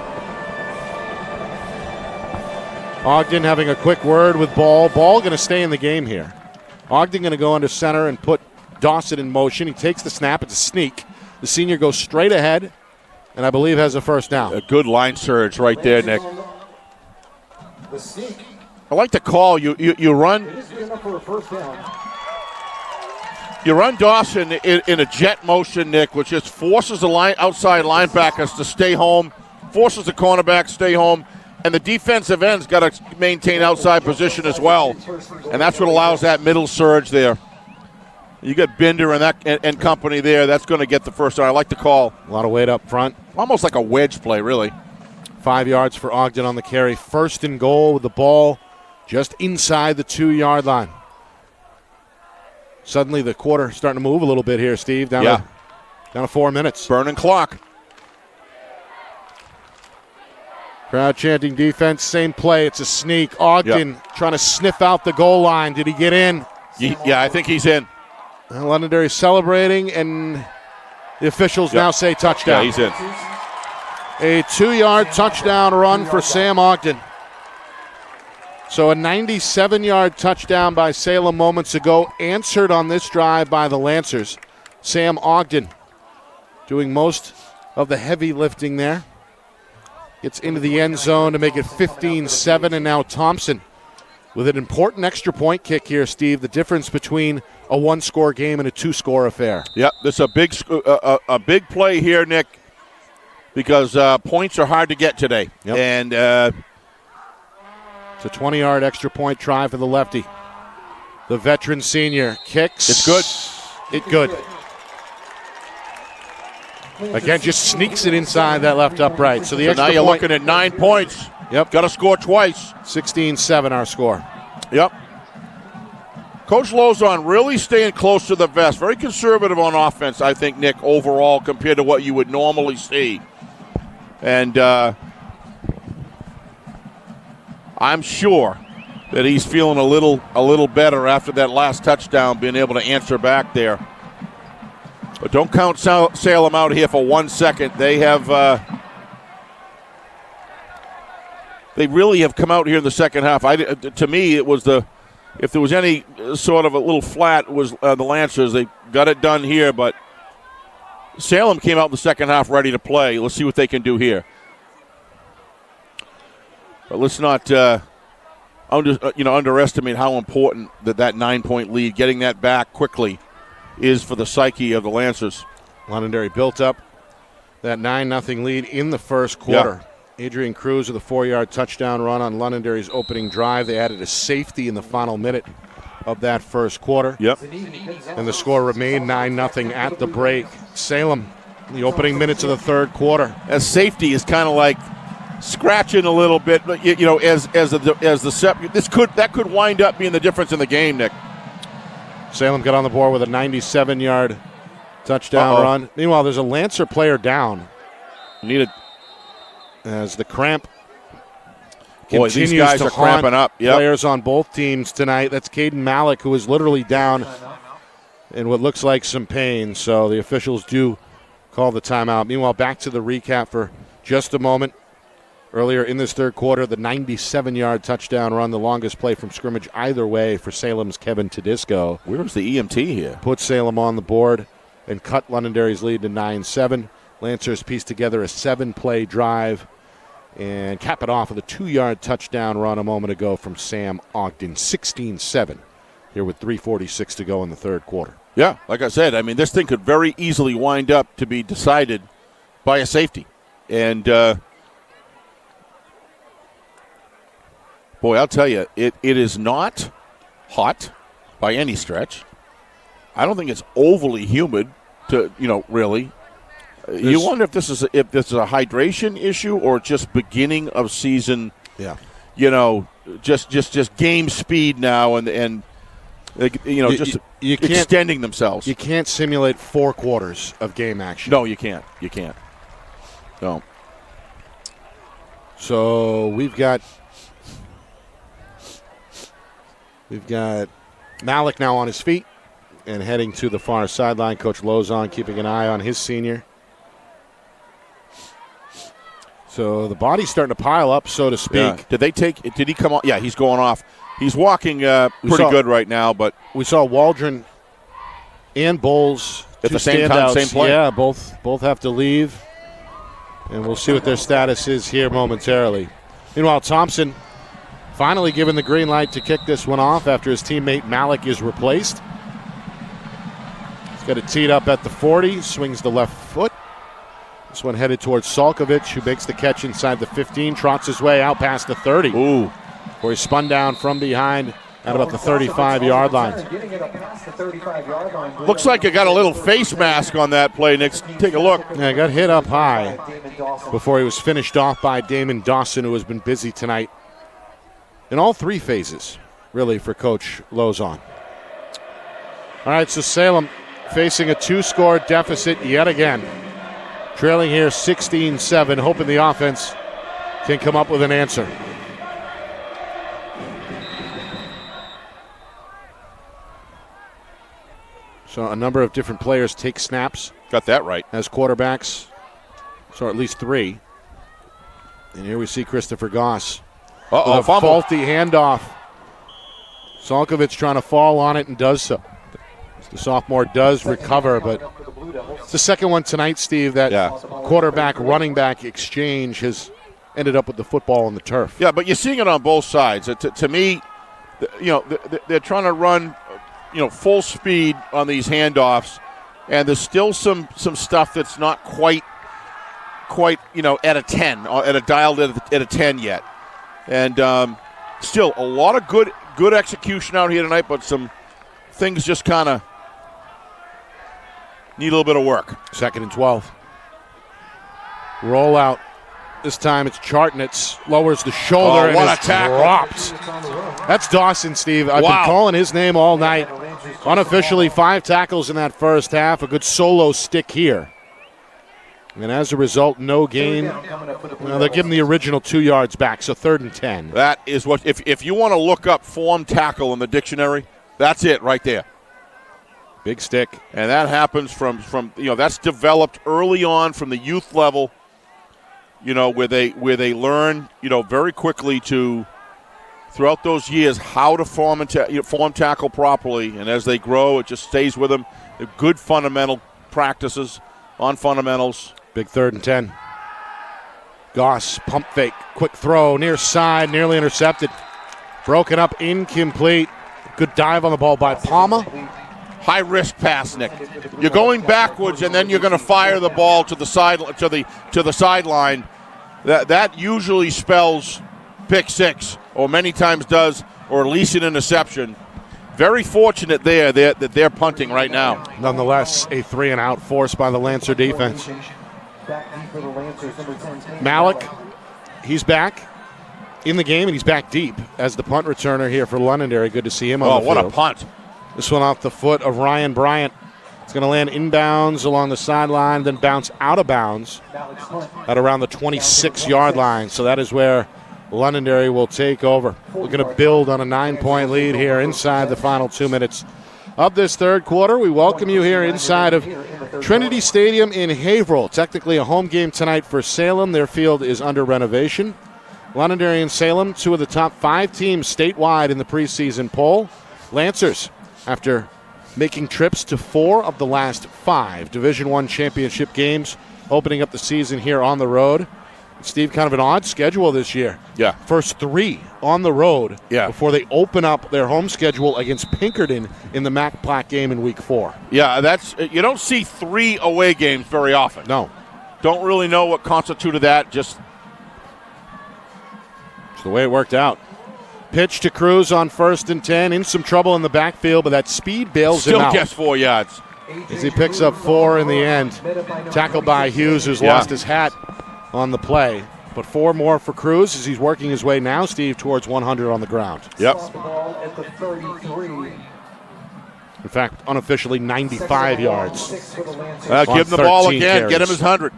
Ogden having a quick word with Ball. Ball going to stay in the game here. Ogden going to go under center and put Dawson in motion. He takes the snap. It's a sneak. The senior goes straight ahead and I believe has a first down. A good line surge right there, Nick. I like the call. You run. You run Dawson in a jet motion, Nick, which just forces the outside linebackers to stay home, forces the cornerback to stay home, and the defensive end's got to maintain outside position as well, and that's what allows that middle surge there. You got Binder and company there. That's going to get the first down. I like the call. A lot of weight up front. Almost like a wedge play, really. 5 yards for Ogden on the carry. First and goal with the ball just inside the 2-yard line. Suddenly the quarter starting to move a little bit here, Steve. Down to 4 minutes. Burning clock. Crowd chanting defense, same play. It's a sneak. Ogden trying to sniff out the goal line. Did he get in? Yeah, I think he's in. Londonderry celebrating, and the officials now say touchdown. Yeah, he's in. A 2-yard touchdown run for Sam Ogden. So a 97-yard touchdown by Salem moments ago, answered on this drive by the Lancers. Sam Ogden doing most of the heavy lifting there. Gets into the end zone to make it 15-7, and now Thompson with an important extra point kick here, Steve. The difference between a 1-score game and a 2-score affair. Yep, this is a big play here, Nick, because points are hard to get today. Yep. And it's a 20-yard extra point try for the lefty. The veteran senior kicks. It's good. It's good. Again, just sneaks it inside that left upright. So the extra now you're point, looking at 9 points. Yep. Got to score twice. 16-7 our score. Yep. Coach Lozon really staying close to the vest. Very conservative on offense, I think, Nick, overall, compared to what you would normally see. And I'm sure that he's feeling a little better after that last touchdown, being able to answer back there. But don't count Salem out here for 1 second. They have they really have come out here in the second half. To me, it was if there was any sort of a little flat, it was the Lancers. They got it done here, but Salem came out in the second half ready to play. Let's see what they can do here. But let's not underestimate how important that 9-point lead, getting that back quickly, is for the psyche of the Lancers. Londonderry built up that 9-0 lead in the first quarter. Adrian Cruz with a 4-yard touchdown run on Londonderry's opening drive. They added a safety in the final minute of that first quarter. Yep. And the score remained 9-0 at the break. Salem, the opening minutes of the third quarter. As safety is kind of like scratching a little bit, but that could wind up being the difference in the game, Nick. Salem got on the board with a 97-yard touchdown run. Meanwhile, there's a Lancer player down. Needed. As the cramp Boy, continues these guys to are cramping up. Yep. Players on both teams tonight. That's Caden Malik, who is literally down in what looks like some pain. So the officials do call the timeout. Meanwhile, back to the recap for just a moment. Earlier in this third quarter, the 97-yard touchdown run, the longest play from scrimmage either way for Salem's Kevin Tedisco. Where was the EMT here? Put Salem on the board and cut Londonderry's lead to 9-7. Lancers pieced together a 7-play drive and cap it off with a 2-yard touchdown run a moment ago from Sam Ogden. 16-7 here with 3:46 to go in the third quarter. Yeah, like I said, I mean, this thing could very easily wind up to be decided by a safety. And, boy, I'll tell you, it is not hot by any stretch. I don't think it's overly humid to, really. You wonder if this is a hydration issue or just beginning of season. Yeah. Just game speed now and just extending themselves. You can't simulate 4 quarters of game action. No, you can't. You can't. No. So we've got Malik now on his feet and heading to the far sideline. Coach Lozon keeping an eye on his senior. So the body's starting to pile up, so to speak. Yeah. Did he come off? Yeah, he's going off. He's walking pretty good right now, but we saw Waldron and Bowles at the same time, same play. Yeah, both have to leave, and we'll see what their status is here momentarily. Meanwhile, Thompson finally given the green light to kick this one off after his teammate Malik is replaced. He's got it teed up at the 40, swings the left foot. This one headed towards Salkovich, who makes the catch inside the 15, trots his way out past the 30. Ooh. Where he spun down from behind at about the 35-yard line. Looks like it got a little face mask on that play, Nick. Take a look. Yeah, got hit up high before he was finished off by Damon Dawson, who has been busy tonight in all 3 phases, really, for Coach Lozon. All right, so Salem facing a 2-score deficit yet again. Trailing here 16-7, hoping the offense can come up with an answer. So a number of different players take snaps. Got that right. As quarterbacks. So at least 3. And here we see Christopher Goss. Uh-oh, fumble. Faulty handoff. Salkovich trying to fall on it and does so. The sophomore does recover, but it's the second one tonight, Steve, that quarterback-running back exchange has ended up with the football on the turf. Yeah, but you're seeing it on both sides. To me, they're trying to run, full speed on these handoffs, and there's still some stuff that's not quite, at a 10, at a dialed at a 10 yet. And still a lot of good execution out here tonight, but some things just kind of need a little bit of work. 2nd and 12. Rollout. This time it's Chartnitz. Lowers the shoulder and is dropped. That's Dawson, Steve. I've been calling his name all night. Unofficially 5 tackles in that first half. A good solo stick here. And as a result, no gain. They're giving the original 2 yards back, so 3rd and 10. That is what, if you want to look up form tackle in the dictionary, that's it right there. Big stick. And that happens from that's developed early on from the youth level, where they learn, very quickly to, throughout those years, how to form tackle properly. And as they grow, it just stays with them. Good fundamental practices on fundamentals. Big 3rd and 10. Goss, pump fake, quick throw, near side, nearly intercepted. Broken up, incomplete. Good dive on the ball by Palma. High risk pass, Nick. You're going backwards, and then you're going to fire the ball to the side to the sideline. that usually spells pick six, or many times does, or at least an interception. Very fortunate there that they're punting right now. Nonetheless, a 3-and-out forced by the Lancer defense. Malik, he's back in the game, and he's back deep as the punt returner here for Londonderry. Good to see him on the field. Oh, what a punt. This one off the foot of Ryan Bryant. It's going to land inbounds along the sideline, then bounce out of bounds at around the 26-yard line. So that is where Londonderry will take over. We're going to build on a 9-point lead here inside the final 2 minutes of this third quarter. We welcome you here inside of Trinity Stadium in Haverhill. Technically a home game tonight for Salem. Their field is under renovation. Londonderry and Salem, two of the top 5 teams statewide in the preseason poll. Lancers, after making trips to 4 of the last 5 Division I championship games, opening up the season here on the road. Steve, kind of an odd schedule this year. Yeah. First 3 on the road before they open up their home schedule against Pinkerton in the Mac Plaque game in Week 4. Yeah, you don't see 3 away games very often. No. Don't really know what constituted that, just it's the way it worked out. Pitch to Cruz on 1st and 10, in some trouble in the backfield, but that speed bails him out. Still gets 4 yards. As he picks up 4 in the end. Tackled by Hughes, who's lost his hat on the play. But 4 more for Cruz as he's working his way now, Steve, towards 100 on the ground. Yep. In fact, unofficially 95 yards. Give him the ball again. Carries. Get him his 100.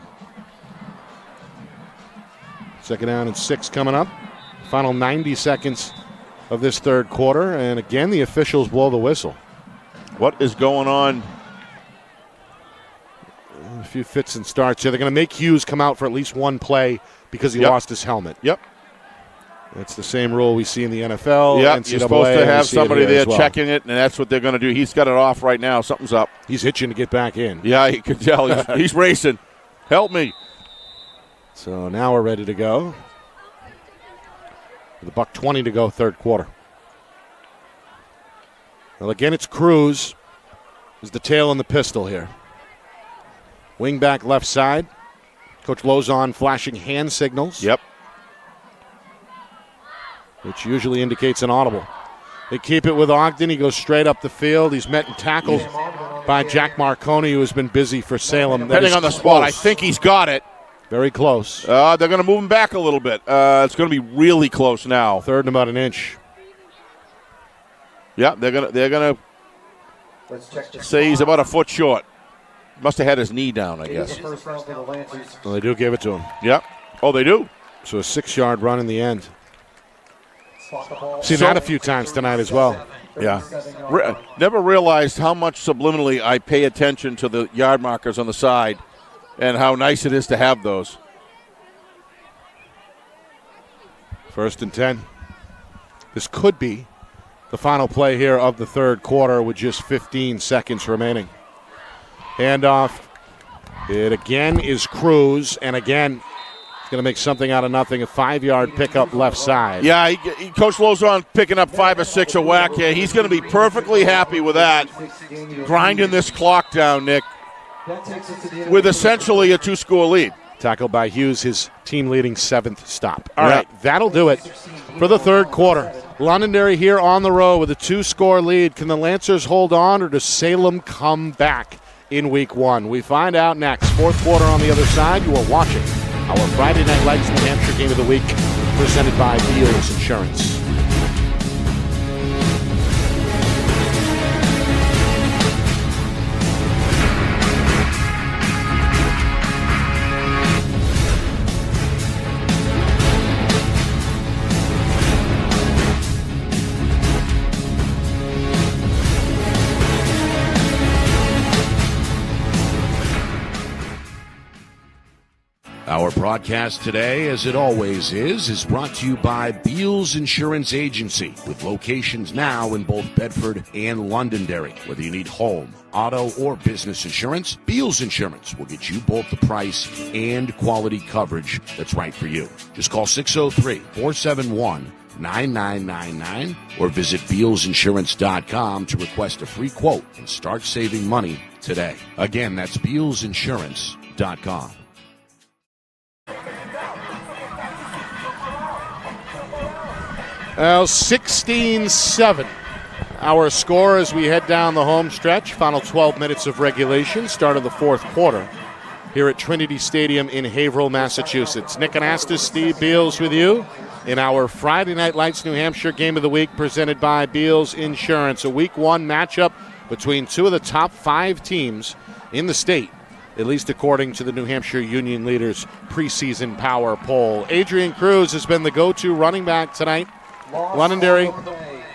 2nd down and 6 coming up. Final 90 seconds of this third quarter. And again, the officials blow the whistle. What is going on? A few fits and starts here. They're going to make Hughes come out for at least one play because he lost his helmet. Yep. That's the same rule we see in the NFL. Yep, NCAA, you're supposed to have somebody there checking it, and that's what they're going to do. He's got it off right now. Something's up. He's hitching to get back in. Yeah, you can tell. He's racing. Help me. So now we're ready to go. With $1:20 to go, third quarter. Well, again, it's Cruz. Is the tail in the pistol here. Wing back left side. Coach Lozon flashing hand signals. Yep. Which usually indicates an audible. They keep it with Ogden. He goes straight up the field. He's met and tackled by Jack Marconi, who has been busy for Salem. Depending on the spot, I think he's got it. Very close. They're going to move him back a little bit. It's going to be really close now. 3rd and about an inch. Yeah, they're going to say he's about a foot short. Must have had his knee down, I guess. Well, they do give it to him. Yep. Oh, they do? So a 6-yard run in the end. Seen that a few times tonight as well. Yeah. Never realized how much subliminally I pay attention to the yard markers on the side and how nice it is to have those. 1st and 10. This could be the final play here of the third quarter with just 15 seconds remaining. Handoff. It again is Cruz, and again, he's going to make something out of nothing. A 5-yard pickup left side. Yeah, Coach Lozon picking up 5 or 6 a whack here. He's going to be perfectly happy with that. Grinding this clock down, Nick, with essentially a 2-score lead. Tackled by Hughes, his team-leading 7th stop. All right, that'll do it for the third quarter. Londonderry here on the road with a 2-score lead. Can the Lancers hold on, or does Salem come back in Week 1? We find out next. Fourth quarter on the other side. You are watching our Friday Night Lights New Hampshire Game of the Week, presented by Beals Insurance. Our broadcast today, as it always is brought to you by Beals Insurance Agency, with locations now in both Bedford and Londonderry. Whether you need home, auto, or business insurance, Beals Insurance will get you both the price and quality coverage that's right for you. Just call 603-471-9999 or visit BealsInsurance.com to request a free quote and start saving money today. Again, that's BealsInsurance.com. Well, 16-7. Our score as we head down the home stretch. Final 12 minutes of regulation. Start of the fourth quarter here at Trinity Stadium in Haverhill, Massachusetts. Nick Anastas, Steve Beals with you in our Friday Night Lights New Hampshire Game of the Week presented by Beals Insurance. A Week 1 matchup between two of the top 5 teams in the state, at least according to the New Hampshire Union Leaders preseason power poll. Adrian Cruz has been the go-to running back tonight. Londonderry,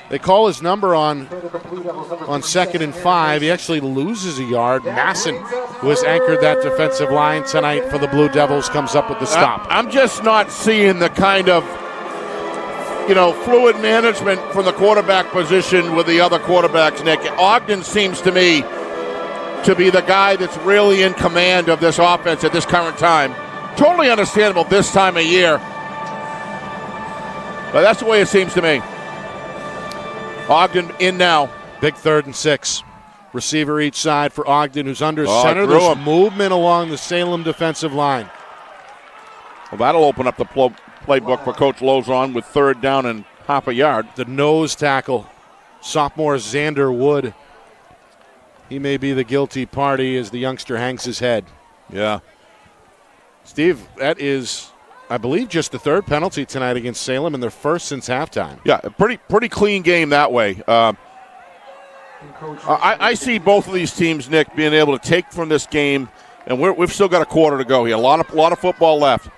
they call his number on 2nd and 5. He actually loses a yard. Masson, who has anchored that defensive line tonight for the Blue Devils, comes up with the stop. I'm just not seeing the kind of, fluid management from the quarterback position with the other quarterbacks, Nick. Ogden seems to me to be the guy that's really in command of this offense at this current time. Totally understandable this time of year, but that's the way it seems to me. Ogden in now. Big 3rd and 6. Receiver each side for Ogden, who's under center. There's There's movement along the Salem defensive line. Well, that'll open up the playbook for Coach Lozon with 3rd down and half a yard. The nose tackle, sophomore Xander Wood. He may be the guilty party as the youngster hangs his head. Yeah. Steve, that is, I believe, just the 3rd penalty tonight against Salem and their 1st since halftime. Yeah, a pretty clean game that way. I see both of these teams, Nick, being able to take from this game, and we've still got a quarter to go here. A lot of football left.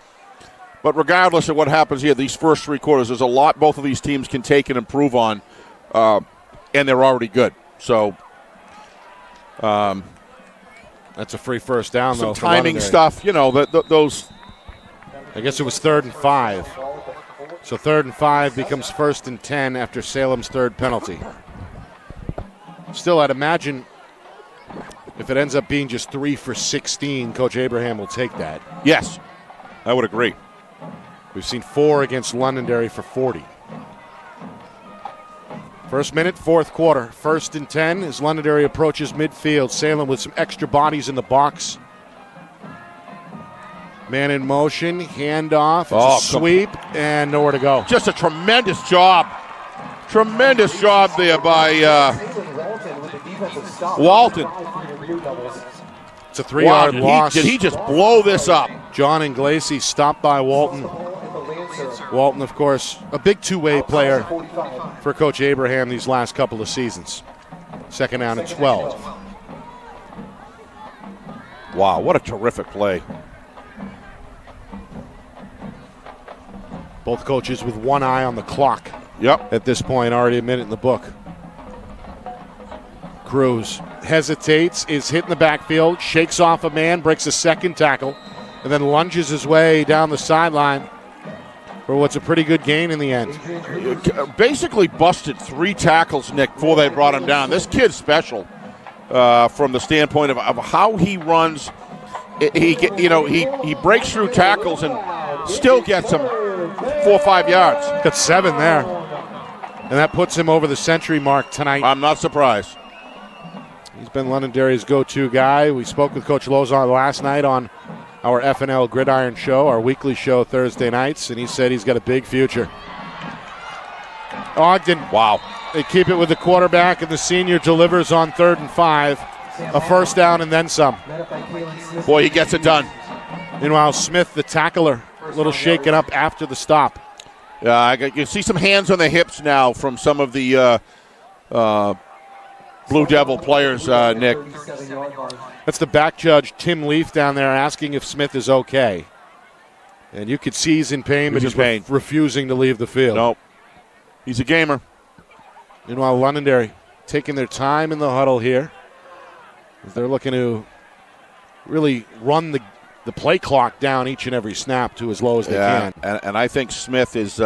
But regardless of what happens here, these first 3 quarters, there's a lot both of these teams can take and improve on, and they're already good. So that's a free first down, though. Some timing stuff, those. I guess it was 3rd and 5. So 3rd and 5 becomes 1st and 10 after Salem's 3rd penalty. Still, I'd imagine if it ends up being just 3 for 16, Coach Abraham will take that. Yes, I would agree. We've seen 4 against Londonderry for 40. First minute, fourth quarter. 1st and 10 as Londonderry approaches midfield. Salem with some extra bodies in the box. Man in motion, handoff, sweep, and nowhere to go. Just a tremendous job. Tremendous job there by Walton. It's a 3-yard loss. Did he just blow this up? John Inglesi stopped by Walton. Walton, of course, a big two-way player for Coach Abraham these last couple of seasons. 2nd down and 12. Wow, what a terrific play. Both coaches with one eye on the clock. Yep. At this point, already a minute in the book. Cruz hesitates, is hit in the backfield, shakes off a man, breaks a 2nd tackle, and then lunges his way down the sideline for what's a pretty good gain in the end. Basically busted 3 tackles, Nick, before they brought him down. This kid's special from the standpoint of how he runs. He breaks through tackles and still gets them 4 or 5 yards. Got 7 there. And that puts him over the century mark tonight. I'm not surprised. He's been Londonderry's go-to guy. We spoke with Coach Lozon last night on our FNL Gridiron show, our weekly show Thursday nights, and he said he's got a big future. Ogden. Wow. They keep it with the quarterback, and the senior delivers on 3rd and 5. A first down and then some. Boy, he gets it done. Meanwhile, Smith, the tackler, a little shaken up after the stop. You see some hands on the hips now from some of the Blue Devil players, Nick. That's the back judge, Tim Leaf, down there asking if Smith is okay. And you could see he's in pain, but he's refusing to leave the field. Nope. He's a gamer. Meanwhile, Londonderry taking their time in the huddle here. They're looking to really run the play clock down each and every snap to as low as they can. And I think Smith is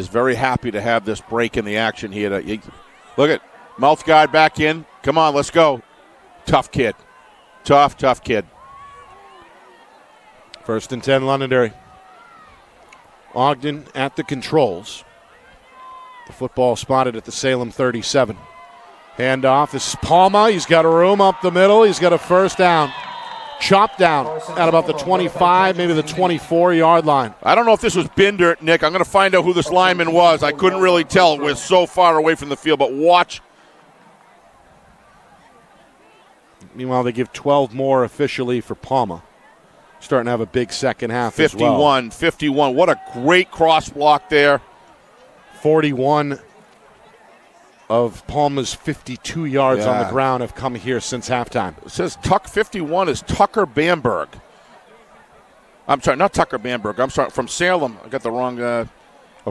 very happy to have this break in the action here. Look at mouth guard back in. Come on, let's go. Tough kid. Tough kid. 1st and 10, Londonderry. Ogden at the controls. The football spotted at the Salem 37. Handoff. This is Palma. He's got a room up the middle. He's got a first down. chop down at about the 25, maybe the 24-yard line. I don't know if this was Binder, Nick. I'm going to find out who this lineman was. I couldn't really tell. We're so far away from the field, but watch. Meanwhile, they give 12 more officially for Palma. Starting to have a big second half 51, as well. 51. What a great cross block there. 41 of Palma's 52 yards on the ground have come here since halftime. It says 51 is Tucker Bamberg. I'm sorry, not Tucker Bamberg. I'm sorry, from Salem. I got the wrong.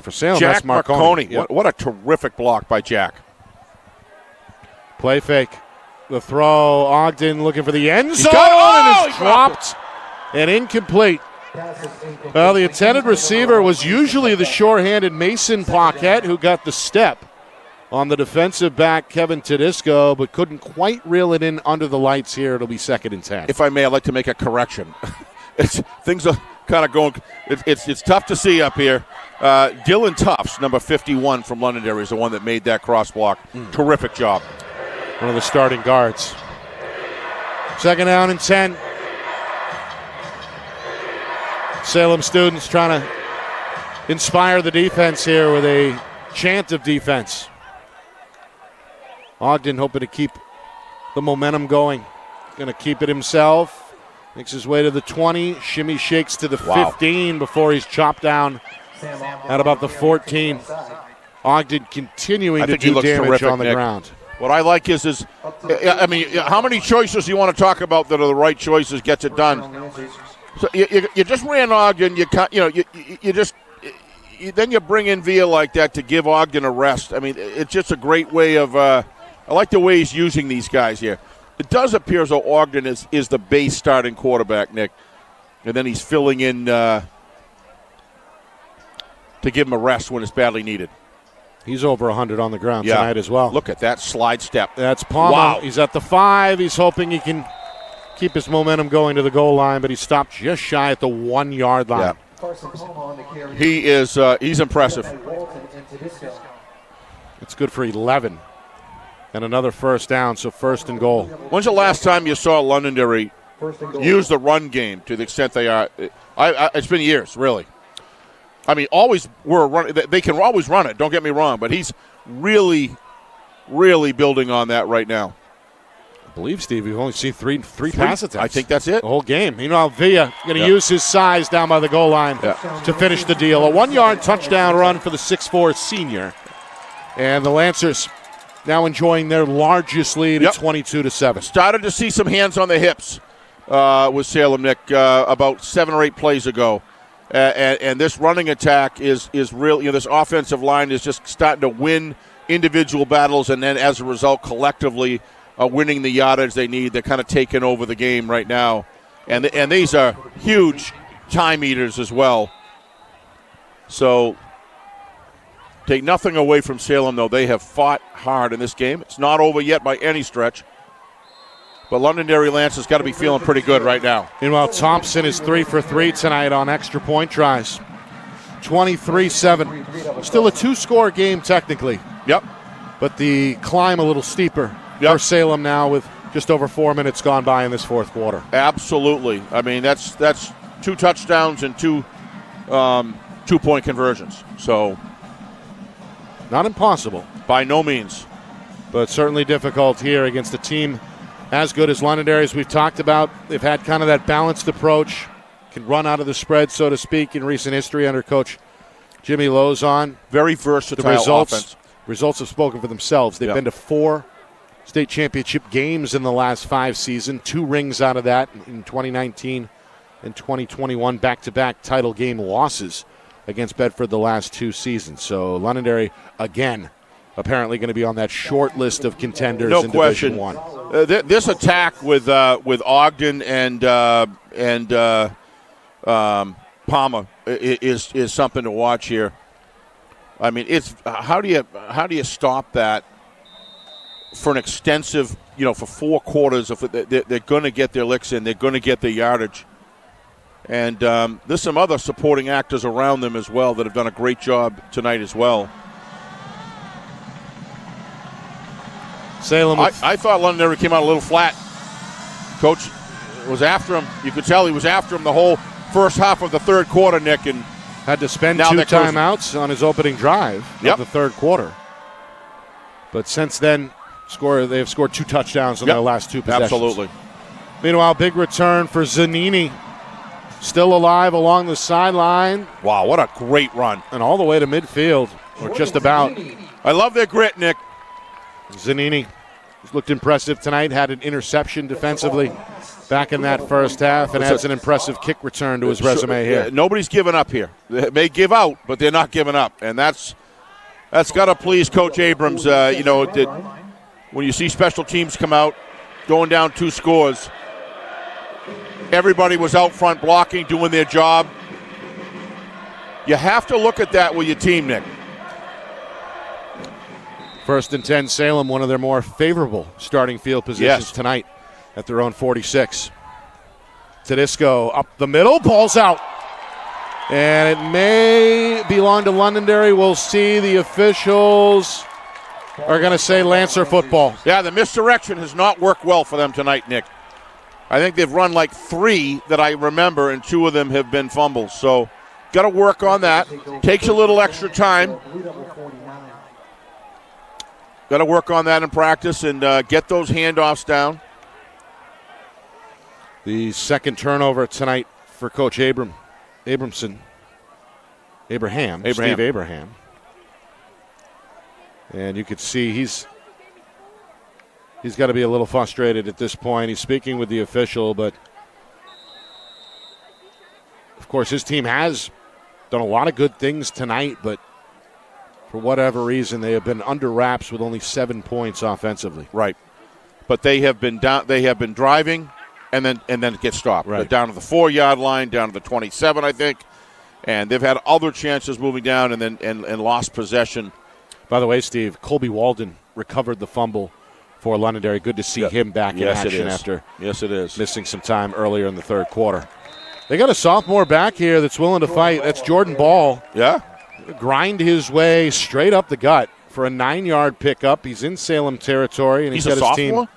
For Salem, Jack that's Marconi. Yep. What a terrific block by Jack. Play fake. The throw. Ogden looking for the end zone. And it's dropped and incomplete. Well, the intended receiver was usually the sure-handed Mason Paquette, who got the step on the defensive back, Kevin Tedisco, but couldn't quite reel it in under the lights here. It'll be 2nd and 10. If I may, I'd like to make a correction. Things are kind of going. It's tough to see up here. Dylan Tufts, number 51 from Londonderry, is the one that made that cross block. Terrific job. One of the starting guards. 2nd down and 10. Salem students trying to inspire the defense here with a chant of defense. Ogden hoping to keep the momentum going. Going to keep it himself. Makes his way to the 20. Shimmy shakes to the 15 before he's chopped down at about the 14. Ogden continuing to do damage on the ground. What I like is I mean, how many choices you want to talk about that are the right choices gets it done. So you just ran Ogden. Then you bring in Villa like that to give Ogden a rest. I mean, it's just a great way of. I like the way he's using these guys here. It does appear as though Ogden is the base starting quarterback, Nick, and then he's filling in to give him a rest when it's badly needed. He's over 100 on the ground tonight as well. Look at that slide step. That's Palma. Wow. He's at the 5. He's hoping he can keep his momentum going to the goal line, but he stopped just shy at the 1-yard line. Yeah. He is. He's impressive. It's good for 11. And another first down, so 1st and goal. When's the last time you saw Londonderry use the run game to the extent they are? It's been years, really. I mean, they can always run it, don't get me wrong, but he's really, really building on that right now. I believe, Steve, we've only seen three pass attempts. I think that's it. The whole game. Meanwhile, Villa going to use his size down by the goal line to finish the deal. A 1-yard touchdown run for the 6'4 senior. And the Lancers now enjoying their largest lead at 22-7. Started to see some hands on the hips with Salem, Nick, about 7 or 8 plays ago. And this running attack is real. This offensive line is just starting to win individual battles, and then as a result, collectively winning the yardage they need. They're kind of taking over the game right now. And these are huge time eaters as well. So take nothing away from Salem, though. They have fought hard in this game. It's not over yet by any stretch. But Londonderry Lance has got to be feeling pretty good right now. Meanwhile, Thompson is 3 for 3 tonight on extra point tries. 23-7. Still a 2-score game technically. Yep. But the climb a little steeper for Salem now with just over 4 minutes gone by in this 4th quarter. Absolutely. I mean, that's 2 touchdowns and 2 2-point conversions. So not impossible. By no means. But certainly difficult here against a team as good as Londonderry, as we've talked about. They've had kind of that balanced approach, can run out of the spread, so to speak, in recent history under Coach Jimmy Lozon. Very versatile offense. Results have spoken for themselves. They've been to 4 state championship games in the last 5 seasons, 2 rings out of that in 2019 and 2021, back-to-back title game losses against Bedford the last 2 seasons. So Londonderry, again, apparently going to be on that short list of contenders in Division One. This attack with Ogden and Palma is something to watch here. I mean, it's how do you stop that for an extensive, for 4 quarters? If they're going to get their licks in, they're going to get their yardage. And there's some other supporting actors around them as well that have done a great job tonight as well. Salem. I thought Londonderry came out a little flat. Coach was after him. You could tell he was after him the whole first half of the third quarter, Nick, and had to spend now 2 timeouts on his opening drive of the third quarter. But since then, they have scored 2 touchdowns in their last 2 possessions. Absolutely. Meanwhile, big return for Zanini. Still alive along the sideline. Wow, what a great run. And all the way to midfield, or just about. I love their grit, Nick. Zanini looked impressive tonight, had an interception defensively back in that first half, and adds an impressive kick return to his resume here. Nobody's giving up here. They may give out, but they're not giving up, and that's got to please Coach Abrams. When you see special teams come out, going down 2 scores, everybody was out front blocking, doing their job. You have to look at that with your team, Nick. 1st and 10, Salem, one of their more favorable starting field positions tonight at their own 46. Tedesco up the middle, ball's out. And it may belong to Londonderry. We'll see. The officials are going to say Lancer football. Yeah, the misdirection has not worked well for them tonight, Nick. I think they've run like 3 that I remember, and 2 of them have been fumbles. So got to work on that. Takes a little extra time. Got to work on that in practice and get those handoffs down. The second turnover tonight for Coach Abraham. Steve Abraham. And you could see he's got to be a little frustrated at this point. He's speaking with the official, but of course his team has done a lot of good things tonight, but for whatever reason they have been under wraps with only 7 points offensively. Right. But they have been down, they have been driving and then it gets stopped. Right. They're down to the 4-yard line, down to the 27, I think. And they've had other chances moving down and lost possession. By the way, Steve, Colby Walden recovered the fumble for Londonderry. Good to see him back in action after missing some time earlier in the third quarter. They got a sophomore back here that's willing to fight. That's Jordan Ball. Yeah. Grind his way straight up the gut for a 9-yard pickup. He's in Salem territory, and he's got his team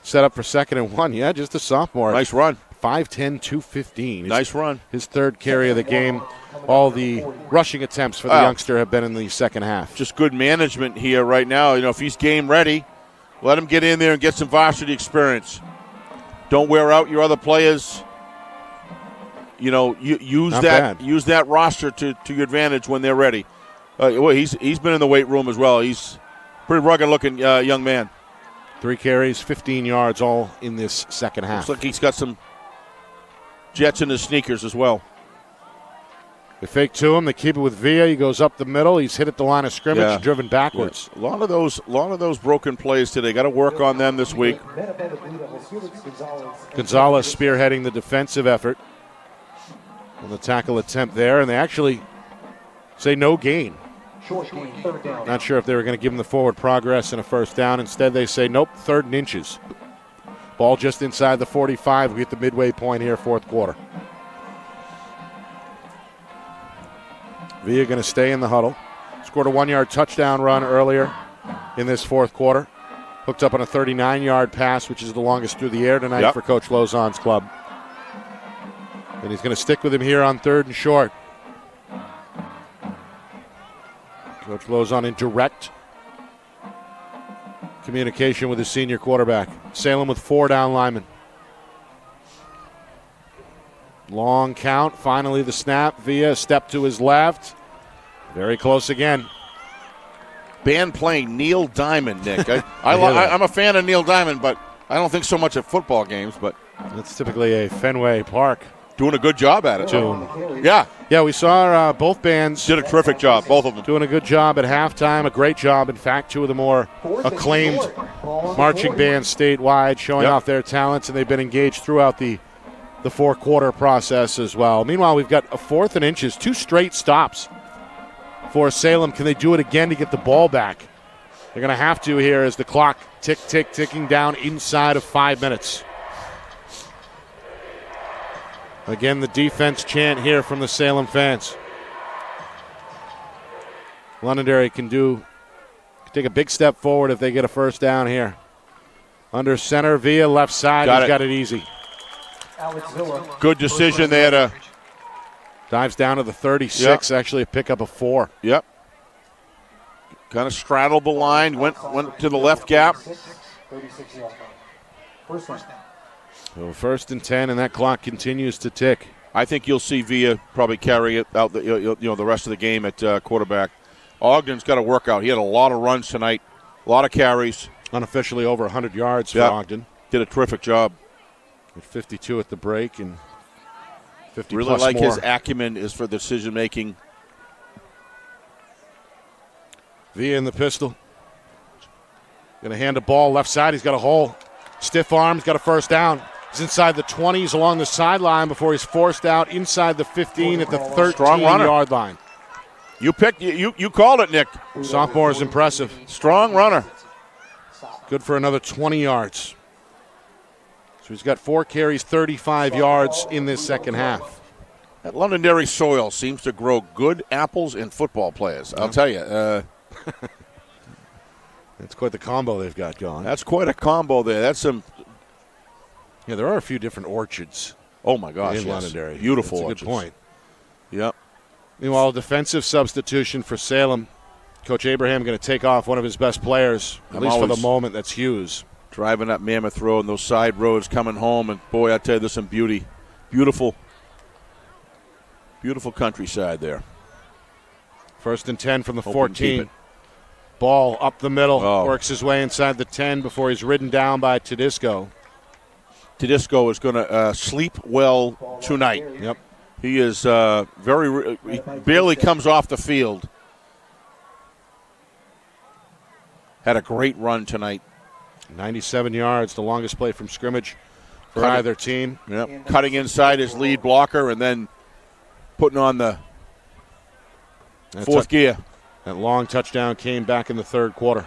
set up for 2nd and 1. Yeah, just a sophomore. Nice run. 5'10", 215. Nice run. His 3rd carry of the game. All the rushing attempts for the youngster have been in the second half. Just good management here right now. If he's game ready, let him get in there and get some varsity experience. Don't wear out your other players. Use that roster to your advantage when they're ready. He's been in the weight room as well. He's a pretty rugged-looking young man. 3 carries, 15 yards, all in this second half. Looks like he's got some jets in his sneakers as well. They fake to him. They keep it with Villa. He goes up the middle. He's hit at the line of scrimmage, driven backwards. Yeah. A lot of those broken plays today. Got to work on them this week. Gonzalez spearheading the defensive effort on the tackle attempt there, and they actually say no gain. Not sure if they were going to give him the forward progress and a first down. Instead, they say nope, 3rd and inches. Ball just inside the 45. We hit the midway point here, 4th quarter. Villa going to stay in the huddle. Scored a 1-yard touchdown run earlier in this 4th quarter. Hooked up on a 39-yard pass, which is the longest through the air tonight for Coach Lozon's club. And he's going to stick with him here on 3rd and short. Coach Lozon in direct communication with his senior quarterback. Salem with 4 down linemen. Long count. Finally the snap. Villa step to his left. Very close again. Band playing Neil Diamond, Nick. I'm a fan of Neil Diamond, but I don't think so much at football games. But that's typically a Fenway Park. Doing a good job at it. Yeah, we saw both bands. Did a terrific job, both of them. Doing a good job at halftime, a great job. In fact, 2 of the more acclaimed marching bands statewide showing off their talents, and they've been engaged throughout the 4-quarter process as well. Meanwhile, we've got a 4th and inches, 2 straight stops for Salem. Can they do it again to get the ball back? They're going to have to here as the clock ticking down inside of 5 minutes. Again, the defense chant here from the Salem fans. Londonderry can take a big step forward if they get a first down here. Under center, Villa left side, he's got it easy. Good decision there to. Dives down to the 36, actually a pickup of 4. Yep. Kind of straddled the line, went to the left gap. So 1st and 10, and that clock continues to tick. I think you'll see Villa probably carry it out the rest of the game at quarterback. Ogden's got to work out. He had a lot of runs tonight, a lot of carries. Unofficially over 100 yards for Ogden. Did a terrific job. At 52 at the break and 50 really plus like more. his acumen is for decision making. Villa in the pistol. Going to hand the ball left side. He's got a hole. Stiff arm. He's got a first down. He's inside the 20s along the sideline before he's forced out inside the 15 at the 13-yard line. You called it, Nick. Sophomore is impressive. Strong runner. Good for another 20 yards. So he's got 4 carries, 35 yards in this second half. That Londonderry soil seems to grow good apples and football players. I'll tell you. That's quite the combo they've got going. That's quite a combo there. That's some. Yeah, there are a few different orchards. Oh, my gosh, in Londonderry. Beautiful That's orchards. a good point. Yep. Meanwhile, defensive substitution for Salem. Coach Abraham going to take off one of his best players, at least for the moment. That's Hughes. Driving up Mammoth Road and those side roads coming home. And, boy, I tell you, there's some beauty. Beautiful countryside there. 1st and 10 from the 14. Ball up the middle. Works his way inside the 10 before he's ridden down by Tedisco. Tedisco is going to sleep well tonight. Yep. He is he barely comes off the field. Had a great run tonight. 97 yards, the longest play from scrimmage for either team. Yep. Cutting inside his lead blocker and then putting on the fourth gear. That long touchdown came back in the third quarter.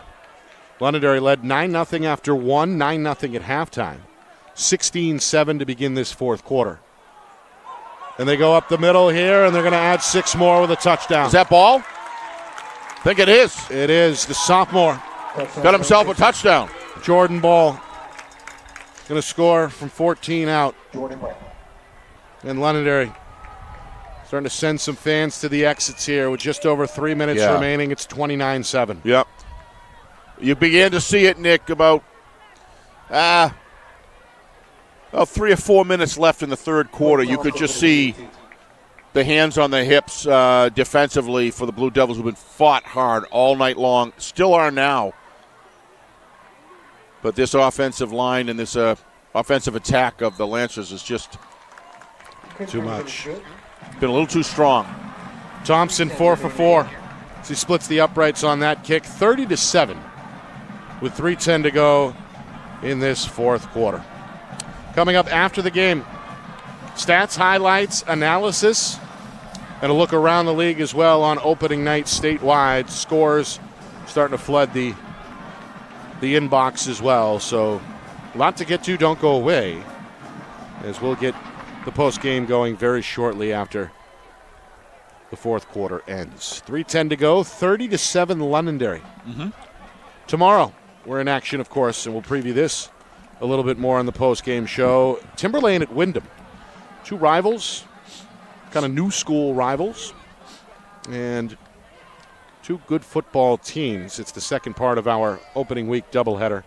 Londonderry led 9-0 after 1, 9-0 at halftime. 16-7 to begin this fourth quarter. And they go up the middle here, and they're going to add 6 more with a touchdown. Is that ball? I think it is. It is. The sophomore got himself a touchdown. Jordan Ball going to score from 14 out. And Londonderry starting to send some fans to the exits here with just over 3 minutes remaining. It's 29-7. Yep. You began to see it, Nick, about 3 or 4 minutes left in the third quarter. You could just see the hands on the hips defensively for the Blue Devils, who've been fought hard all night long, still are now. But this offensive line and this offensive attack of the Lancers is just too much. Been a little too strong. Thompson 4 for 4. So he splits the uprights on that kick, 30-7, with 3:10 to go in this fourth quarter. Coming up after the game, stats, highlights, analysis, and a look around the league as well on opening night statewide. Scores starting to flood the inbox as well. So a lot to get to. Don't go away, as we'll get the post game going very shortly after the fourth quarter ends. 3:10 to go, 30-7 Londonderry. Tomorrow, we're in action, of course, and we'll preview this a little bit more on the post-game show. Timberlane at Wyndham. 2 rivals, kind of new school rivals, and 2 good football teams. It's the second part of our opening week doubleheader.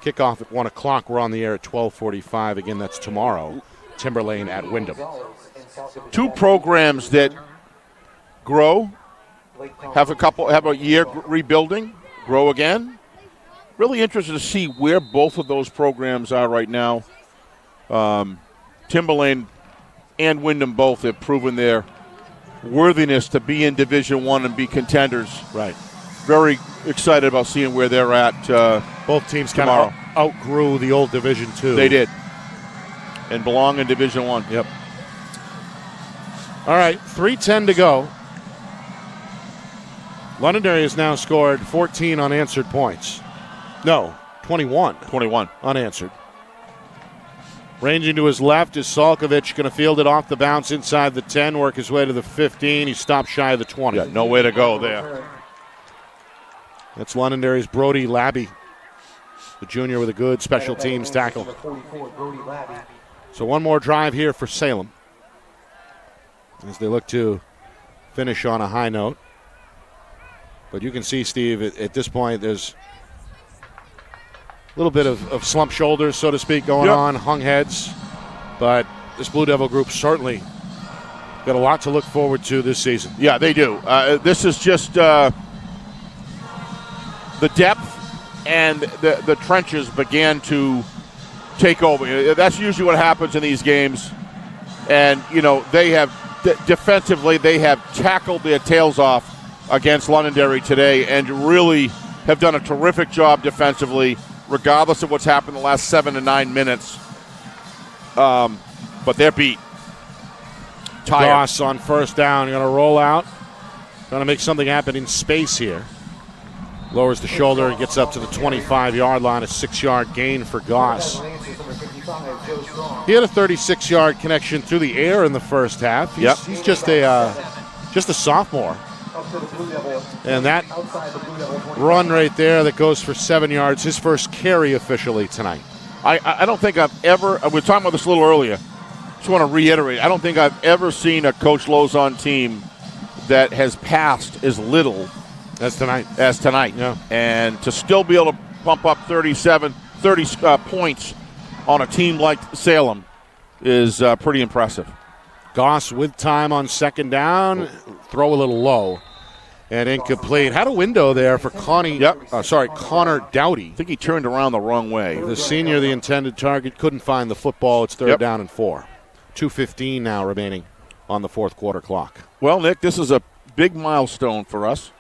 Kickoff at 1 o'clock. We're on the air at 12:45. Again, that's tomorrow. Timberlane at Wyndham. 2 programs that grow, have a year rebuilding, grow again. Really interested to see where both of those programs are right now. Timberlane and Wyndham both have proven their worthiness to be in Division I and be contenders. Right. Very excited about seeing where they're at. Both teams kind of outgrew the old Division II. They did. And belong in Division I. Yep. All right, 3:10 to go. Londonderry has now scored 14 unanswered points. No, 21. 21. Unanswered. Ranging to his left is Salkovich, going to field it off the bounce inside the 10, work his way to the 15. He stopped shy of the 20. Yeah, no way to go there. That's Londonderry's Brody Labby, the junior with a good special teams tackle. So one more drive here for Salem as they look to finish on a high note. But you can see, Steve, at this point there's a little bit of slump shoulders, so to speak, going on, hung heads. But this Blue Devil group certainly got a lot to look forward to this season. Yeah, they do. This is just the depth and the trenches began to take over. That's usually what happens in these games. And, they have defensively, they have tackled their tails off against Londonderry today and really have done a terrific job defensively, regardless of what's happened the last 7 to 9 minutes. But they're beat. Tired. Goss on first down. Going to roll out. Going to make something happen in space here. Lowers the shoulder and gets up to the 25-yard line. A 6-yard gain for Goss. He had a 36-yard connection through the air in the first half. He's just a sophomore. And that run right there that goes for 7 yards, his first carry officially tonight. I don't think I've ever, we were talking about this a little earlier, just want to reiterate, I don't think I've ever seen a Coach Lozon team that has passed as little as tonight. Yeah. And to still be able to pump up 30 points on a team like Salem is pretty impressive. Goss with time on second down, throw a little low and incomplete. Had a window there for Connor Dowdy. I think he turned around the wrong way. The senior, the intended target, couldn't find the football. It's third down and 4. 2:15 now remaining on the fourth quarter clock. Well, Nick, this is a big milestone for us.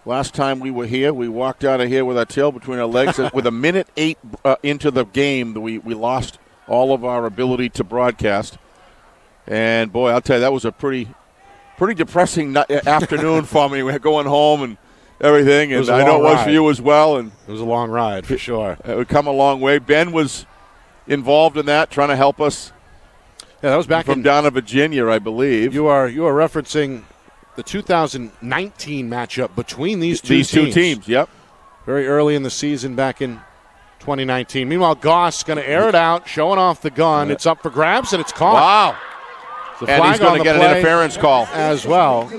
Last time we were here, we walked out of here with our tail between our legs. With a minute 8 into the game, we lost all of our ability to broadcast. And, boy, I'll tell you, that was a pretty depressing afternoon for me. We were going home and everything, and I know it was for you as well. And it was a long ride, for sure. We've come a long way. Ben was involved in that, trying to help us. Yeah, that was back from down in Virginia, I believe. You are referencing the 2019 matchup between these two teams. Yep. Very early in the season back in 2019. Meanwhile, Goss going to air it out, showing off the gun. It's up for grabs, and it's caught. Wow. And he's going to get an interference call as well.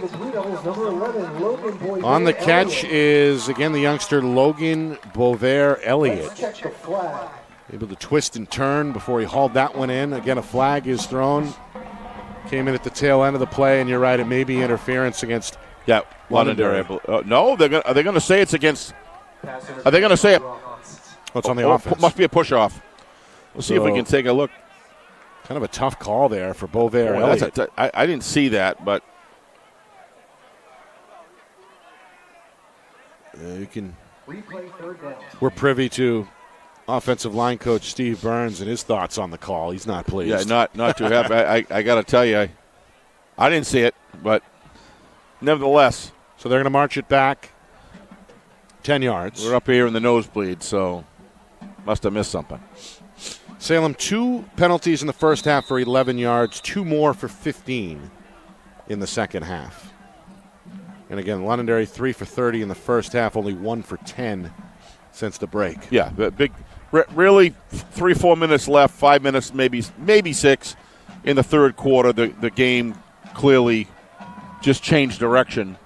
On the catch is, again, the youngster Logan Bovair-Elliott. Able to twist and turn before he hauled that one in. Again, a flag is thrown. Came in at the tail end of the play, and you're right, it may be interference against Londonderry. No, are they going to say it's against? Are they going to say it? It's on the offense. Must be a push-off. We'll see if we can take a look. Kind of a tough call there for Bovair-Elliott. I didn't see that, but we're privy to offensive line coach Steve Burns and his thoughts on the call. He's not pleased. Yeah, not too happy. I got to tell you, I didn't see it, but nevertheless. So they're going to march it back 10 yards. We're up here in the nosebleed, so must have missed something. Salem, 2 penalties in the first half for 11 yards, 2 more for 15 in the second half. And again, Londonderry 3 for 30 in the first half, only 1 for 10 since the break. Yeah, really 3-4 minutes left, 5 minutes, maybe 6 in the third quarter. The game clearly just changed direction.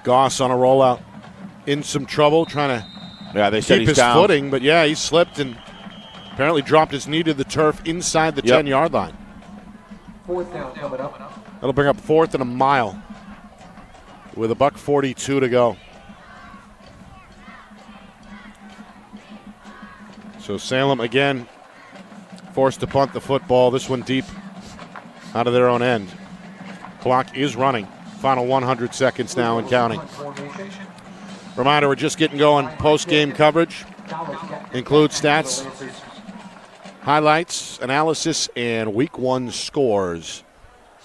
Goss on a rollout. In some trouble, trying to they said keep his down. footing, but he slipped and apparently dropped his knee to the turf inside the 10-yard line. Fourth down coming up. That'll bring up 4th and a mile with $1:42 to go. So Salem again forced to punt the football. This one deep out of their own end. Clock is running. Final 100 seconds now and counting. Reminder, we're just getting going. Post-game coverage includes stats, highlights, analysis, and Week 1 scores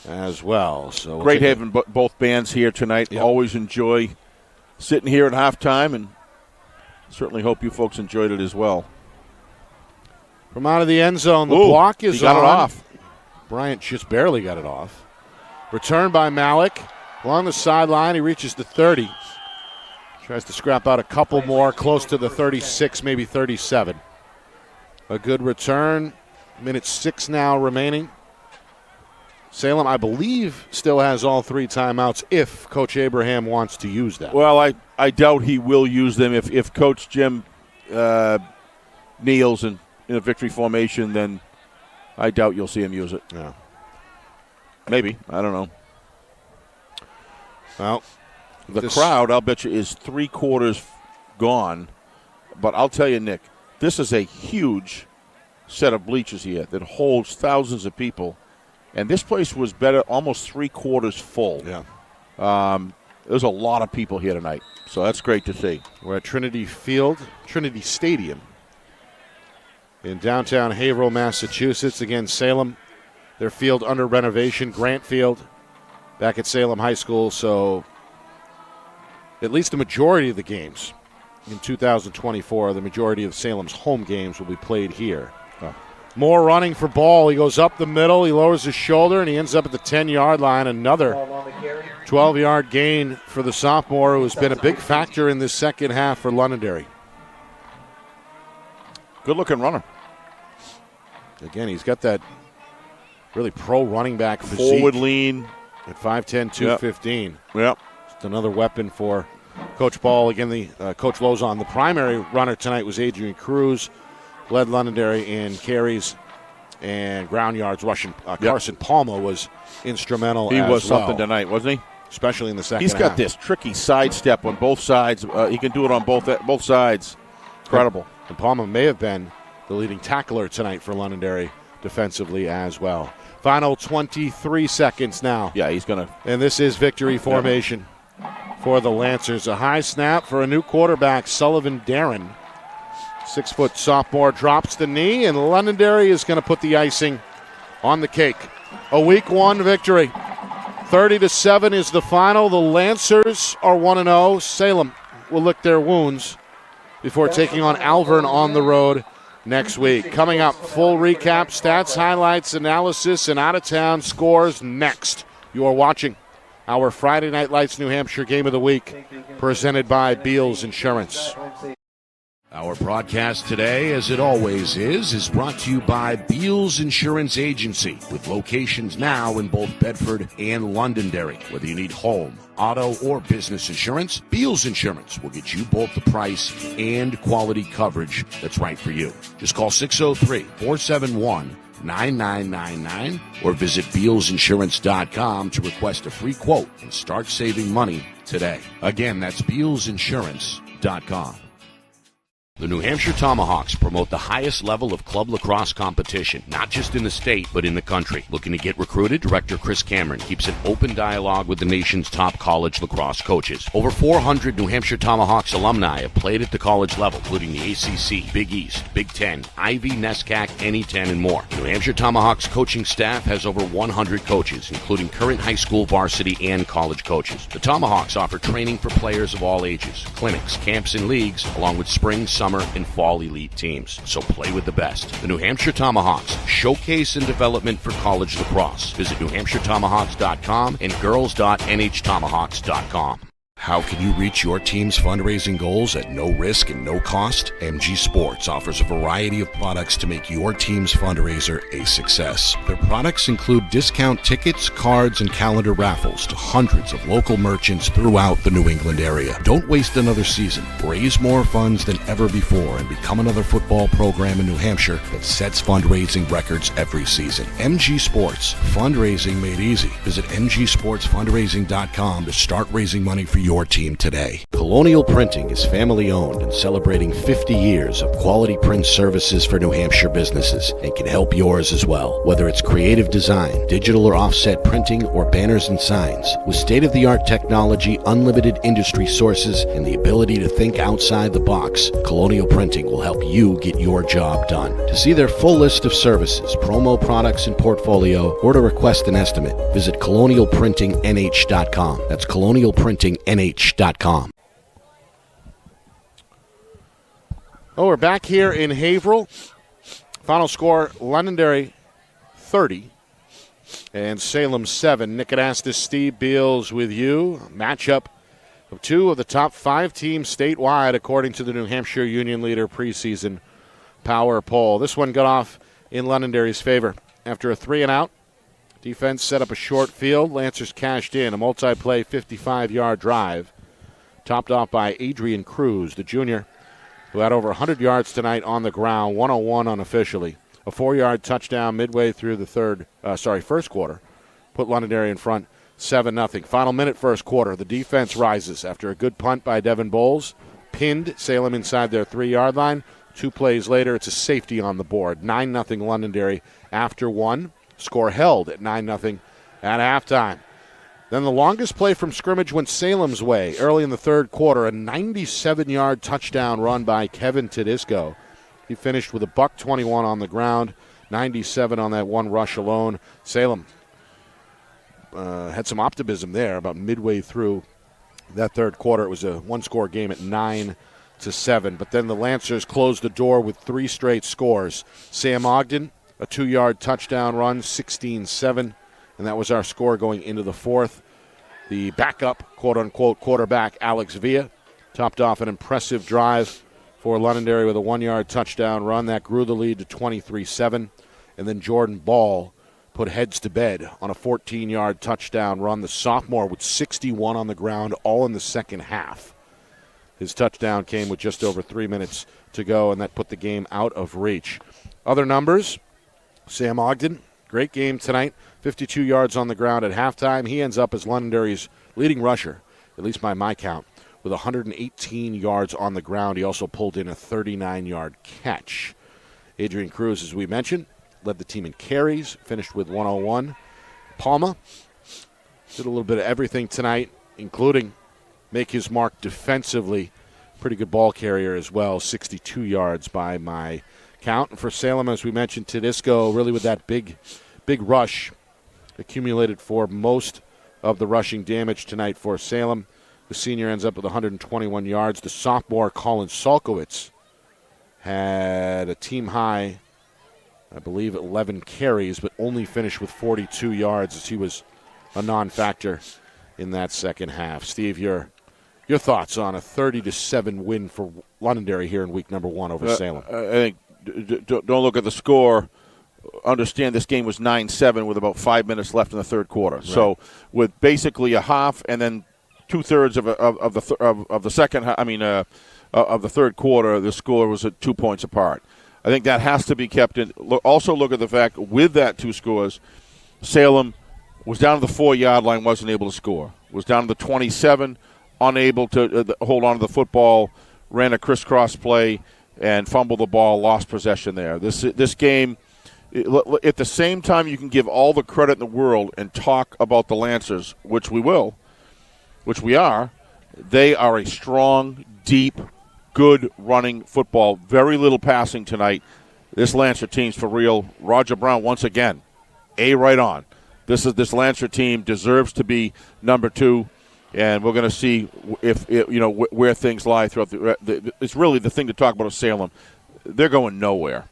as well. So great having both bands here tonight. Yep. Always enjoy sitting here at halftime, and certainly hope you folks enjoyed it as well. From out of the end zone, the block is got on. It off. Bryant just barely got it off. Returned by Malik along the sideline. He reaches the 30. Tries to scrap out a couple more, close to the 36, maybe 37. A good return. Minute 6 now remaining. Salem, I believe, still has all 3 timeouts if Coach Abraham wants to use them. Well, I doubt he will use them. If Coach Jim kneels in a victory formation, then I doubt you'll see him use it. Yeah. Maybe. I don't know. Well, the crowd, I'll bet you, is 3/4 gone. But I'll tell you, Nick, this is a huge set of bleachers here that holds thousands of people. And this place was better, almost 3/4 full. Yeah. There's a lot of people here tonight. So that's great to see. We're at Trinity Stadium in downtown Haverhill, Massachusetts. Again, Salem, their field under renovation. Grant Field back at Salem High School. So at least the majority of the games in 2024, the majority of Salem's home games will be played here. More running for ball. He goes up the middle. He lowers his shoulder, and he ends up at the 10-yard line. Another 12-yard gain for the sophomore, who has been a big factor in this second half for Londonderry. Good-looking runner. Again, he's got that really pro running back physique. Forward lean. At 5'10", 215. Yep. Just another weapon for Coach Ball. Again, Coach Lozon. The primary runner tonight was Adrian Cruz. Led Londonderry in carries and ground yards rushing. Carson Palma was instrumental He as was well, something tonight, wasn't he? especially in the second He's got half. this tricky sidestep on both sides. He can do it on both sides. Incredible. And Palma may have been the leading tackler tonight for Londonderry defensively as well. Final 23 seconds now. Yeah, he's going to. And this is victory formation for the Lancers. A high snap for a new quarterback, Sullivan Darren. 6-foot sophomore drops the knee, and Londonderry is going to put the icing on the cake. A week 1 victory. 30-7 is the final. The Lancers are 1-0. Salem will lick their wounds before taking on Alvern on the road next week. Coming up, full recap, stats, highlights, analysis, and out-of-town scores next. You are watching our Friday Night Lights New Hampshire Game of the Week, presented by Beals Insurance. Our broadcast today, as it always is brought to you by Beals Insurance Agency, with locations now in both Bedford and Londonderry. Whether you need home, auto, or business insurance, Beals Insurance will get you both the price and quality coverage that's right for you. Just call 603-471-9999 or visit BealsInsurance.com to request a free quote and start saving money today. Again, that's BealsInsurance.com. The New Hampshire Tomahawks promote the highest level of club lacrosse competition, not just in the state, but in the country. Looking to get recruited? Director Chris Cameron keeps an open dialogue with the nation's top college lacrosse coaches. Over 400 New Hampshire Tomahawks alumni have played at the college level, including the ACC, Big East, Big Ten, Ivy, NESCAC, NE10, and more. The New Hampshire Tomahawks coaching staff has over 100 coaches, including current high school varsity and college coaches. The Tomahawks offer training for players of all ages, clinics, camps, and leagues, along with spring, summer, and fall elite teams. So play with the best. The New Hampshire Tomahawks, showcase and development for college lacrosse. Visit NewHampshireTomahawks.com and girls.nhtomahawks.com. How can you reach your team's fundraising goals at no risk and no cost? MG Sports offers a variety of products to make your team's fundraiser a success. Their products include discount tickets, cards, and calendar raffles to hundreds of local merchants throughout the New England area. Don't waste another season. Raise more funds than ever before and become another football program in New Hampshire that sets fundraising records every season. MG Sports, fundraising made easy. Visit mgsportsfundraising.com to start raising money for your team today. Colonial Printing is family owned and celebrating 50 years of quality print services for New Hampshire businesses and can help yours as well. Whether it's creative design, digital or offset printing, or banners and signs, with state-of-the-art technology, unlimited industry sources, and the ability to think outside the box, Colonial Printing will help you get your job done. To see their full list of services, promo products, and portfolio, or to request an estimate, visit colonialprintingnh.com. That's colonialprintingnh.com. Oh, we're back here in Haverhill. Final score, Londonderry 30 and Salem 7. Nick Anastas, Steve Beals with you. Matchup of 2 of the top 5 teams statewide, according to the New Hampshire Union Leader preseason power poll. This one got off in Londonderry's favor. After a 3-and-out, defense set up a short field. Lancers cashed in a multi-play 55-yard drive, topped off by Adrian Cruz, the junior, who had over 100 yards tonight on the ground, 101 unofficially. A 4-yard touchdown midway through the first quarter put Londonderry in front 7-0. Final minute first quarter. The defense rises after a good punt by Devin Bowles. Pinned Salem inside their 3-yard line. 2 plays later, it's a safety on the board. 9-0 Londonderry after 1. Score held at 9-0 at halftime. Then the longest play from scrimmage went Salem's way early in the third quarter. A 97-yard touchdown run by Kevin Tedisco. He finished with a $121 on the ground, 97 on that one rush alone. Salem had some optimism there about midway through that third quarter. It was a one-score game at 9-7, but then the Lancers closed the door with 3 straight scores. Sam Ogden, a 2-yard touchdown run, 16-7, and that was our score going into the fourth. The backup, quote-unquote, quarterback, Alex Villa, topped off an impressive drive for Londonderry with a 1-yard touchdown run. That grew the lead to 23-7. And then Jordan Ball put heads to bed on a 14-yard touchdown run. The sophomore with 61 on the ground, all in the second half. His touchdown came with just over 3 minutes to go, and that put the game out of reach. Other numbers, Sam Ogden, great game tonight. 52 yards on the ground at halftime. He ends up as Londonderry's leading rusher, at least by my count, with 118 yards on the ground. He also pulled in a 39-yard catch. Adrian Cruz, as we mentioned, led the team in carries, finished with 101. Palma did a little bit of everything tonight, including make his mark defensively. Pretty good ball carrier as well, 62 yards by my count. And for Salem, as we mentioned, Tedisco really with that big rush accumulated for most of the rushing damage tonight for Salem. The senior ends up with 121 yards. The sophomore, Colin Salkowitz, had a team-high, I believe, 11 carries, but only finished with 42 yards as he was a non-factor in that second half. Steve, your thoughts on a 30-7 win for Londonderry here in week number 1 over Salem? I think don't look at the score. Understand this game was 9-7 with about 5 minutes left in the third quarter. Right. So with basically a half and then 2/3 of the second, of the third quarter, the score was at 2 points apart. I think that has to be kept in. Also look at the fact with that 2 scores, Salem was down to the 4-yard line, wasn't able to score. Was down to the 27, unable to hold on to the football, ran a crisscross play and fumbled the ball, lost possession there. This game, at the same time you can give all the credit in the world and talk about the Lancers, which we will, which we are, they are a strong, deep, good running football. Very little passing tonight. This Lancer team's for real. Roger Brown, once again, right on. This Lancer team deserves to be number 2, and we're going to see if where things lie throughout it's really the thing to talk about is Salem. They're going nowhere.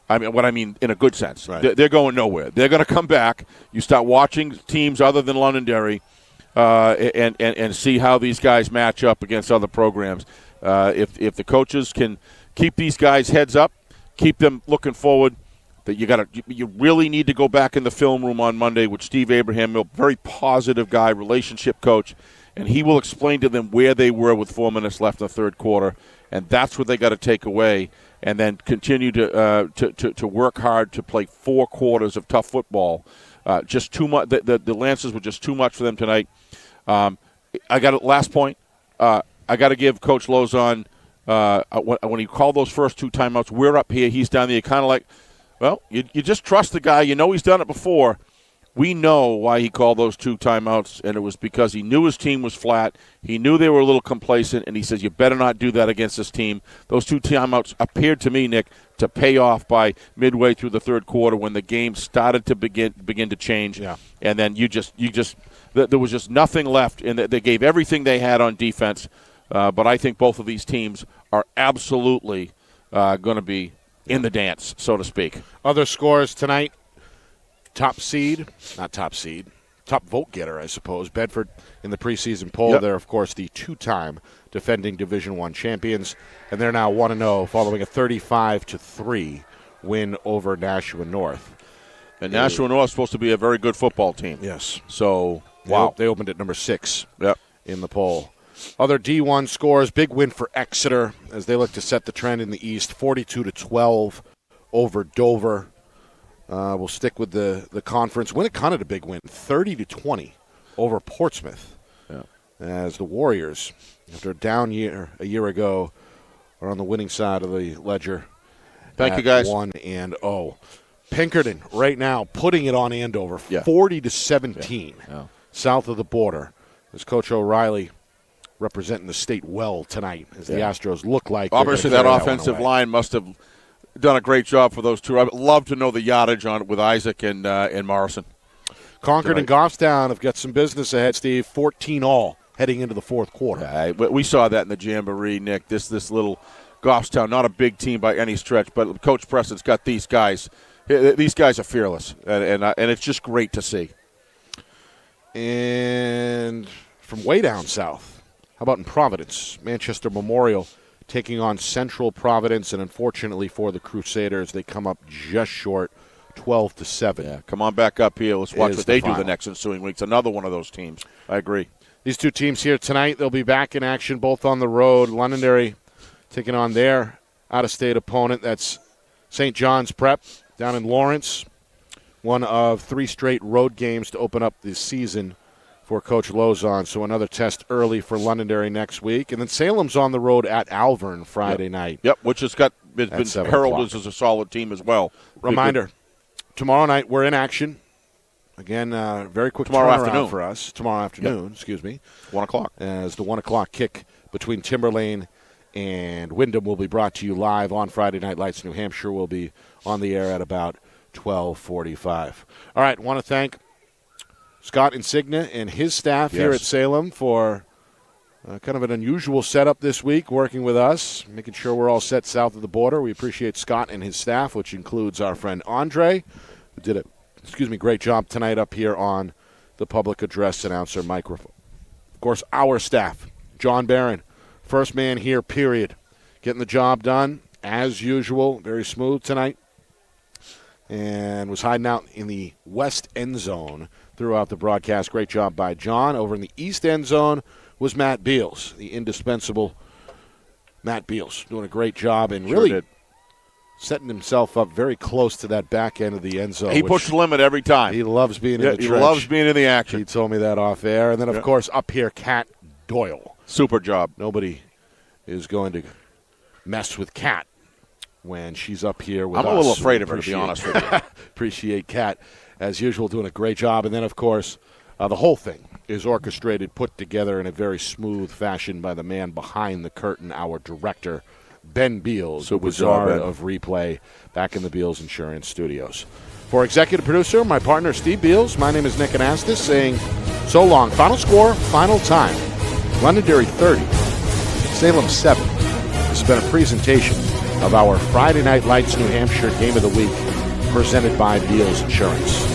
What I mean in a good sense. Right. They're going nowhere. They're going to come back. You start watching teams other than Londonderry and see how these guys match up against other programs. If the coaches can keep these guys' heads up, keep them looking forward, that you really need to go back in the film room on Monday with Steve Abraham, a very positive guy, relationship coach, and he will explain to them where they were with 4 minutes left in the third quarter, and that's what they got to take away, and then continue to work hard to play 4 quarters of tough football. Just too much. The Lancers were just too much for them tonight. I got a last point. I got to give Coach Lozon, when he called those first 2 timeouts, we're up here, he's down there. Kind of like, well, you just trust the guy. You know he's done it before. We know why he called those 2 timeouts, and it was because he knew his team was flat. He knew they were a little complacent, and he says, you better not do that against this team. Those 2 timeouts appeared to me, Nick, to pay off by midway through the third quarter when the game started to begin to change. Yeah. And then there was just nothing left, and they gave everything they had on defense. But I think both of these teams are absolutely going to be in the dance, so to speak. Other scores tonight, top vote getter, I suppose. Bedford in the preseason poll. Yep. They're, of course, the two-time defending Division I champions, and they're now 1-0 following a 35-3 win over Nashua North. And Nashua North is supposed to be a very good football team. Yes. So, wow. They opened at number 6 Yep. in the poll. Other D1 scores, big win for Exeter as they look to set the trend in the East, 42-12 over Dover. We'll stick with the conference. Winnicott, a big win, 30-20 over Portsmouth. Yeah. As the Warriors, after a down year a year ago, are on the winning side of the ledger. Thank you, guys. 1-0. Pinkerton right now putting it on Andover, 40-17, south of the border. As Coach O'Reilly representing the state well tonight, as the Astros look like obviously that offensive line must have done a great job for those two. I'd love to know the yardage on it with Isaac and Morrison. Concord and Goffstown have got some business ahead, Steve. 14-all heading into the fourth quarter. Yeah, we saw that in the Jamboree, Nick. This little Goffstown, not a big team by any stretch, but Coach Preston's got these guys. These guys are fearless, and it's just great to see. And from way down south, how about in Providence? Manchester Memorial taking on Central Providence, and unfortunately for the Crusaders, they come up just short, 12-7. Yeah, come on back up here. Let's watch what they do the next ensuing weeks. Another one of those teams. I agree. These two teams here tonight, they'll be back in action, both on the road. Londonderry taking on their out-of-state opponent. That's St. John's Prep down in Lawrence. One of 3 straight road games to open up this season for Coach Lozon. So another test early for Londonderry next week. And then Salem's on the road at Alvern Friday night. Yep, which has been heralded as a solid team as well. Reminder, tomorrow night we're in action. Again, very quick turnaround for us. Tomorrow afternoon, excuse me. 1 o'clock. As the 1 o'clock kick between Timberlane and Wyndham will be brought to you live on Friday Night Lights. New Hampshire will be on the air at about 12:45. All right, want to thank Scott Insignia and his staff here at Salem for kind of an unusual setup this week, working with us, making sure we're all set south of the border. We appreciate Scott and his staff, which includes our friend Andre, who did a great job tonight up here on the public address announcer microphone. Of course, our staff, John Barron, first man here, period. Getting the job done, as usual, very smooth tonight. And was hiding out in the west end zone throughout the broadcast. Great job by John. Over in the east end zone was Matt Beals, the indispensable Matt Beals, doing a great job and really setting himself up very close to that back end of the end zone. He pushed the limit every time. He loves being in the trench. He loves being in the action. He told me that off air. And then, of course, up here, Kat Doyle. Super job. Nobody is going to mess with Kat when she's up here with us. I'm a little afraid of her, to be honest with you. Appreciate Kat, as usual, doing a great job. And then, of course, the whole thing is orchestrated, put together in a very smooth fashion by the man behind the curtain, our director, Ben Beals, the wizard of replay, back in the Beals Insurance Studios. For executive producer, my partner, Steve Beals, my name is Nick Anastas, saying so long. Final score, final time. Londonderry 30, Salem 7. This has been a presentation of our Friday Night Lights New Hampshire Game of the Week, presented by Beals Insurance.